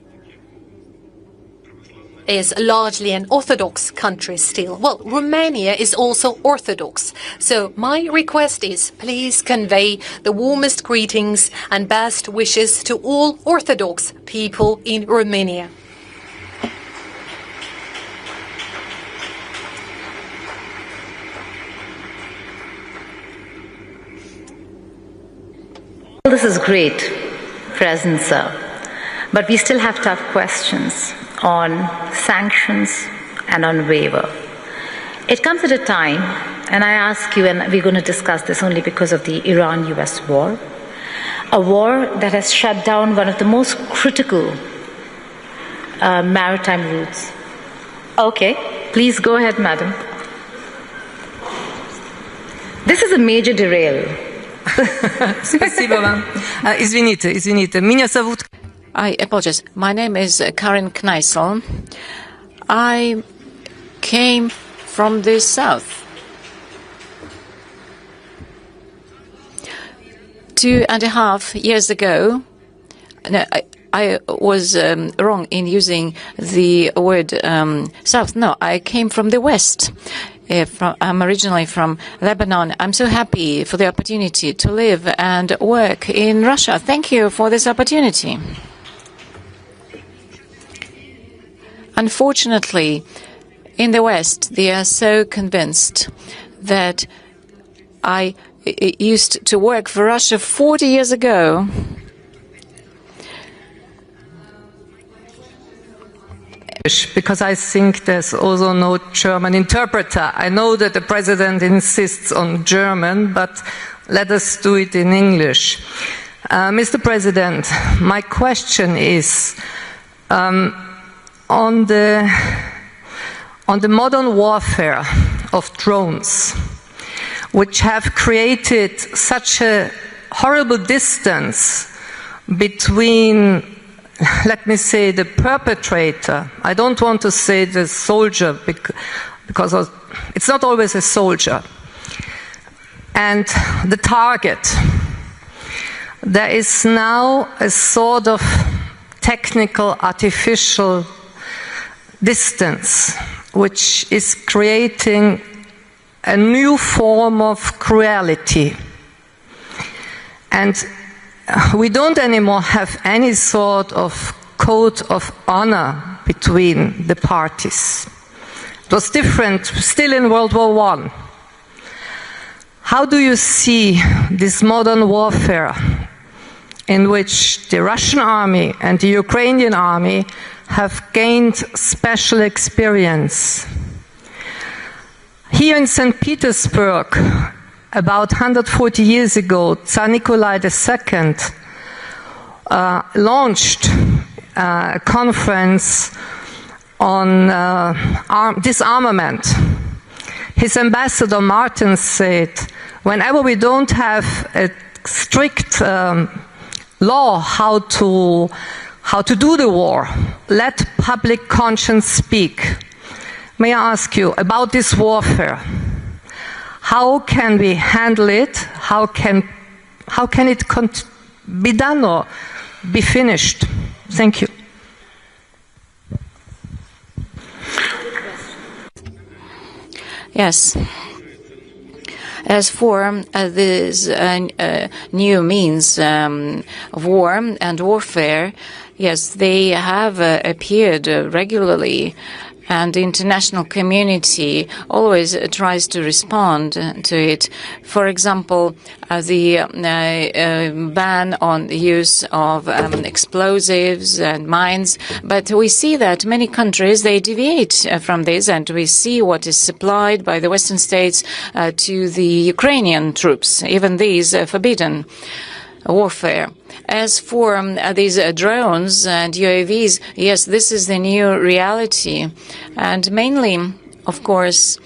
is largely an Orthodox country still. Well, Romania is also Orthodox. So my request is, please convey the warmest greetings and best wishes to all Orthodox people in Romania. This is great, President Sir, but we still have tough questions on sanctions and on waiver. It comes at a time, and I ask you, and we're going to discuss this only because of the Iran-US war, a war that has shut down one of the most critical maritime routes. Okay, please go ahead, madam. This is a major derail. Спасибо вам. Извините. Меня зовут... I apologize. My name is Karin Kneissel. I came from the south. 2.5 years ago, no, I was wrong in using the word south. No, I came from the west. I'm originally from Lebanon. I'm so happy for the opportunity to live and work in Russia. Thank you for this opportunity. Unfortunately, in the West, they are so convinced that I used to work for Russia 40 years ago. Because I think there's also no German interpreter. I know that the President insists on German, but let us do it in English. Mr. President, my question is on the modern warfare of drones, which have created such a horrible distance between, let me say, the perpetrator. I don't want to say the soldier because it's not always a soldier. And the target. There is now a sort of technical, artificial distance, which is creating a new form of cruelty. And we don't anymore have any sort of code of honor between the parties. It was different still in World War I. How do you see this modern warfare in which the Russian army and the Ukrainian army have gained special experience? Here in St. Petersburg, about 140 years ago, Tsar Nikolai II launched a conference on disarmament. His ambassador Martin said, whenever we don't have a strict law how to do the war, let public conscience speak. May I ask you about this warfare? How can we handle it? How can it be done or be finished? Thank you. Yes. As for these new means of war and warfare, yes, they have appeared regularly, and the international community always tries to respond to it. For example, the ban on the use of explosives and mines. But we see that many countries, they deviate from this, and we see what is supplied by the Western states to the Ukrainian troops. Even these forbidden warfare. As for these drones and UAVs, yes, this is the new reality. And mainly, of course,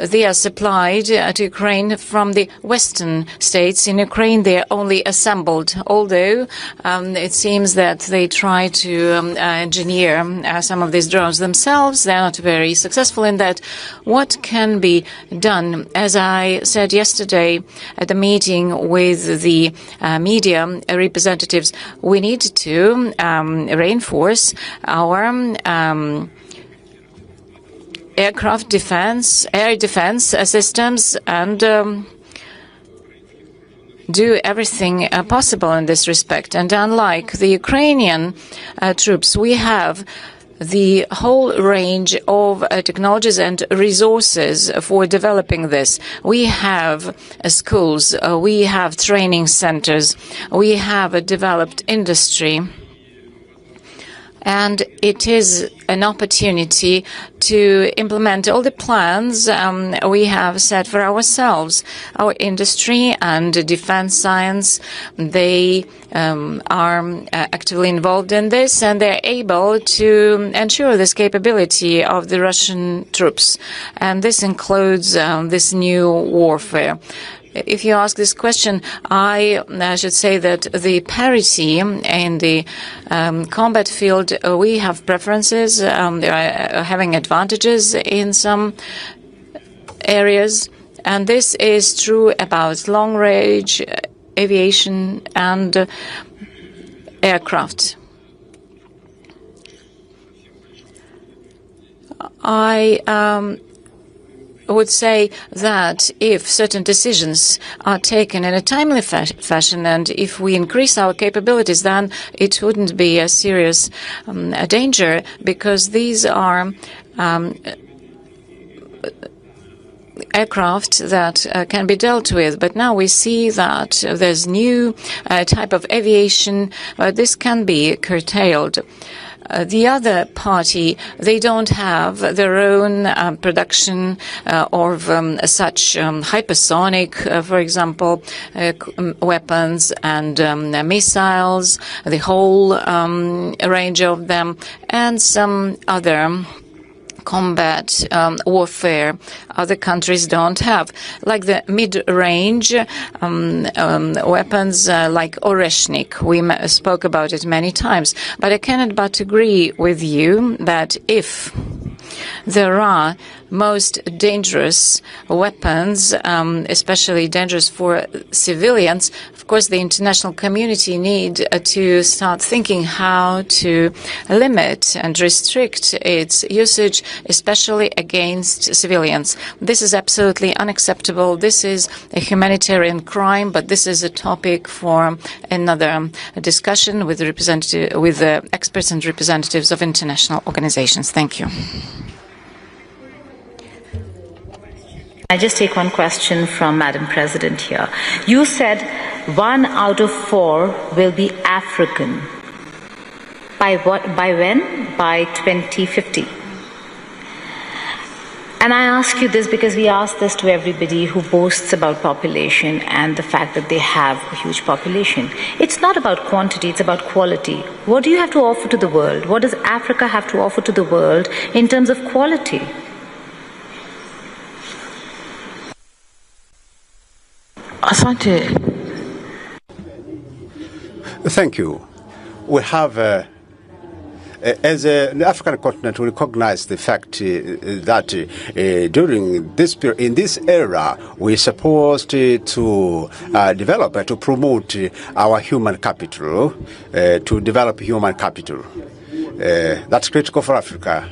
they are supplied to Ukraine from the Western states. In Ukraine, they are only assembled, although it seems that they try to engineer some of these drones themselves. They're not very successful in that. What can be done? As I said yesterday at the meeting with the media representatives, we need to reinforce our aircraft defense, air defense systems, and do everything possible in this respect. And unlike the Ukrainian troops, we have the whole range of technologies and resources for developing this. We have schools, we have training centers, we have a developed industry. And it is an opportunity to implement all the plans we have set for ourselves. Our industry and defense science, they are actively involved in this, and they're able to ensure this capability of the Russian troops. And this includes this new warfare. If you ask this question, I should say that the parity in the combat field, we have preferences. They are having advantages in some areas, and this is true about long-range aviation and aircraft. I would say that if certain decisions are taken in a timely fashion, and if we increase our capabilities, then it wouldn't be a serious danger, because these are aircraft that can be dealt with. But now we see that there's new type of aviation, this can be curtailed. The other party, they don't have their own production of such hypersonic, for example, weapons and missiles, the whole range of them, and some other combat warfare other countries don't have, like the mid-range weapons like Oreshnik. We spoke about it many times, but I cannot but agree with you that if there are most dangerous weapons, especially dangerous for civilians, of course the international community need to start thinking how to limit and restrict its usage, especially against civilians. This is absolutely unacceptable. This is a humanitarian crime, but this is a topic for another discussion with the experts and representatives of international organizations. Thank you. I just take one question from Madam President here. You said 1 out of 4 will be African. By what? By when? By 2050. And I ask you this because we ask this to everybody who boasts about population and the fact that they have a huge population. It's not about quantity, it's about quality. What do you have to offer to the world? What does Africa have to offer to the world in terms of quality? Asante. Thank you. We have, as the African continent, we recognize the fact that during this period, in this era, we're supposed to develop, to promote our human capital, to develop human capital. That's critical for Africa.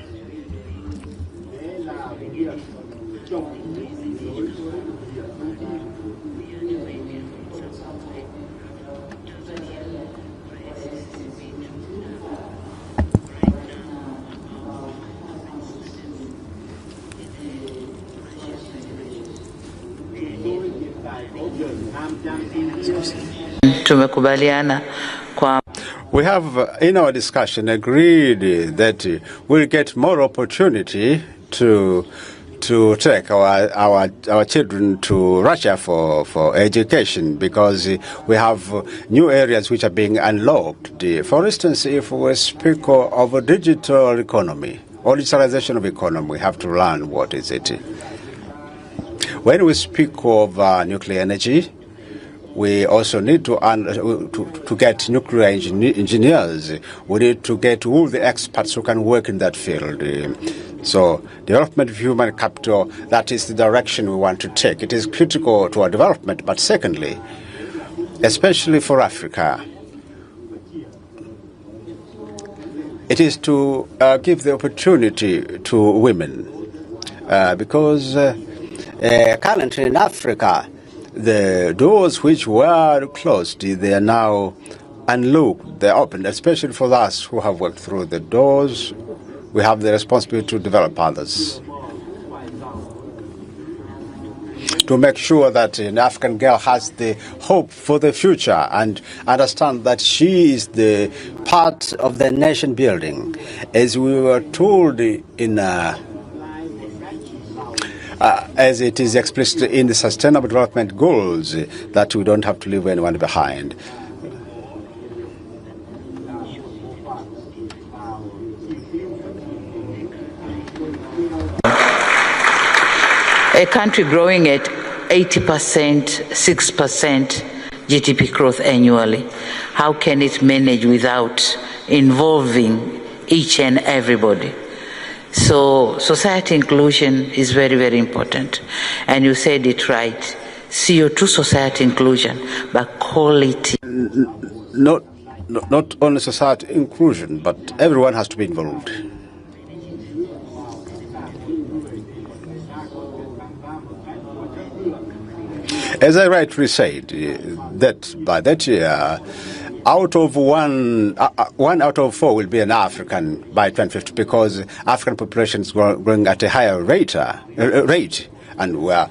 We have, in our discussion, agreed that we'll get more opportunity to take our children to Russia for education, because we have new areas which are being unlocked. For instance, if we speak of a digital economy or digitalization of economy, we have to learn what is it. When we speak of nuclear energy, we also need to get nuclear engineers. We need to get all the experts who can work in that field. So development of human capital, that is the direction we want to take. It is critical to our development, but secondly, especially for Africa, it is to give the opportunity to women. Because currently in Africa, the doors which were closed, they are now unlocked, they're opened, especially for us who have worked through the doors. We have the responsibility to develop others, to make sure that an African girl has the hope for the future and understand that she is the part of the nation building. As we were told in as it is explicit in the Sustainable Development Goals, that we don't have to leave anyone behind. A country growing at 80%, 6% GDP growth annually, how can it manage without involving each and everybody? So society inclusion is very, very important. And you said it right, CO2 society inclusion, but quality. Not only society inclusion, but everyone has to be involved. As I rightly said, that by that year, out of one out of four will be an African by 2050, because African population is growing at a higher rate, and we are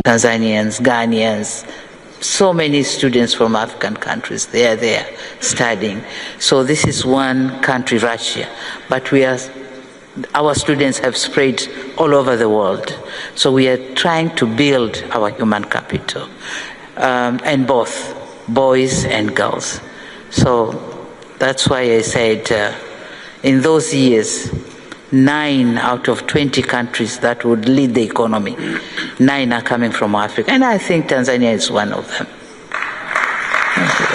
Tanzanians, Ghanaians, so many students from African countries, they are there studying. So this is one country, Russia, but our students have spread all over the world. So we are trying to build our human capital, and both boys and girls. So that's why I said in those years, 9 out of 20 countries that would lead the economy, 9 are coming from Africa. And I think Tanzania is one of them. Thank you.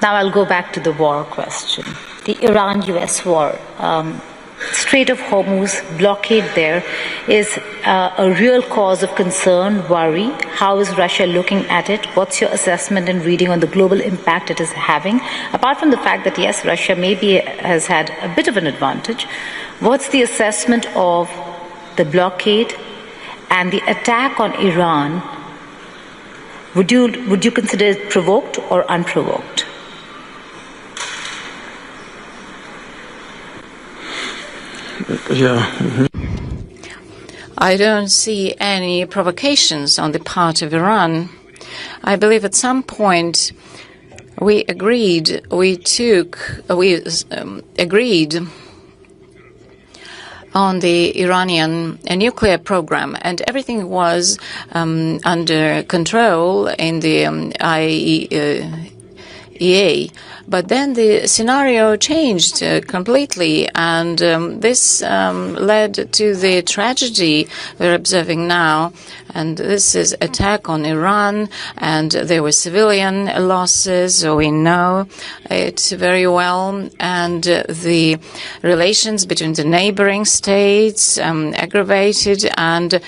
Now I'll go back to the war question, the Iran-US war. Strait of Hormuz blockade there is a real cause of concern, worry. How is Russia looking at it? What's your assessment and reading on the global impact it is having? Apart from the fact that, yes, Russia maybe has had a bit of an advantage, what's the assessment of the blockade and the attack on Iran? Would you consider it provoked or unprovoked? Yeah. I don't see any provocations on the part of Iran. I believe at some point we agreed on the Iranian nuclear program, and everything was under control in the IAEA. But then the scenario changed completely, and this led to the tragedy we're observing now. And this is attack on Iran, and there were civilian losses, so we know it very well. And the relations between the neighboring states aggravated, and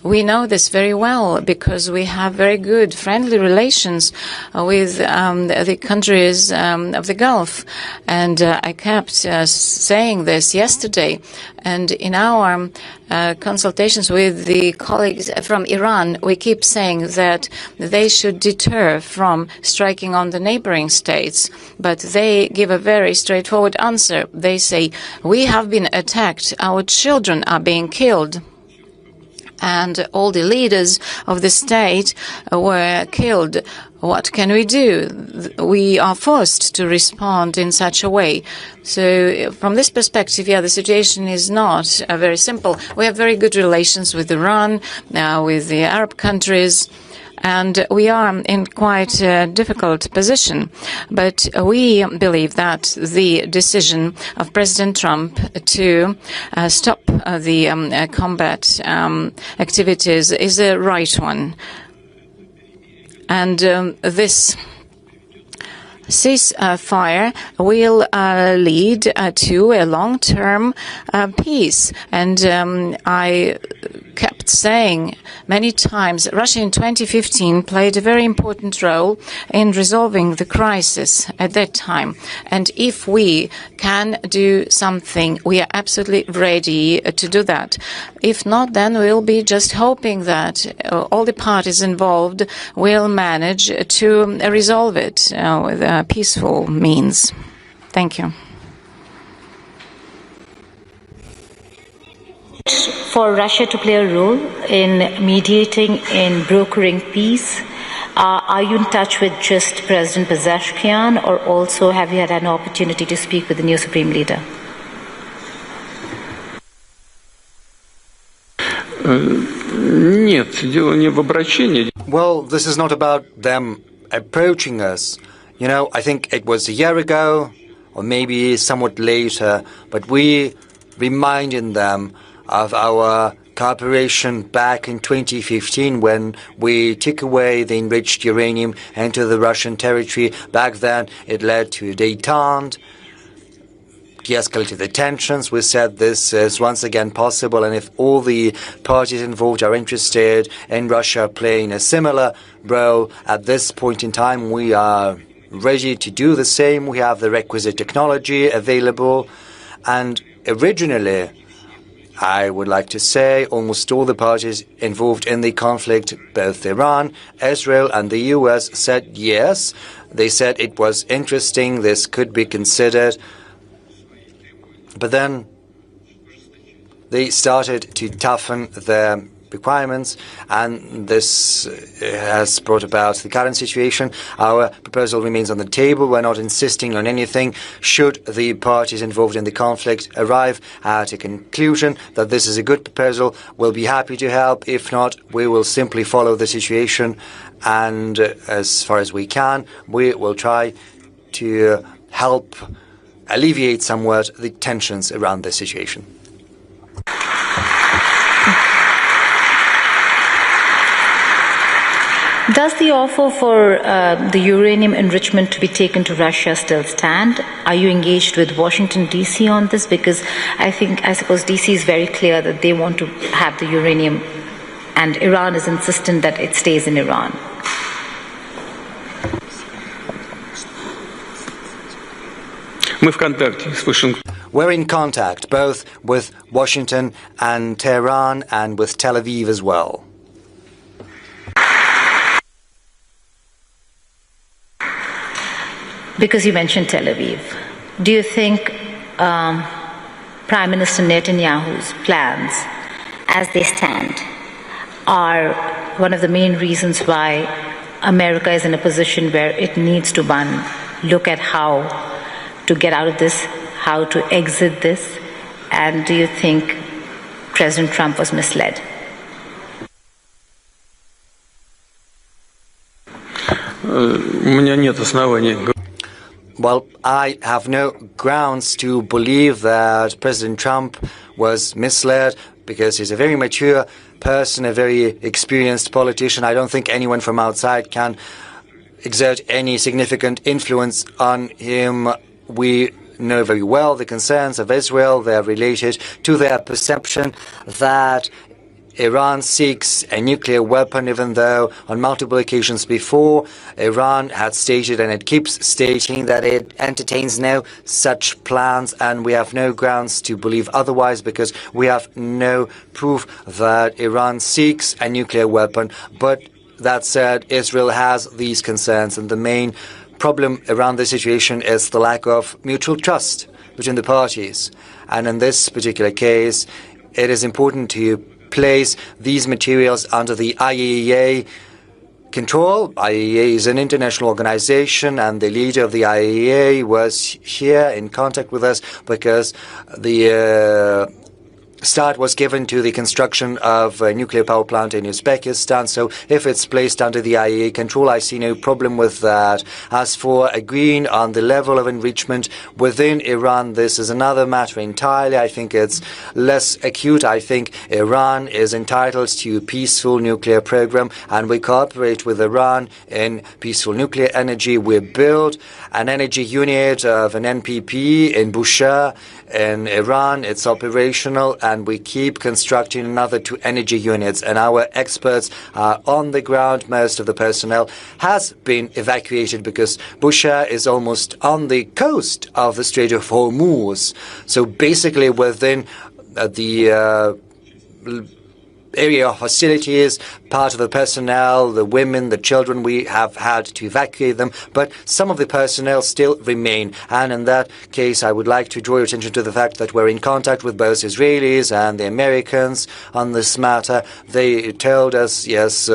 we know this very well because we have very good, friendly relations with the countries of the Gulf. And I kept saying this yesterday. And in our consultations with the colleagues from Iran, we keep saying that they should deter from striking on the neighboring states. But they give a very straightforward answer. They say, we have been attacked. Our children are being killed. and all the leaders of the state were killed. What can we do? We are forced to respond in such a way. So from this perspective, the situation is not very simple. We have very good relations with Iran, with the Arab countries, and we are in quite a difficult position. But we believe that the decision of President Trump to stop the combat activities is a right one. And this ceasefire will lead to a long-term peace. And I kept saying many times, Russia in 2015 played a very important role in resolving the crisis at that time. And if we can do something, we are absolutely ready to do that. If not, then we'll be just hoping that all the parties involved will manage to resolve it with peaceful means. Thank you. For Russia to play a role in mediating, in brokering peace, are you in touch with just President Pezeshkian, or also have you had an opportunity to speak with the new Supreme Leader? Well, this is not about them approaching us. You know, I think it was a year ago, or maybe somewhat later, but we reminded them of our cooperation back in 2015 when we took away the enriched uranium into the Russian territory. Back then, it led to a détente, de-escalated the tensions. We said this is once again possible, and if all the parties involved are interested in Russia playing a similar role at this point in time, we are ready to do the same. We have the requisite technology available, and originally, I would like to say almost all the parties involved in the conflict, both Iran, Israel, and the US, said yes. They said it was interesting, this could be considered. But then they started to toughen their requirements, and this has brought about the current situation. Our proposal remains on the table. We're not insisting on anything. Should the parties involved in the conflict arrive at a conclusion that this is a good proposal, we'll be happy to help. If not, we will simply follow the situation, and as far as we can, we will try to help alleviate somewhat the tensions around this situation. Does the offer for the uranium enrichment to be taken to Russia still stand? Are you engaged with Washington, D.C. on this? Because I suppose D.C. is very clear that they want to have the uranium, and Iran is insistent that it stays in Iran. We're in contact both with Washington and Tehran and with Tel Aviv as well. Because you mentioned Tel Aviv, do you think Prime Minister Netanyahu's plans, as they stand, are one of the main reasons why America is in a position where it needs to, one, look at how to get out of this, how to exit this? And do you think President Trump was misled? Well, I have no grounds to believe that President Trump was misled, because he's a very mature person, a very experienced politician. I don't think anyone from outside can exert any significant influence on him. We know very well the concerns of Israel. They are related to their perception that Iran seeks a nuclear weapon, even though on multiple occasions before, Iran had stated, and it keeps stating, that it entertains no such plans, and we have no grounds to believe otherwise, because we have no proof that Iran seeks a nuclear weapon. But that said, Israel has these concerns, and the main problem around this situation is the lack of mutual trust between the parties. And in this particular case, it is important to place these materials under the IAEA control. IAEA is an international organization, and the leader of the IAEA was here in contact with us because the start was given to the construction of a nuclear power plant in Uzbekistan. So if it's placed under the IAEA control, I see no problem with that. As for agreeing on the level of enrichment within Iran, this is another matter entirely. I think it's less acute. I think Iran is entitled to a peaceful nuclear program, and we cooperate with Iran in peaceful nuclear energy. We build an energy unit of an NPP in Bushehr in Iran. It's operational, and we keep constructing another 2 energy units, and our experts are on the ground. Most of the personnel has been evacuated because Bushehr is almost on the coast of the Strait of Hormuz. So basically within the area of hostilities, part of the personnel, the women, the children, we have had to evacuate them, but some of the personnel still remain. And in that case, I would like to draw your attention to the fact that we're in contact with both Israelis and the Americans on this matter. They told us, yes,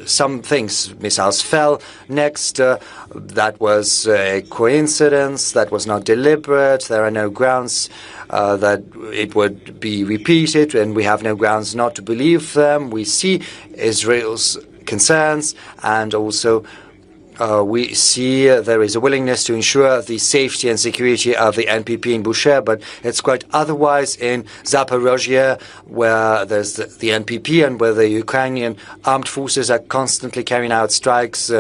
some things, missiles fell. Next, that was a coincidence, that was not deliberate. There are no grounds that it would be repeated, and we have no grounds not to believe them. We see Israel's concerns, and also we see there is a willingness to ensure the safety and security of the NPP in Bushehr, but it's quite otherwise in Zaporozhye, where there's the NPP and where the Ukrainian armed forces are constantly carrying out strikes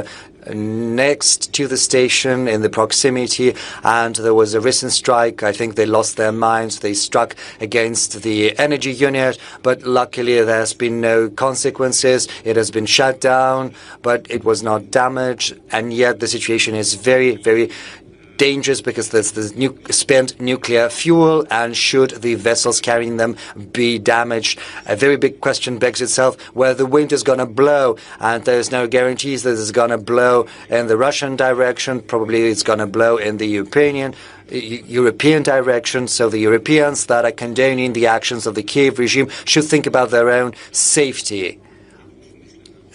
next to the station in the proximity, and there was a recent strike. I think they lost their minds. They struck against the energy unit, but luckily there's been no consequences. It has been shut down, but it was not damaged, and yet the situation is very, very dangerous because there's this spent nuclear fuel, and should the vessels carrying them be damaged, a very big question begs itself where the wind is going to blow, and there's no guarantees that it's going to blow in the Russian direction. Probably it's going to blow in the European direction. So the Europeans that are condoning the actions of the Kiev regime should think about their own safety.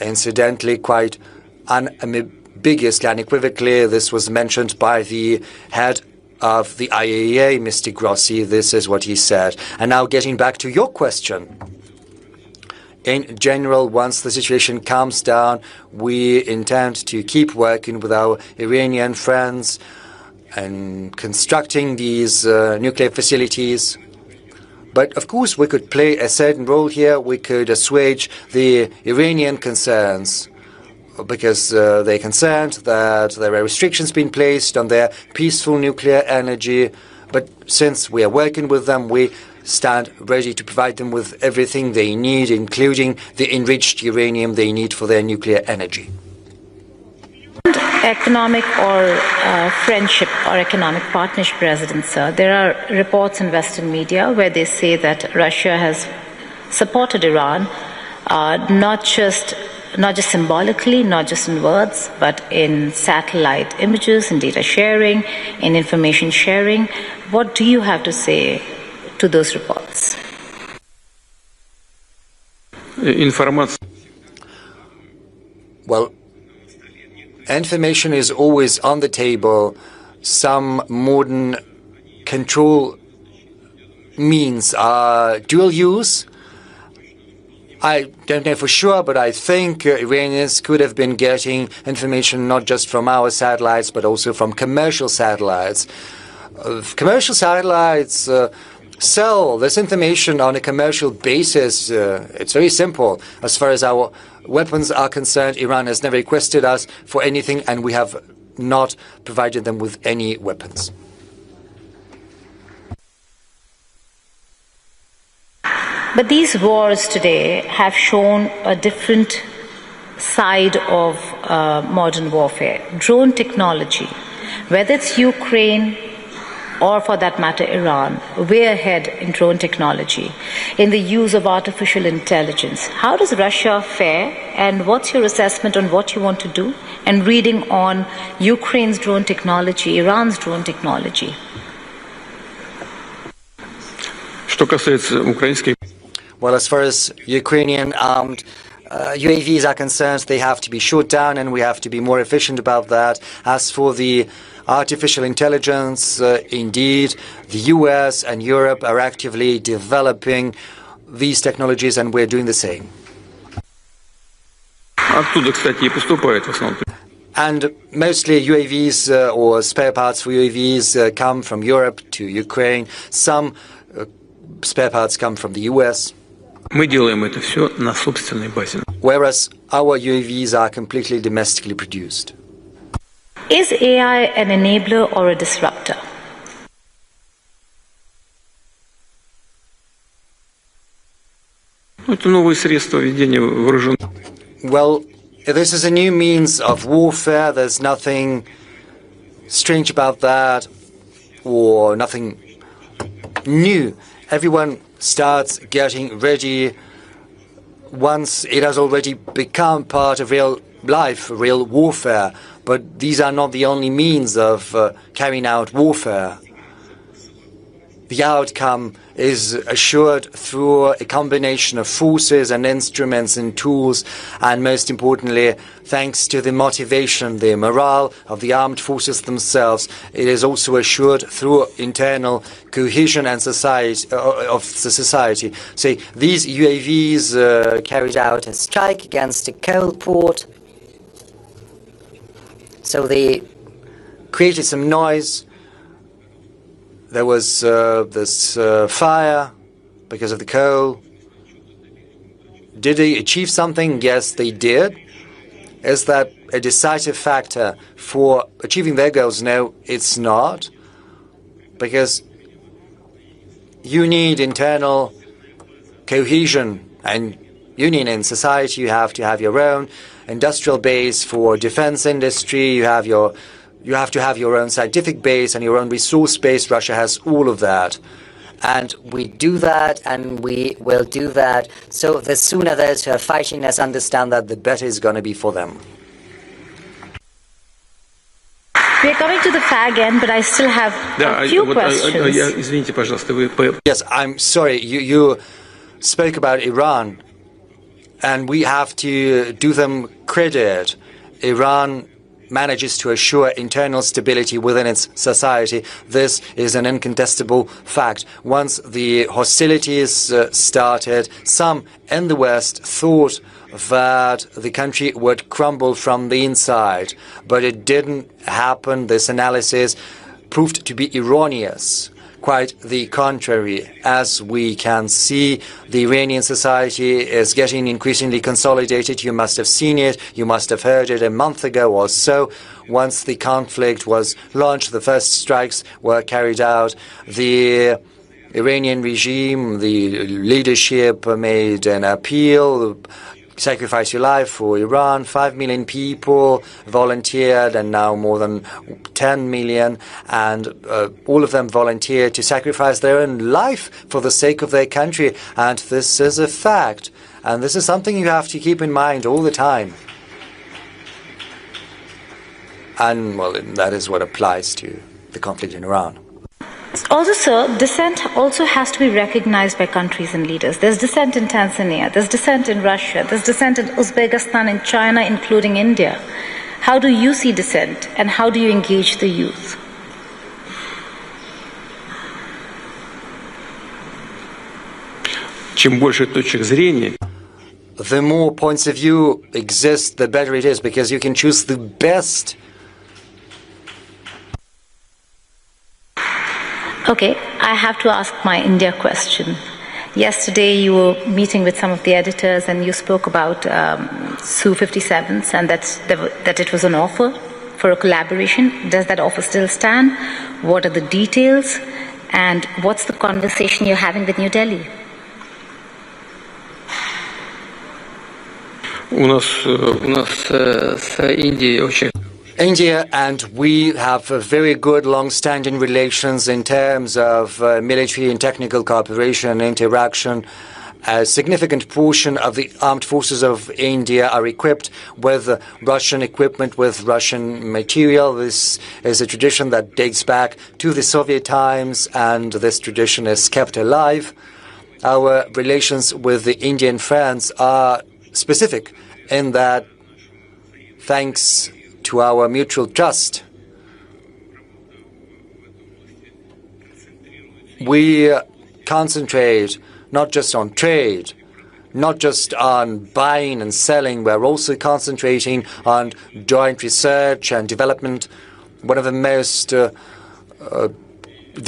Incidentally, quite ambiguously, unequivocally, this was mentioned by the head of the IAEA, Mr. Grossi. This is what he said. And now getting back to your question. In general, once the situation calms down, we intend to keep working with our Iranian friends and constructing these nuclear facilities. But of course, we could play a certain role here. We could assuage the Iranian concerns, because they're concerned that there are restrictions being placed on their peaceful nuclear energy. But since we are working with them, we stand ready to provide them with everything they need, including the enriched uranium they need for their nuclear energy. Economic or friendship or economic partnership, President, sir, there are reports in Western media where they say that Russia has supported Iran, not just symbolically, not just in words, but in satellite images, in data sharing, in information sharing. What do you have to say to those reports? Well, information is always on the table. Some modern control means are dual use. I don't know for sure, but I think Iranians could have been getting information not just from our satellites, but also from commercial satellites. Commercial satellites sell this information on a commercial basis. It's very simple. As far as our weapons are concerned, Iran has never requested us for anything, and we have not provided them with any weapons. But these wars today have shown a different side of modern warfare. Drone technology, whether it's Ukraine or for that matter Iran, way ahead in drone technology, in the use of artificial intelligence. How does Russia fare, and what's your assessment on what you want to do, and reading on Ukraine's drone technology, Iran's drone technology? Well, as far as Ukrainian armed UAVs are concerned, they have to be shot down, and we have to be more efficient about that. As for the artificial intelligence, indeed, the US and Europe are actively developing these technologies, and we're doing the same. And mostly UAVs or spare parts for UAVs come from Europe to Ukraine. Some spare parts come from the US. Whereas our UAVs are completely domestically produced. Is AI an enabler or a disruptor? Well, this is a new means of warfare. There's nothing strange about that or nothing new. Everyone starts getting ready once it has already become part of real life, real warfare. But these are not the only means of carrying out warfare. The outcome is assured through a combination of forces and instruments and tools, and most importantly, thanks to the motivation, the morale of the armed forces themselves. It is also assured through internal cohesion and society of the society. So these UAVs carried out a strike against a coal port. So they created some noise. There was this fire because of the coal. Did they achieve something? Yes, they did. Is that a decisive factor for achieving their goals? No, it's not. Because you need internal cohesion and union in society. You have to have your own industrial base for defense industry. You have to have your own scientific base and your own resource base. Russia has all of that. And we do that, and we will do that. So the sooner those who are fighting us understand that, the better it's going to be for them. We're coming to the fag end, but I still have a few questions. Yes, I'm sorry. You spoke about Iran, and we have to do them credit. Iran manages to assure internal stability within its society. This is an incontestable fact. Once the hostilities started, some in the West thought that the country would crumble from the inside, but it didn't happen. This analysis proved to be erroneous. Quite the contrary. As we can see, the Iranian society is getting increasingly consolidated. You must have seen it. You must have heard it a month ago or so. Once the conflict was launched, the first strikes were carried out. The Iranian regime, the leadership made an appeal, sacrifice your life for Iran. 5 million people volunteered, and now more than 10 million, and all of them volunteered to sacrifice their own life for the sake of their country. And this is a fact, and this is something you have to keep in mind all the time. And, well, that is what applies to the conflict in Iran. Also, sir, dissent also has to be recognized by countries and leaders. There's dissent in Tanzania, there's dissent in Russia, there's dissent in Uzbekistan, in China, including India. How do you see dissent, and how do you engage the youth? The more points of view exist, the better it is, because you can choose the best. Okay, I have to ask my India question. Yesterday you were meeting with some of the editors and you spoke about Su-57s and that it was an offer for a collaboration. Does that offer still stand? What are the details? And what's the conversation you're having with New Delhi? India and we have very good long-standing relations in terms of military and technical cooperation and interaction. A significant portion of the armed forces of India are equipped with Russian equipment, with Russian material. This is a tradition that dates back to the Soviet times, and this tradition is kept alive. our relations with the Indian friends are specific in that, thanks to our mutual trust, we concentrate not just on trade, not just on buying and selling, we're also concentrating on joint research and development. One of the most, the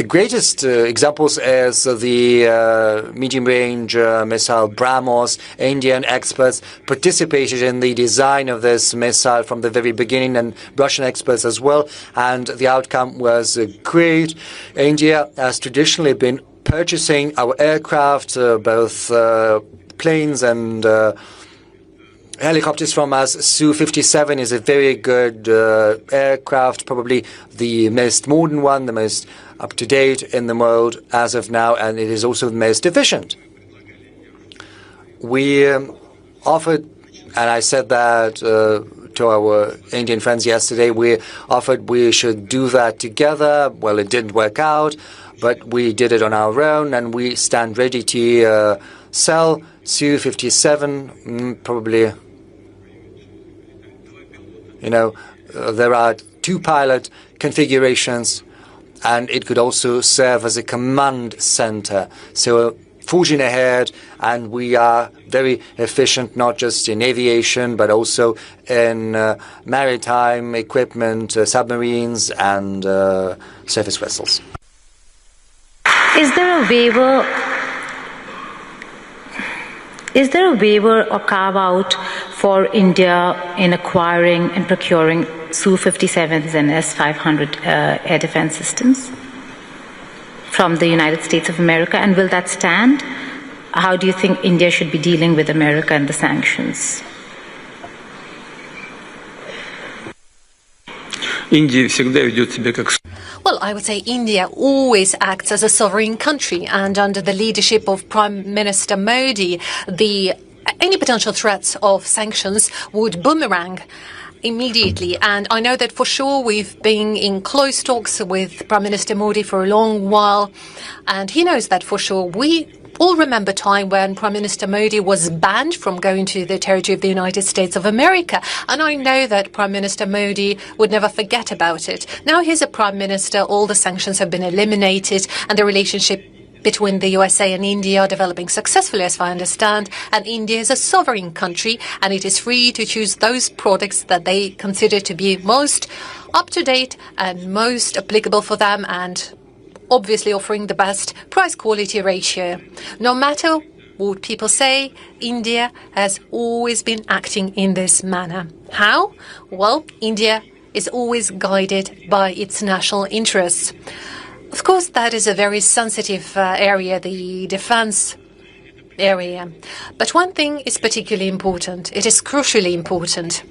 greatest examples is the medium-range missile BrahMos. Indian experts participated in the design of this missile from the very beginning, and Russian experts as well, and the outcome was great. India has traditionally been purchasing our aircraft, both planes and helicopters from us. Su-57 is a very good aircraft, probably the most modern one, the most up-to-date in the world as of now, and it is also the most efficient. We offered, and I said that to our Indian friends yesterday, we offered we should do that together. Well, it didn't work out, but we did it on our own, and we stand ready to sell Su-57, probably, there are 2 pilot configurations, and it could also serve as a command center. So forging ahead, and we are very efficient, not just in aviation, but also in maritime equipment, submarines, and surface vessels. Is there a waiver or carve-out for India in acquiring and procuring Su-57s and S-500 air defense systems from the United States of America, and will that stand? How do you think India should be dealing with America and the sanctions? Well, I would say India always acts as a sovereign country, and under the leadership of Prime Minister Modi, any potential threats of sanctions would boomerang immediately. And I know that for sure we've been in close talks with Prime Minister Modi for a long while, and he knows that for sure. We all remember time when Prime Minister Modi was banned from going to the territory of the United States of America. And I know that Prime Minister Modi would never forget about it. Now he's a Prime Minister, all the sanctions have been eliminated, and the relationship between the USA and India are developing successfully, as I understand. And India is a sovereign country, and it is free to choose those products that they consider to be most up-to-date and most applicable for them, and obviously offering the best price-quality ratio. No matter what people say, India has always been acting in this manner. How? Well, India is always guided by its national interests. Of course, that is a very sensitive area, the defense area. But one thing is particularly important. It is crucially important.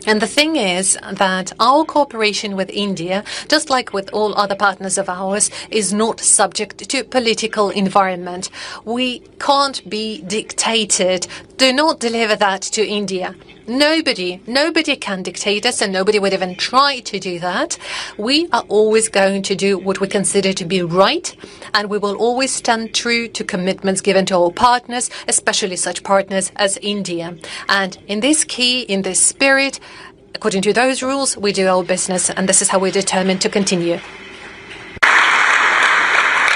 And the thing is that our cooperation with India, just like with all other partners of ours, is not subject to political environment. We can't be dictated. Do not deliver that to India. Nobody can dictate us, and nobody would even try to do that. We are always going to do what we consider to be right, and we will always stand true to commitments given to our partners, especially such partners as India. And in this spirit, according to those rules, we do our business, and this is how we're determined to continue.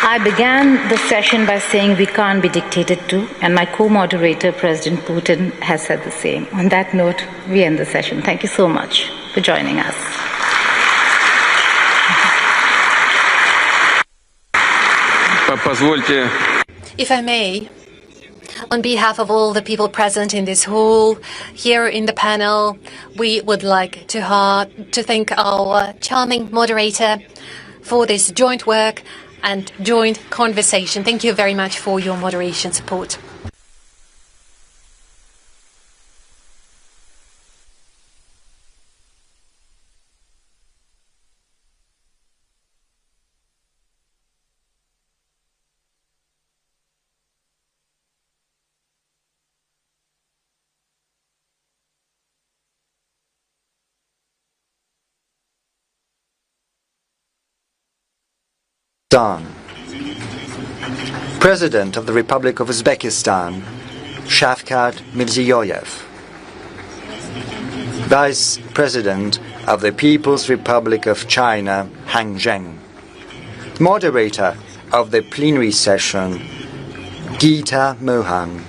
I began the session by saying we can't be dictated to, and my co-moderator, President Putin, has said the same. On that note, we end the session. Thank you so much for joining us. If I may, on behalf of all the people present in this hall, here in the panel, we would like to thank our charming moderator for this joint work and joint conversation. Thank you very much for your moderation support. Done. President of the Republic of Uzbekistan, Shavkat Mirziyoyev. Vice President of the People's Republic of China, Han Zheng. Moderator of the plenary session, Geeta Mohan.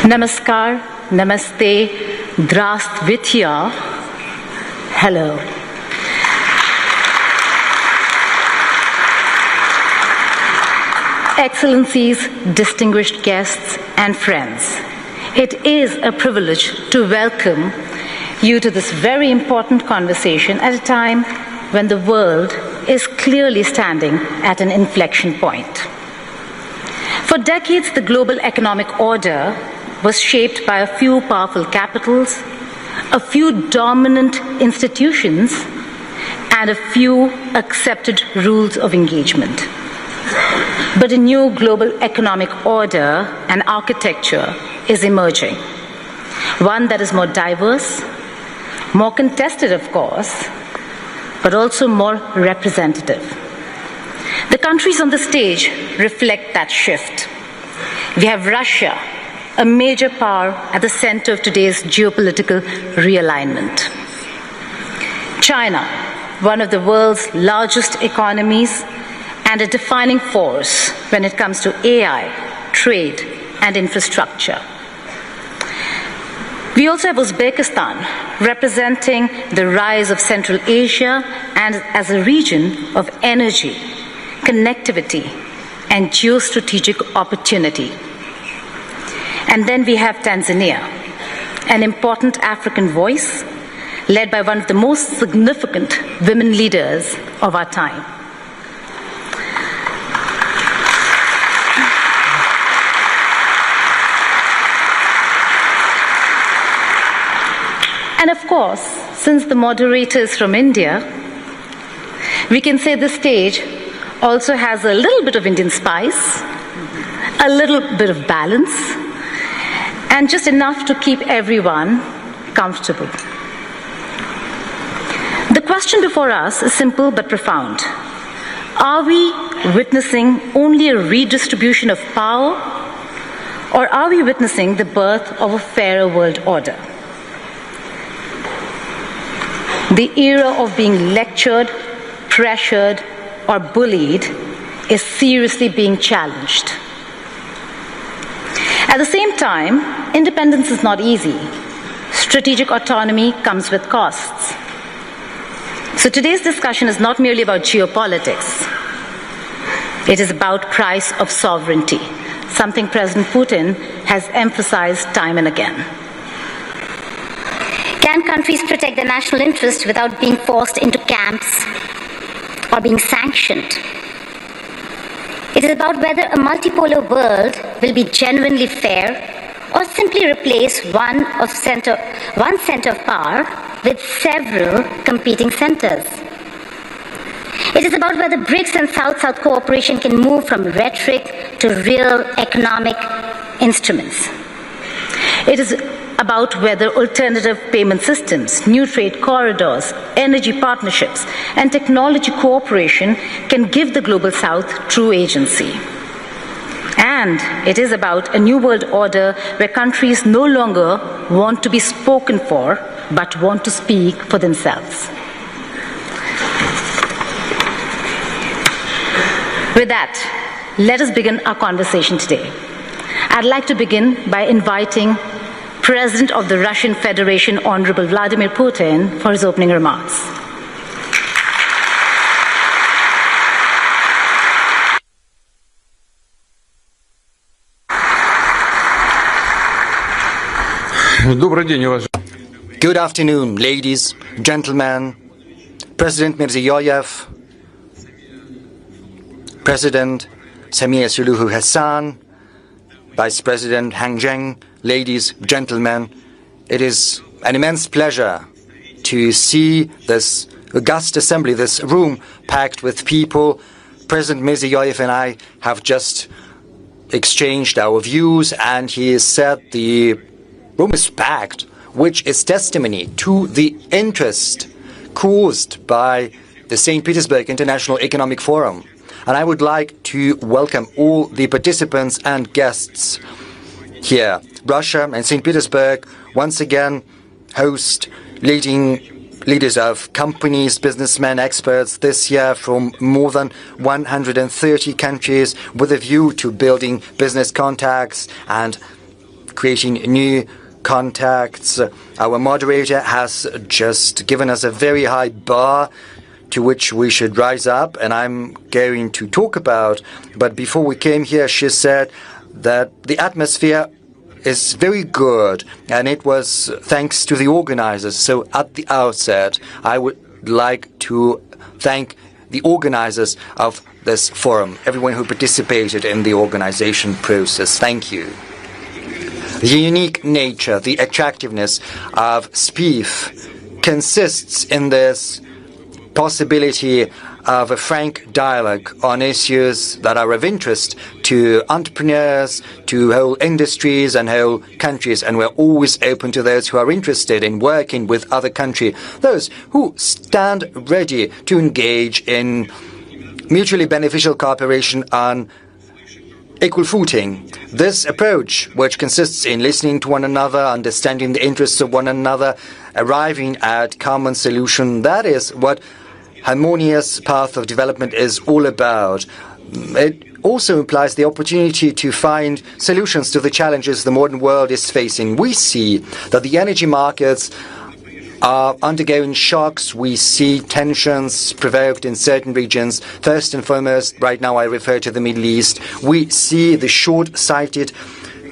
Namaskar, Namaste, Drastvitya, hello. Excellencies, distinguished guests and friends, it is a privilege to welcome you to this very important conversation at a time when the world is clearly standing at an inflection point. For decades, the global economic order was shaped by a few powerful capitals, a few dominant institutions, and a few accepted rules of engagement. But a new global economic order and architecture is emerging, one that is more diverse, more contested, of course, but also more representative. The countries on the stage reflect that shift. We have Russia, a major power at the center of today's geopolitical realignment. China, one of the world's largest economies and a defining force when it comes to AI, trade, and infrastructure. We also have Uzbekistan, representing the rise of Central Asia and as a region of energy, connectivity, and geostrategic opportunity. And then we have Tanzania, an important African voice led by one of the most significant women leaders of our time. And of course, since the moderator is from India, we can say this stage also has a little bit of Indian spice, a little bit of balance, and just enough to keep everyone comfortable. The question before us is simple but profound. Are we witnessing only a redistribution of power, or are we witnessing the birth of a fairer world order? The era of being lectured, pressured, or bullied is seriously being challenged. At the same time, independence is not easy. Strategic autonomy comes with costs. So today's discussion is not merely about geopolitics. It is about price of sovereignty, something President Putin has emphasized time and again. Can countries protect their national interest without being forced into camps or being sanctioned? It is about whether a multipolar world will be genuinely fair or simply replace one center of power with several competing centers. It is about whether BRICS and South-South cooperation can move from rhetoric to real economic instruments. It is about whether alternative payment systems, new trade corridors, energy partnerships, and technology cooperation can give the Global South true agency. And And it is about a new world order where countries no longer want to be spoken for, but want to speak for themselves. With that, let us begin our conversation today. I'd like to begin by inviting President of the Russian Federation, Honorable Vladimir Putin, for his opening remarks. Good afternoon, ladies, gentlemen, President Mirziyoyev, President Samir Suluhu Hassan, Vice President Hang Zheng, ladies, gentlemen, it is an immense pleasure to see this august assembly, this room packed with people. President Mirziyoyev and I have just exchanged our views, and he said the room is packed, which is testimony to the interest caused by the St. Petersburg International Economic Forum. And I would like to welcome all the participants and guests here. Russia and St. Petersburg once again host leaders of companies, businessmen, experts this year from more than 130 countries with a view to building business contacts and creating new contacts. Our moderator has just given us a very high bar to which we should rise up, and I'm going to talk about. But before we came here, she said that the atmosphere is very good, and it was thanks to the organizers. So at the outset, I would like to thank the organizers of this forum, everyone who participated in the organization process. Thank you. The unique nature, the attractiveness of SPIEF consists in this possibility of a frank dialogue on issues that are of interest to entrepreneurs, to whole industries and whole countries, and we're always open to those who are interested in working with other countries, those who stand ready to engage in mutually beneficial cooperation on equal footing. This approach, which consists in listening to one another, understanding the interests of one another, arriving at common solution, that is what harmonious path of development is all about. It also implies the opportunity to find solutions to the challenges the modern world is facing. We see that the energy markets are undergoing shocks. We see tensions provoked in certain regions. First and foremost, right now I refer to the Middle East. We see the short-sighted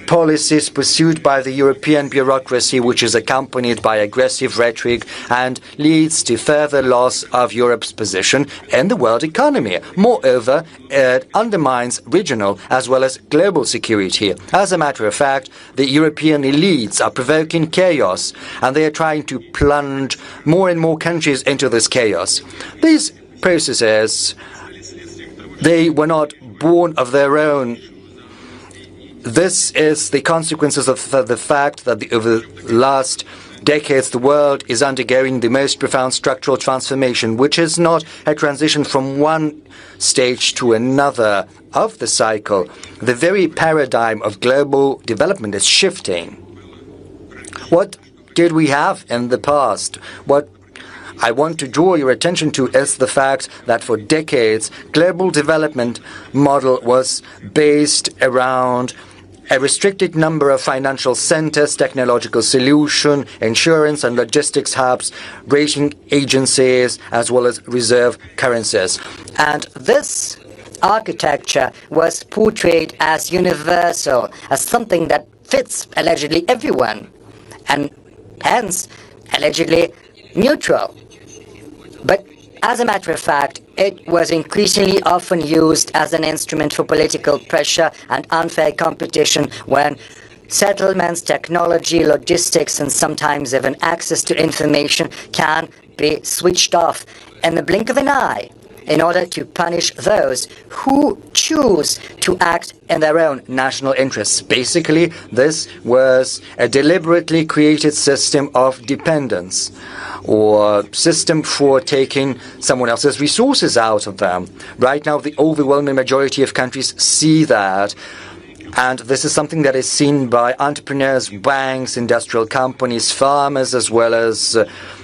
policies pursued by the European bureaucracy, which is accompanied by aggressive rhetoric and leads to further loss of Europe's position in the world economy. Moreover, it undermines regional as well as global security. As a matter of fact, the European elites are provoking chaos, and they are trying to plunge more and more countries into this chaos. These processes, they were not born of their own. This is the consequences of the fact that over the last decades the world is undergoing the most profound structural transformation, which is not a transition from one stage to another of the cycle. The very paradigm of global development is shifting. What did we have in the past? What I want to draw your attention to is the fact that for decades global development model was based around a restricted number of financial centers, technological solution, insurance and logistics hubs, rating agencies, as well as reserve currencies. And this architecture was portrayed as universal, as something that fits allegedly everyone, and hence allegedly neutral. But as a matter of fact, it was increasingly often used as an instrument for political pressure and unfair competition when settlements, technology, logistics, and sometimes even access to information can be switched off in the blink of an eye in order to punish those who choose to act in their own national interests. Basically, this was a deliberately created system of dependence, or system for taking someone else's resources out of them. Right now, the overwhelming majority of countries see that And this is something that is seen by entrepreneurs, banks, industrial companies, farmers, as well as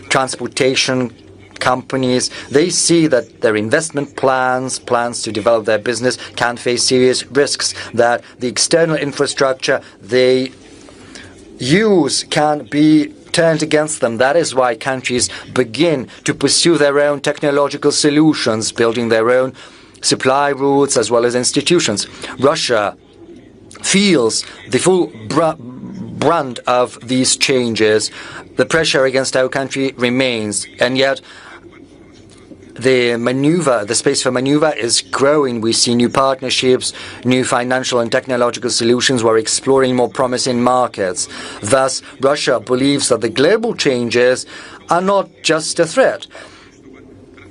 transportation companies. They see that their investment plans to develop their business can face serious risks, that the external infrastructure they use can be turned against them. That is why countries begin to pursue their own technological solutions, building their own supply routes as well as institutions. Russia feels the full brunt of these changes. The pressure against our country remains, and yet the space for maneuver is growing. We see new partnerships, new financial and technological solutions. We're exploring more promising markets. Thus, Russia believes that the global changes are not just a threat.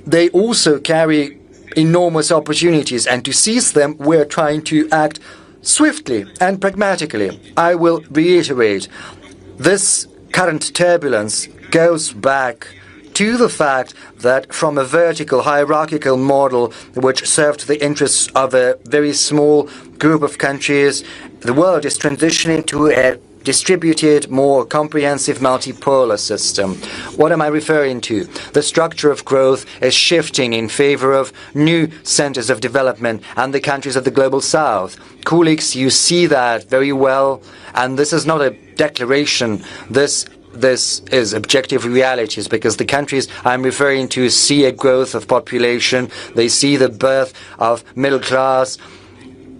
They also carry enormous opportunities, and to seize them, we're trying to act swiftly and pragmatically. I will reiterate, this current turbulence goes back to the fact that from a vertical hierarchical model which served the interests of a very small group of countries, the world is transitioning to a distributed, more comprehensive multipolar system. What am I referring to? The structure of growth is shifting in favor of new centers of development and the countries of the global south. Colleagues, you see that very well, and this is not a declaration. This is objective realities, because the countries I'm referring to see a growth of population. They see the birth of middle class,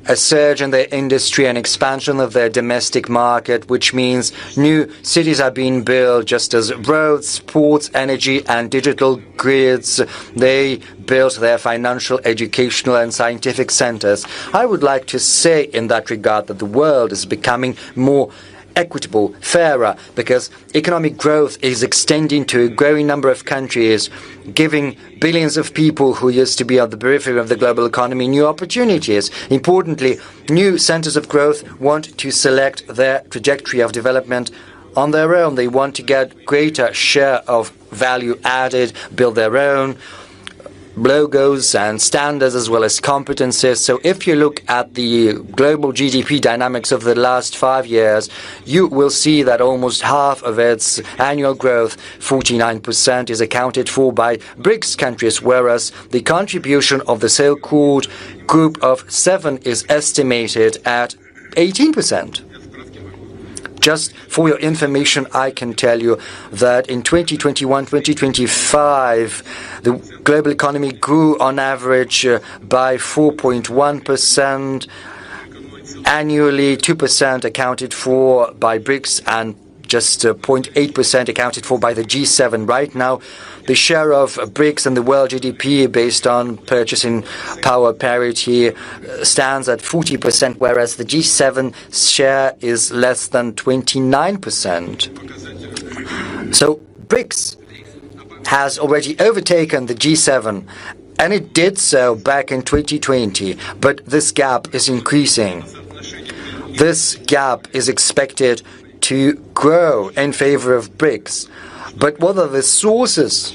a surge in their industry, and expansion of their domestic market, which means new cities are being built, just as roads, ports, energy, and digital grids. They built their financial, educational, and scientific centers. I would like to say in that regard that the world is becoming more equitable, fairer, because economic growth is extending to a growing number of countries, giving billions of people who used to be on the periphery of the global economy new opportunities. Importantly, new centers of growth want to select their trajectory of development on their own. They want to get greater share of value added, build their own logos and standards as well as competences. So if you look at the global GDP dynamics of the last 5 years, you will see that almost half of its annual growth, 49%, is accounted for by BRICS countries, whereas the contribution of the so-called Group of Seven is estimated at 18%. Just for your information, I can tell you that in 2021-2025, the global economy grew on average by 4.1%. Annually, 2% accounted for by BRICS and just 0.8% accounted for by the G7. Right now, the share of BRICS in the world GDP based on purchasing power parity stands at 40%, whereas the G7 share is less than 29%. So BRICS has already overtaken the G7, and it did so back in 2020, but this gap is increasing. This gap is expected to grow in favor of BRICS. But what are the sources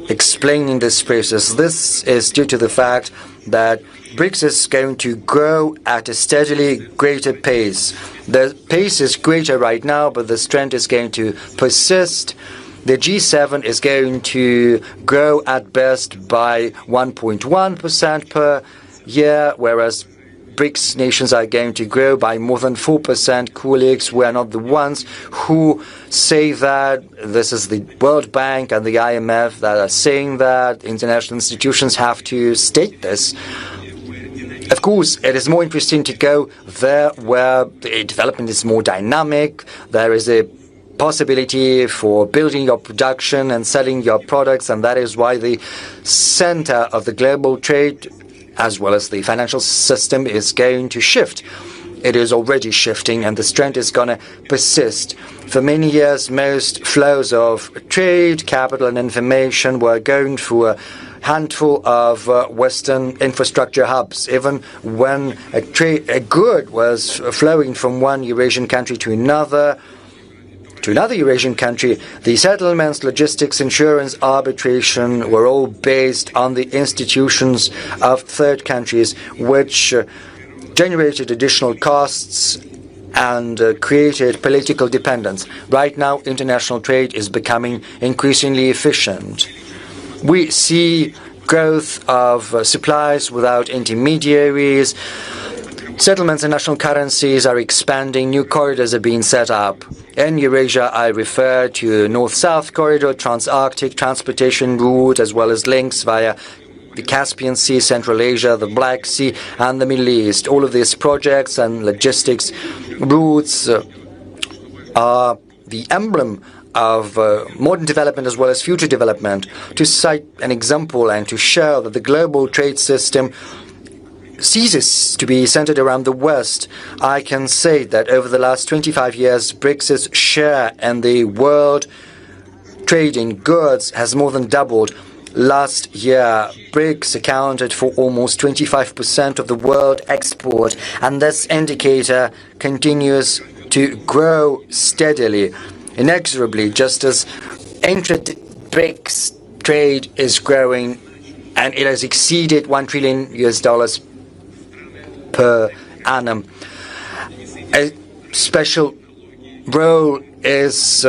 explaining this process? This is due to the fact that BRICS is going to grow at a steadily greater pace. The pace is greater right now, but the trend is going to persist. The G7 is going to grow at best by 1.1% per year, whereas BRICS nations are going to grow by more than 4%. Colleagues, we are not the ones who say that. This is the World Bank and the IMF that are saying that. International institutions have to state this. Of course, it is more interesting to go there where the development is more dynamic. There is a possibility for building your production and selling your products, and that is why the center of the global trade as well as the financial system is going to shift. It is already shifting, and this trend is going to persist. For many years, most flows of trade, capital, and information were going through a handful of Western infrastructure hubs. Even when a good was flowing from one Eurasian country to another Eurasian country, the settlements, logistics, insurance, arbitration were all based on the institutions of third countries, which generated additional costs and created political dependence. Right now, international trade is becoming increasingly efficient. We see growth of supplies without intermediaries. Settlements in national currencies are expanding. New corridors are being set up. In Eurasia, I refer to North-South corridor, Trans-Arctic transportation route, as well as links via the Caspian Sea, Central Asia, the Black Sea, and the Middle East. All of these projects and logistics routes are the emblem of modern development as well as future development. To cite an example and to show that the global trade system ceases to be centered around the West, I can say that over the last 25 years, BRICS' share in the world trade in goods has more than doubled. Last year, BRICS accounted for almost 25% of the world export, and this indicator continues to grow steadily, inexorably, just as intra-BRICS trade is growing, and it has exceeded $1 trillion per annum. A special role is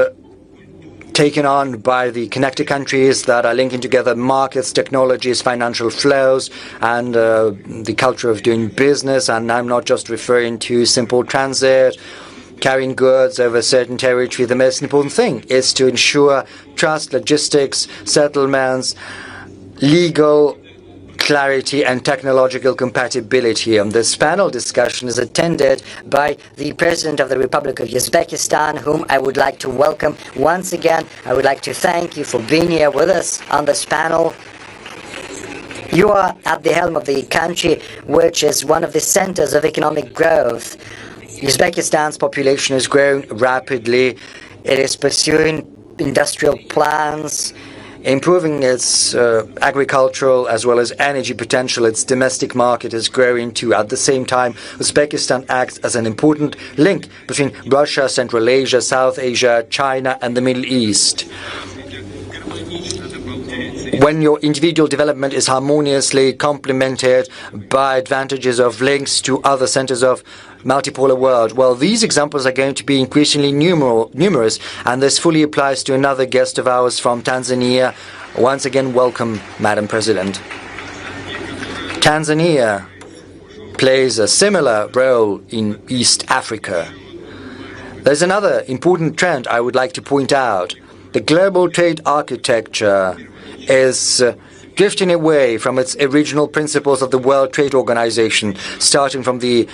taken on by the connected countries that are linking together markets, technologies, financial flows, and the culture of doing business. And I'm not just referring to simple transit, carrying goods over a certain territory. The most important thing is to ensure trust, logistics, settlements, legal clarity and technological compatibility. And this panel discussion is attended by the President of the Republic of Uzbekistan, whom I would like to welcome once again. I would like to thank you for being here with us on this panel. You are at the helm of the country, which is one of the centers of economic growth. Uzbekistan's population is growing rapidly. It is pursuing industrial plans, improving its agricultural as well as energy potential. Its domestic market is growing too. At the same time, Uzbekistan acts as an important link between Russia, Central Asia, South Asia, China, and the Middle East. When your individual development is harmoniously complemented by advantages of links to other centers of multipolar world, well, these examples are going to be increasingly numerous, and this fully applies to another guest of ours from Tanzania. Once again, welcome, Madam President. Tanzania plays a similar role in East Africa. There's another important trend I would like to point out. The global trade architecture is drifting away from its original principles of the World Trade Organization. Starting from the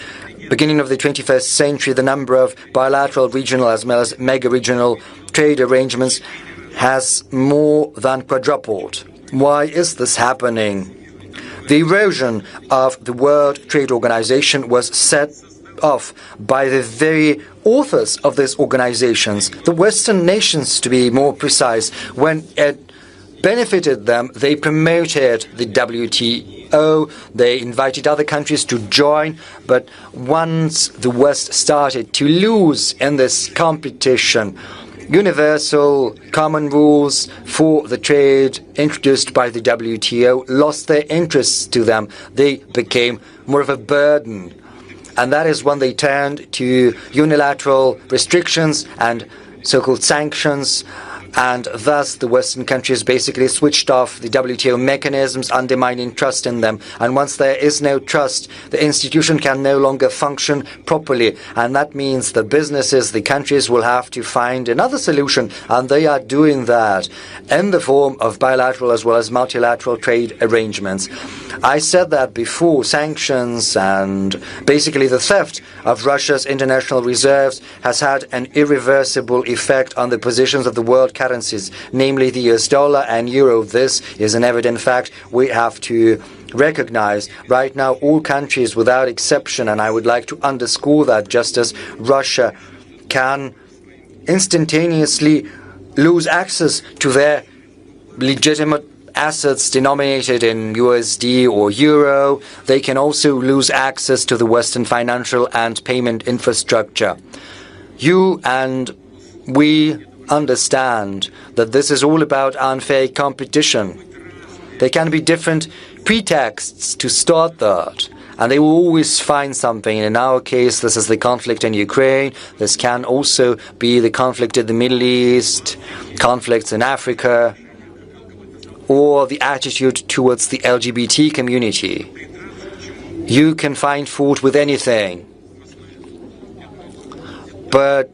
beginning of the 21st century, the number of bilateral, regional, as well as mega-regional trade arrangements has more than quadrupled. Why is this happening? The erosion of the World Trade Organization was set off by the very authors of these organizations, the Western nations to be more precise. When it benefited them, they promoted the WTO, they invited other countries to join, but once the West started to lose in this competition, universal common rules for the trade introduced by the WTO lost their interests to them. They became more of a burden. And that is when they turned to unilateral restrictions and so-called sanctions, and thus the Western countries basically switched off the WTO mechanisms, undermining trust in them. And once there is no trust, the institution can no longer function properly. And that means the businesses, the countries will have to find another solution. And they are doing that in the form of bilateral as well as multilateral trade arrangements. I said that before, sanctions and basically the theft of Russia's international reserves has had an irreversible effect on the positions of the world currencies, namely the US dollar and euro. This is an evident fact we have to recognize. Right now, all countries without exception, and I would like to underscore that, just as Russia can instantaneously lose access to their legitimate assets denominated in USD or euro, they can also lose access to the Western financial and payment infrastructure. You and we understand that this is all about unfair competition. There can be different pretexts to start that, And they will always find something. In our case, this is the conflict in Ukraine. This can also be the conflict in the Middle East, conflicts in Africa, or the attitude towards the LGBT community. You can find fault with anything. But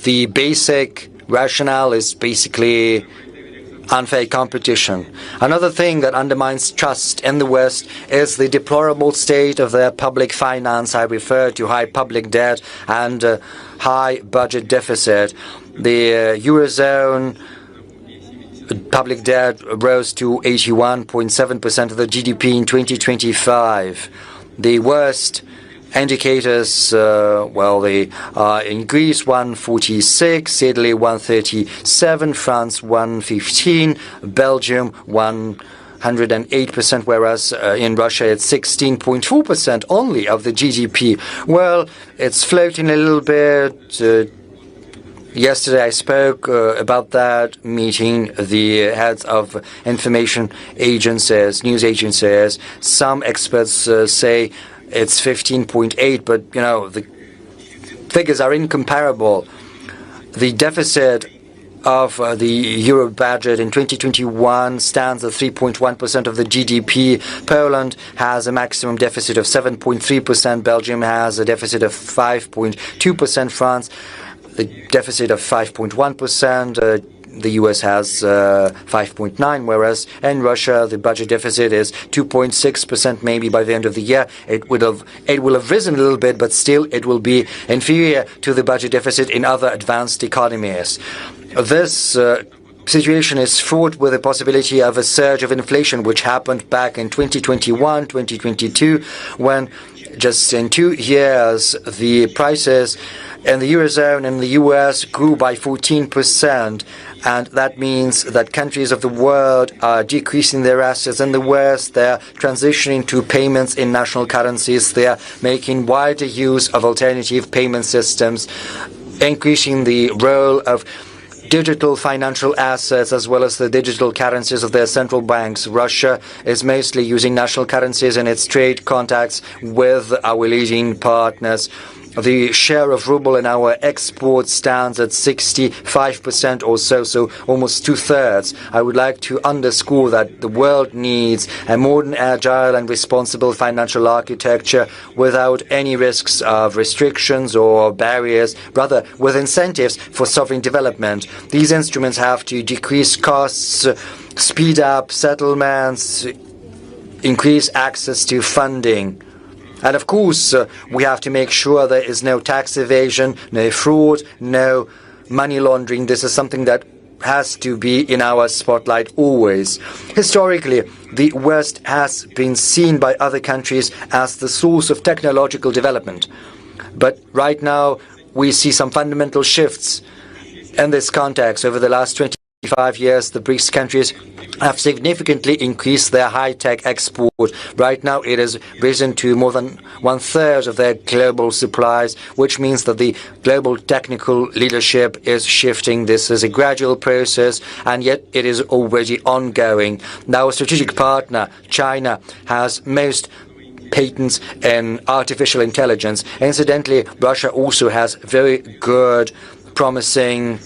the basic rationale is basically unfair competition. Another thing that undermines trust in the West is the deplorable state of their public finance. I refer to high public debt and high budget deficit. The Eurozone public debt rose to 81.7% of the GDP in 2025. The worst indicators, they are in Greece 146, Italy 137, France 115, Belgium 108%, whereas in Russia it's 16.4% only of the GDP. Well, it's floating a little bit. Yesterday I spoke about that, meeting the heads of information agencies, news agencies. Some experts say it's 15.8, but the figures are incomparable. The deficit of the Euro budget in 2021 stands at 3.1% of the GDP. Poland has a maximum deficit of 7.3%. Belgium has a deficit of 5.2%. France, the deficit of 5.1%. The US has 5.9%, whereas in Russia the budget deficit is 2.6%. Maybe by the end of the year it will have risen a little bit, but still it will be inferior to the budget deficit in other advanced economies. This situation is fraught with the possibility of a surge of inflation, which happened back in 2021, 2022, when just in 2 years the prices in the Eurozone and the US grew by 14%. And that means that countries of the world are decreasing their assets. In the West, they're transitioning to payments in national currencies. They're making wider use of alternative payment systems, increasing the role of digital financial assets as well as the digital currencies of their central banks. Russia is mostly using national currencies in its trade contacts with our leading partners. The share of ruble in our exports stands at 65% or so almost 2/3. I would like to underscore that the world needs a modern, agile and responsible financial architecture without any risks of restrictions or barriers, rather with incentives for sovereign development. These instruments have to decrease costs, speed up settlements, increase access to funding. And of course, we have to make sure there is no tax evasion, no fraud, no money laundering. This is something that has to be in our spotlight always. Historically, the West has been seen by other countries as the source of technological development. But right now, we see some fundamental shifts in this context. Over the last 25 years, the BRICS countries have significantly increased their high-tech export. Right now it has risen to more than 1/3 of their global supplies, which means that the global technical leadership is shifting. This is a gradual process, and yet it is already ongoing. Now, a strategic partner, China, has most patents in artificial intelligence. Incidentally, Russia also has very good, promising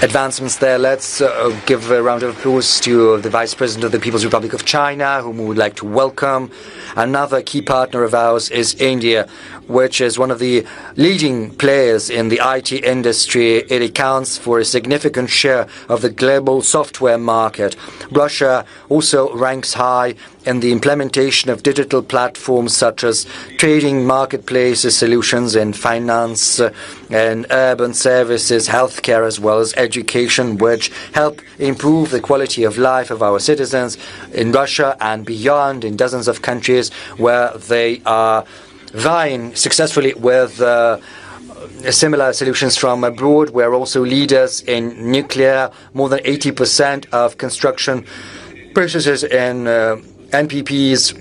advancements there. Let's give a round of applause to the Vice President of the People's Republic of China, whom we would like to welcome. Another key partner of ours is India, which is one of the leading players in the IT industry. It accounts for a significant share of the global software market. Russia also ranks high in the implementation of digital platforms such as trading marketplaces, solutions in finance and urban services, healthcare, as well as education, which help improve the quality of life of our citizens in Russia and beyond, in dozens of countries where they are vying successfully with similar solutions from abroad. We're also leaders in nuclear. More than 80% of construction processes in NPPs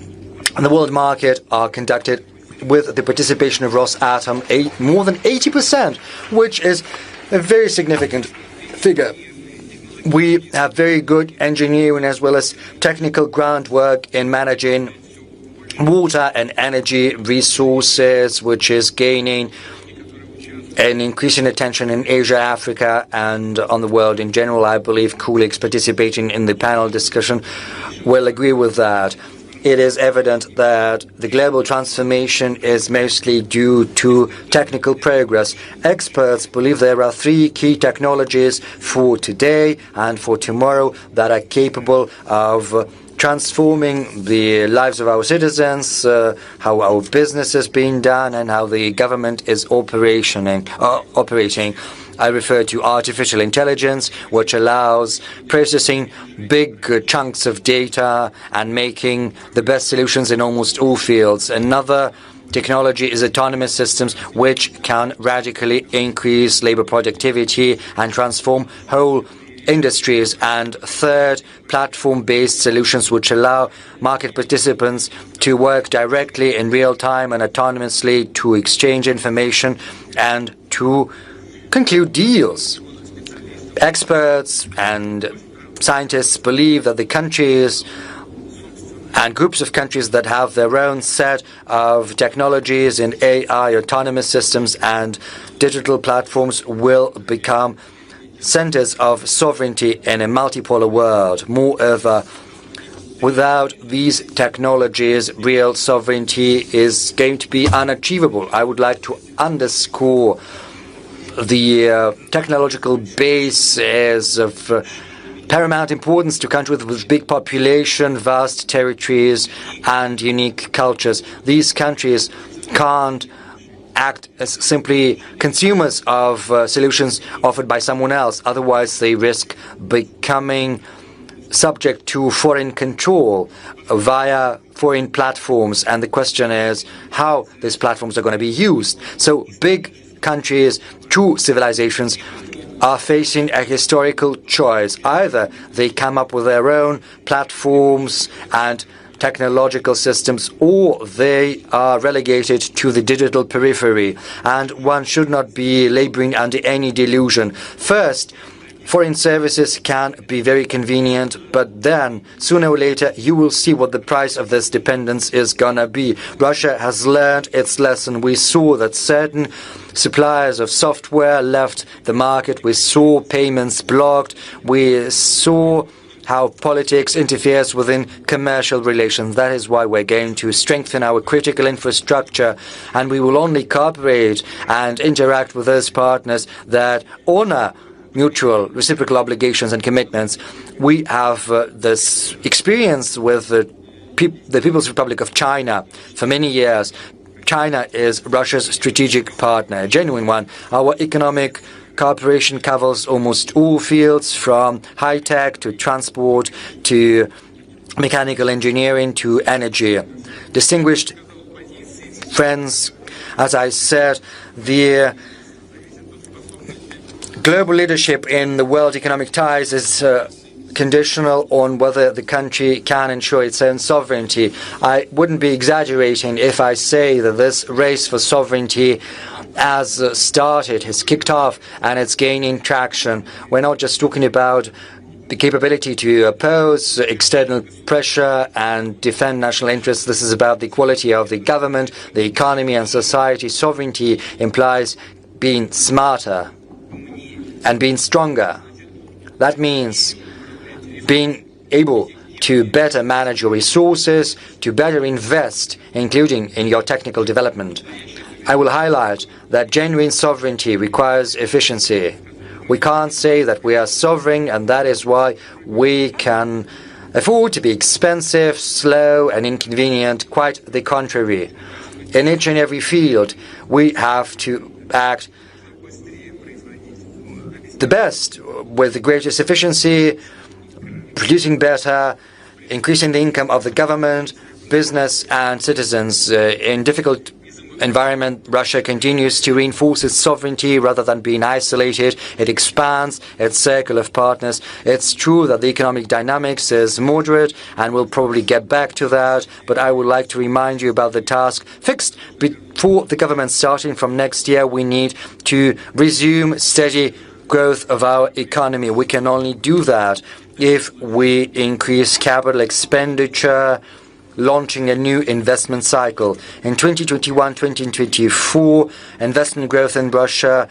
in the world market are conducted with the participation of Rosatom, more than 80%, which is a very significant figure. We have very good engineering as well as technical groundwork in managing water and energy resources, which is gaining an increasing attention in Asia, Africa, and on the world in general. I believe colleagues participating in the panel discussion will agree with that. It is evident that the global transformation is mostly due to technical progress. Experts believe there are 3 key technologies for today and for tomorrow that are capable of transforming the lives of our citizens, how our business is being done, and how the government is operating. I refer to artificial intelligence, which allows processing big chunks of data and making the best solutions in almost all fields. Another technology is autonomous systems, which can radically increase labor productivity and transform whole industries. And third, platform-based solutions which allow market participants to work directly in real time and autonomously to exchange information and to conclude deals. Experts and scientists believe that the countries and groups of countries that have their own set of technologies in AI, autonomous systems, and digital platforms will become centers of sovereignty in a multipolar world. Moreover, without these technologies, real sovereignty is going to be unachievable. I would like to underscore the technological base is of paramount importance to countries with big population, vast territories, and unique cultures. These countries can't act as simply consumers of solutions offered by someone else. Otherwise, they risk becoming subject to foreign control via foreign platforms. And the question is how these platforms are going to be used. So big countries, true civilizations, are facing a historical choice. Either they come up with their own platforms and technological systems, or they are relegated to the digital periphery. And one should not be laboring under any delusion. First, foreign services can be very convenient, but then, sooner or later, you will see what the price of this dependence is gonna be. Russia has learned its lesson. We saw that certain suppliers of software left the market. We saw payments blocked. We saw how politics interferes within commercial relations. That is why we're going to strengthen our critical infrastructure, and we will only cooperate and interact with those partners that honor mutual reciprocal obligations and commitments. We have this experience with the People's Republic of China for many years. China is Russia's strategic partner, a genuine one. Our economic cooperation covers almost all fields, from high-tech to transport to mechanical engineering to energy. Distinguished friends, as I said, the global leadership in the world economic ties is conditional on whether the country can ensure its own sovereignty. I wouldn't be exaggerating if I say that this race for sovereignty has started, has kicked off, and it's gaining traction. We're not just talking about the capability to oppose external pressure and defend national interests. This is about the quality of the government, the economy, and society. Sovereignty implies being smarter and being stronger. That means being able to better manage your resources, to better invest, including in your technical development. I will highlight that genuine sovereignty requires efficiency. We can't say that we are sovereign, and that is why we can afford to be expensive, slow, and inconvenient. Quite the contrary. In each and every field, we have to act the best, with the greatest efficiency, producing better, increasing the income of the government, business, and citizens. In difficult environment, Russia continues to reinforce its sovereignty rather than being isolated. It expands its circle of partners. It's true that the economic dynamics is moderate, and we'll probably get back to that, but I would like to remind you about the task fixed before the government starting from next year. We need to resume steady growth of our economy. We can only do that if we increase capital expenditure launching a new investment cycle. In 2021-2024, investment growth in Russia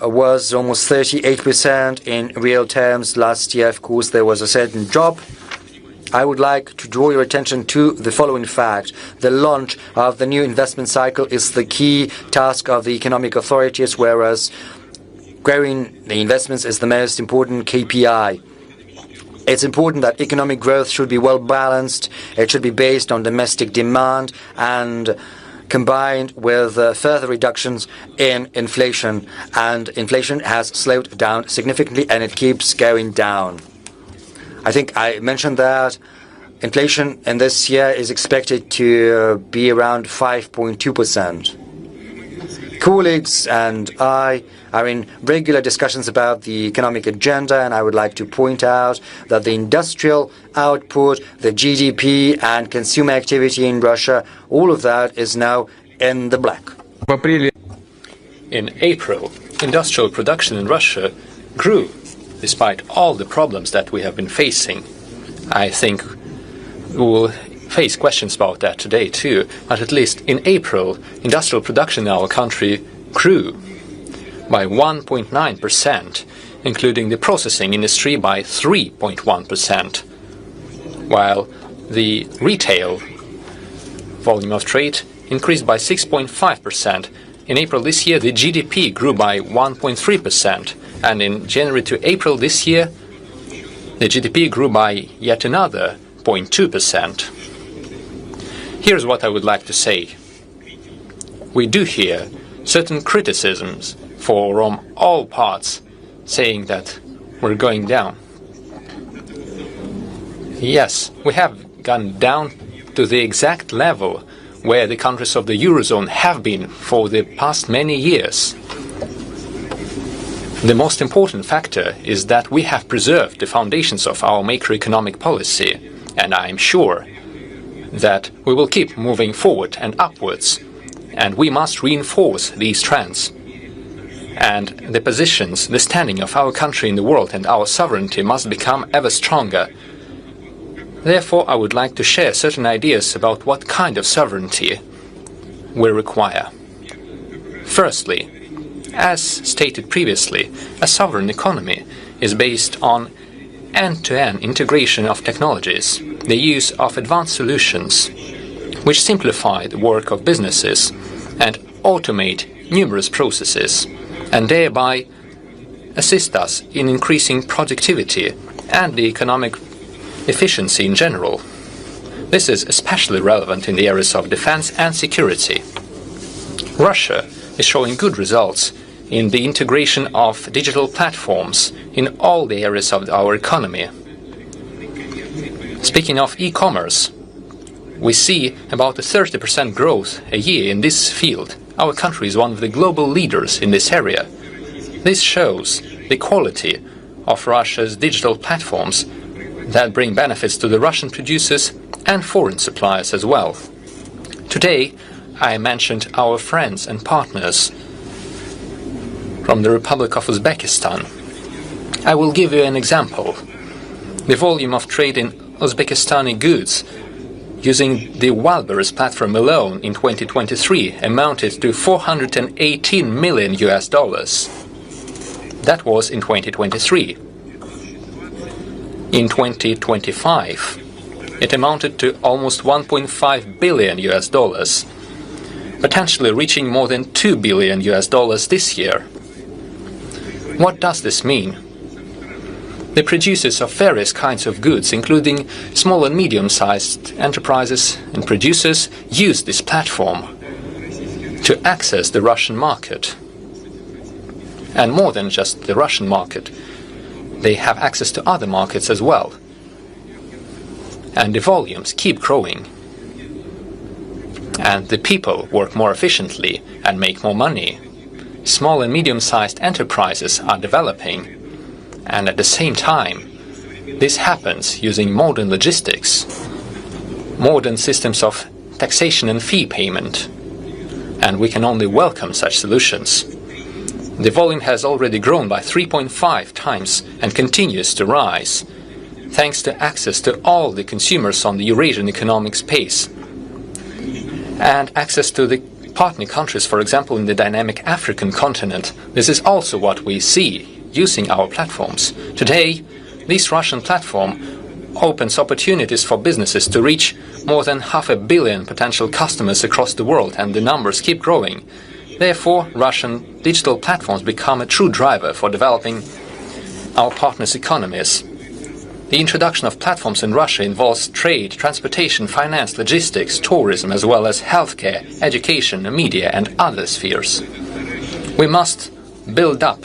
was almost 38% in real terms. Last year, of course, there was a certain drop. I would like to draw your attention to the following fact. The launch of the new investment cycle is the key task of the economic authorities, whereas growing the investments is the most important KPI. It's important that economic growth should be well balanced. It should be based on domestic demand and combined with further reductions in inflation. And inflation has slowed down significantly and it keeps going down. I think I mentioned that inflation in this year is expected to be around 5.2%. Colleagues and I are in regular discussions about the economic agenda, and I would like to point out that the industrial output, the GDP and consumer activity in Russia, all of that is now in the black. In April, industrial production in Russia grew, despite all the problems that we have been facing. I think we will face questions about that today too, but at least in April, industrial production in our country grew by 1.9%, including the processing industry by 3.1%, while the retail volume of trade increased by 6.5%. In April this year, the GDP grew by 1.3%. And in January to April this year, the GDP grew by yet another 0.2%. Here's what I would like to say. We do hear certain criticisms from all parts saying that we're going down. Yes, we have gone down to the exact level where the countries of the Eurozone have been for the past many years. The most important factor is that we have preserved the foundations of our macroeconomic policy, and I am sure that we will keep moving forward and upwards, and we must reinforce these trends. And the positions, the standing of our country in the world and our sovereignty must become ever stronger. Therefore, I would like to share certain ideas about what kind of sovereignty we require. Firstly, as stated previously, a sovereign economy is based on end-to-end integration of technologies, the use of advanced solutions, which simplify the work of businesses and automate numerous processes, and thereby assist us in increasing productivity and the economic efficiency in general. This is especially relevant in the areas of defense and security. Russia is showing good results in the integration of digital platforms in all the areas of our economy. Speaking of e-commerce, we see about a 30% growth a year in this field. Our country is one of the global leaders in this area. This shows the quality of Russia's digital platforms that bring benefits to the Russian producers and foreign suppliers as well. Today, I mentioned our friends and partners from the Republic of Uzbekistan. I will give you an example. The volume of trade in Uzbekistani goods using the Wildberries platform alone in 2023 amounted to $418 million. That was in 2023. In 2025, it amounted to almost $1.5 billion, potentially reaching more than $2 billion this year. What does this mean? The producers of various kinds of goods, including small and medium-sized enterprises and producers, use this platform to access the Russian market. And more than just the Russian market, they have access to other markets as well. And the volumes keep growing. And the people work more efficiently and make more money. Small and medium-sized enterprises are developing, and at the same time, this happens using modern logistics, modern systems of taxation and fee payment, and we can only welcome such solutions. The volume has already grown by 3.5 times and continues to rise, thanks to access to all the consumers on the Eurasian economic space and access to the partner countries, for example, in the dynamic African continent. This is also what we see using our platforms. Today, this Russian platform opens opportunities for businesses to reach more than 500 million potential customers across the world, and the numbers keep growing. Therefore, Russian digital platforms become a true driver for developing our partners' economies. The introduction of platforms in Russia involves trade, transportation, finance, logistics, tourism, as well as healthcare, education, media, and other spheres. We must build up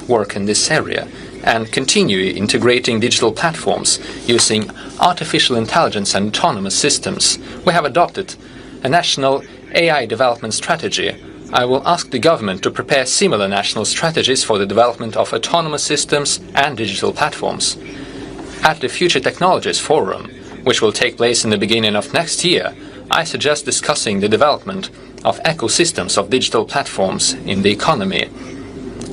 work in this area and continue integrating digital platforms using artificial intelligence and autonomous systems. We have adopted a national AI development strategy. I will ask the government to prepare similar national strategies for the development of autonomous systems and digital platforms. At the Future Technologies Forum, which will take place in the beginning of next year, I suggest discussing the development of ecosystems of digital platforms in the economy.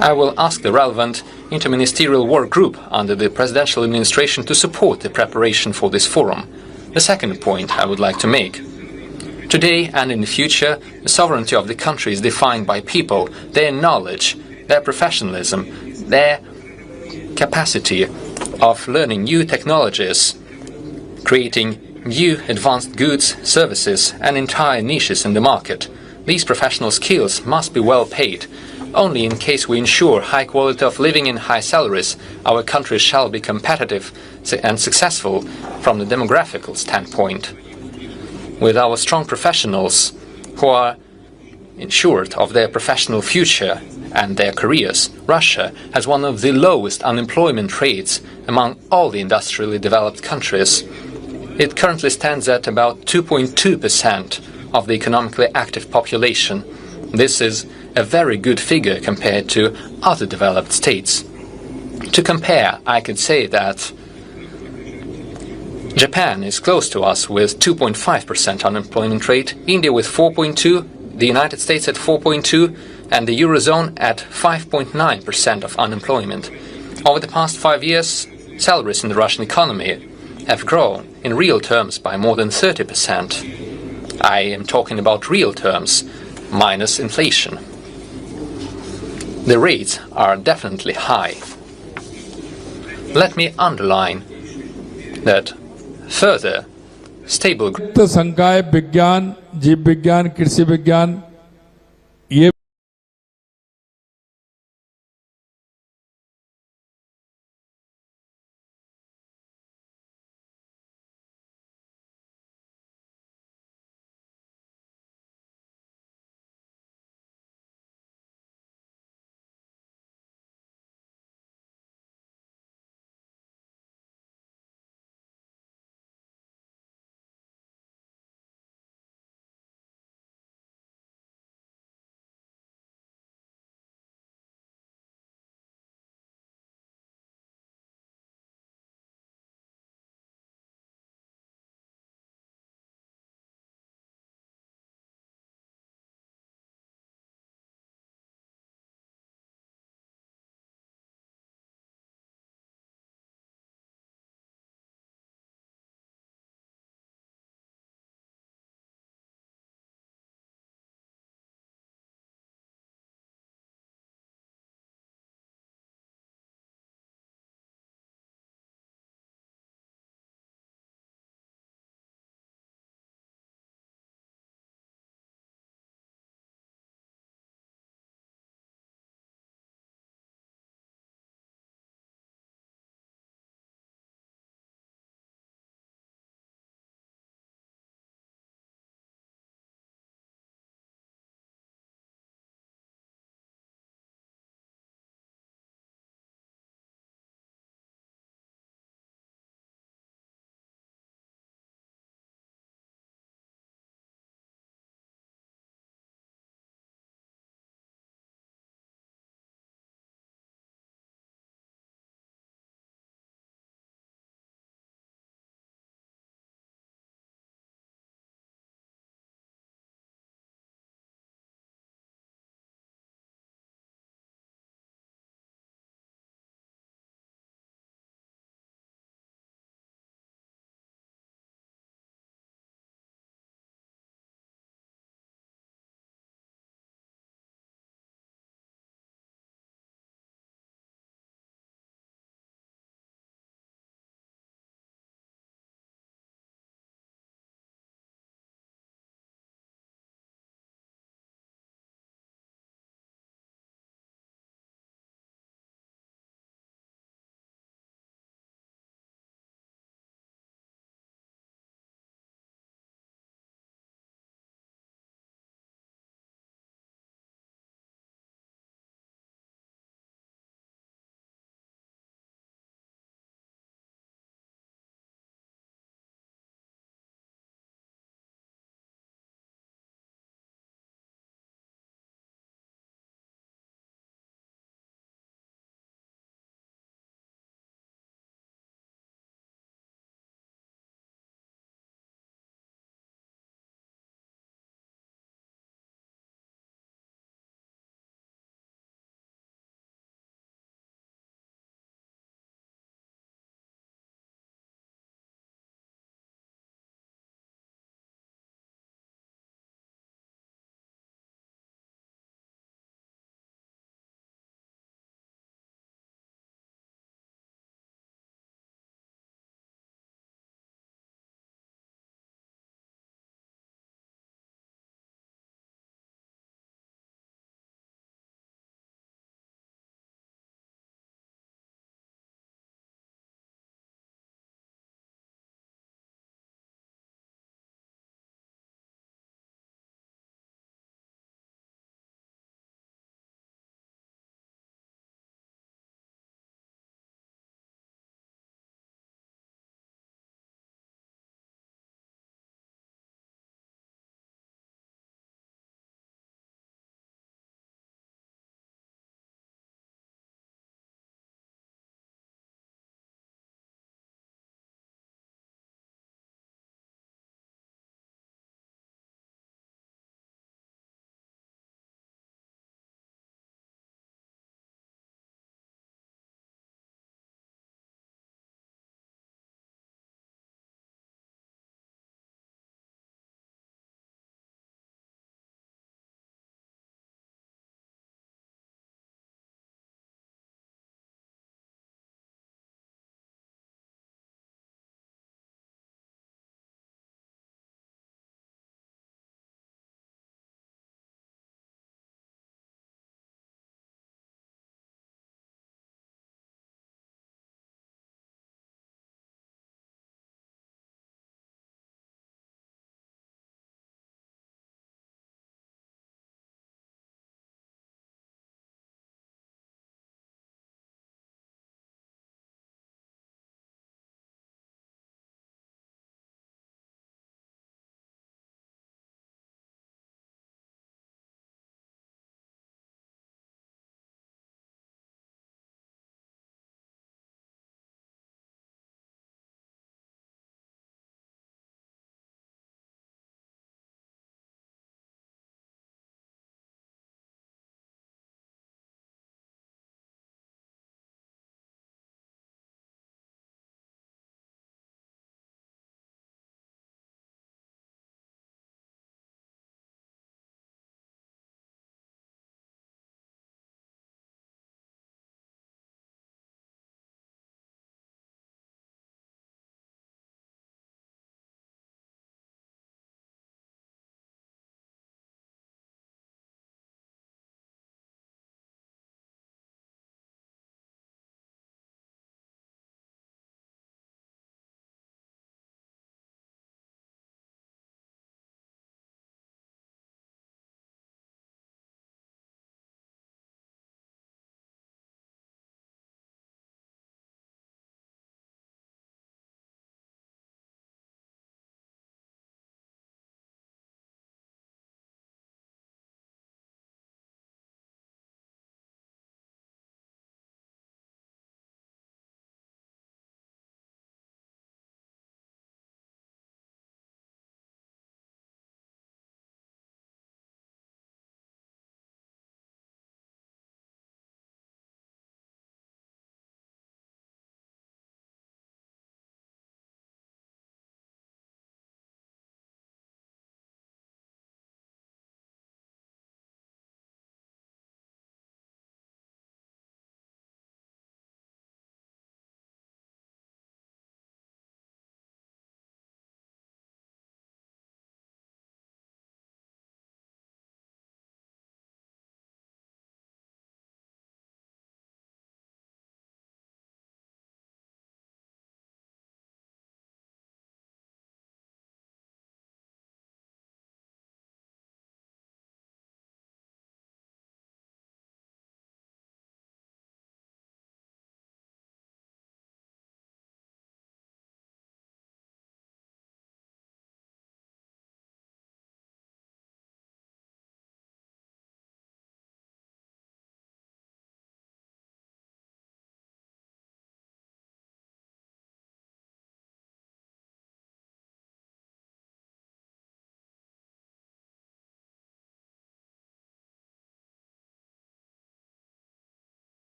I will ask the relevant interministerial work group under the presidential administration to support the preparation for this forum. The second point I would like to make. Today and in the future, the sovereignty of the country is defined by people, their knowledge, their professionalism, their capacity of learning new technologies, creating new advanced goods, services, and entire niches in the market. These professional skills must be well paid. Only in case we ensure high quality of living and high salaries, our country shall be competitive and successful from the demographical standpoint. With our strong professionals who are ensured of their professional future and their careers, Russia has one of the lowest unemployment rates among all the industrially developed countries. It currently stands at about 2.2% of the economically active population. This is a very good figure compared to other developed states. To compare, I could say that Japan is close to us with 2.5% unemployment rate, India with 4.2%, the United States at 4.2%, and the Eurozone at 5.9% of unemployment. Over the past 5 years, salaries in the Russian economy have grown in real terms by more than 30%. I am talking about real terms, minus inflation. The rates are definitely high. Let me underline that further stable संकाय विज्ञान, जीव विज्ञान, कृषि विज्ञान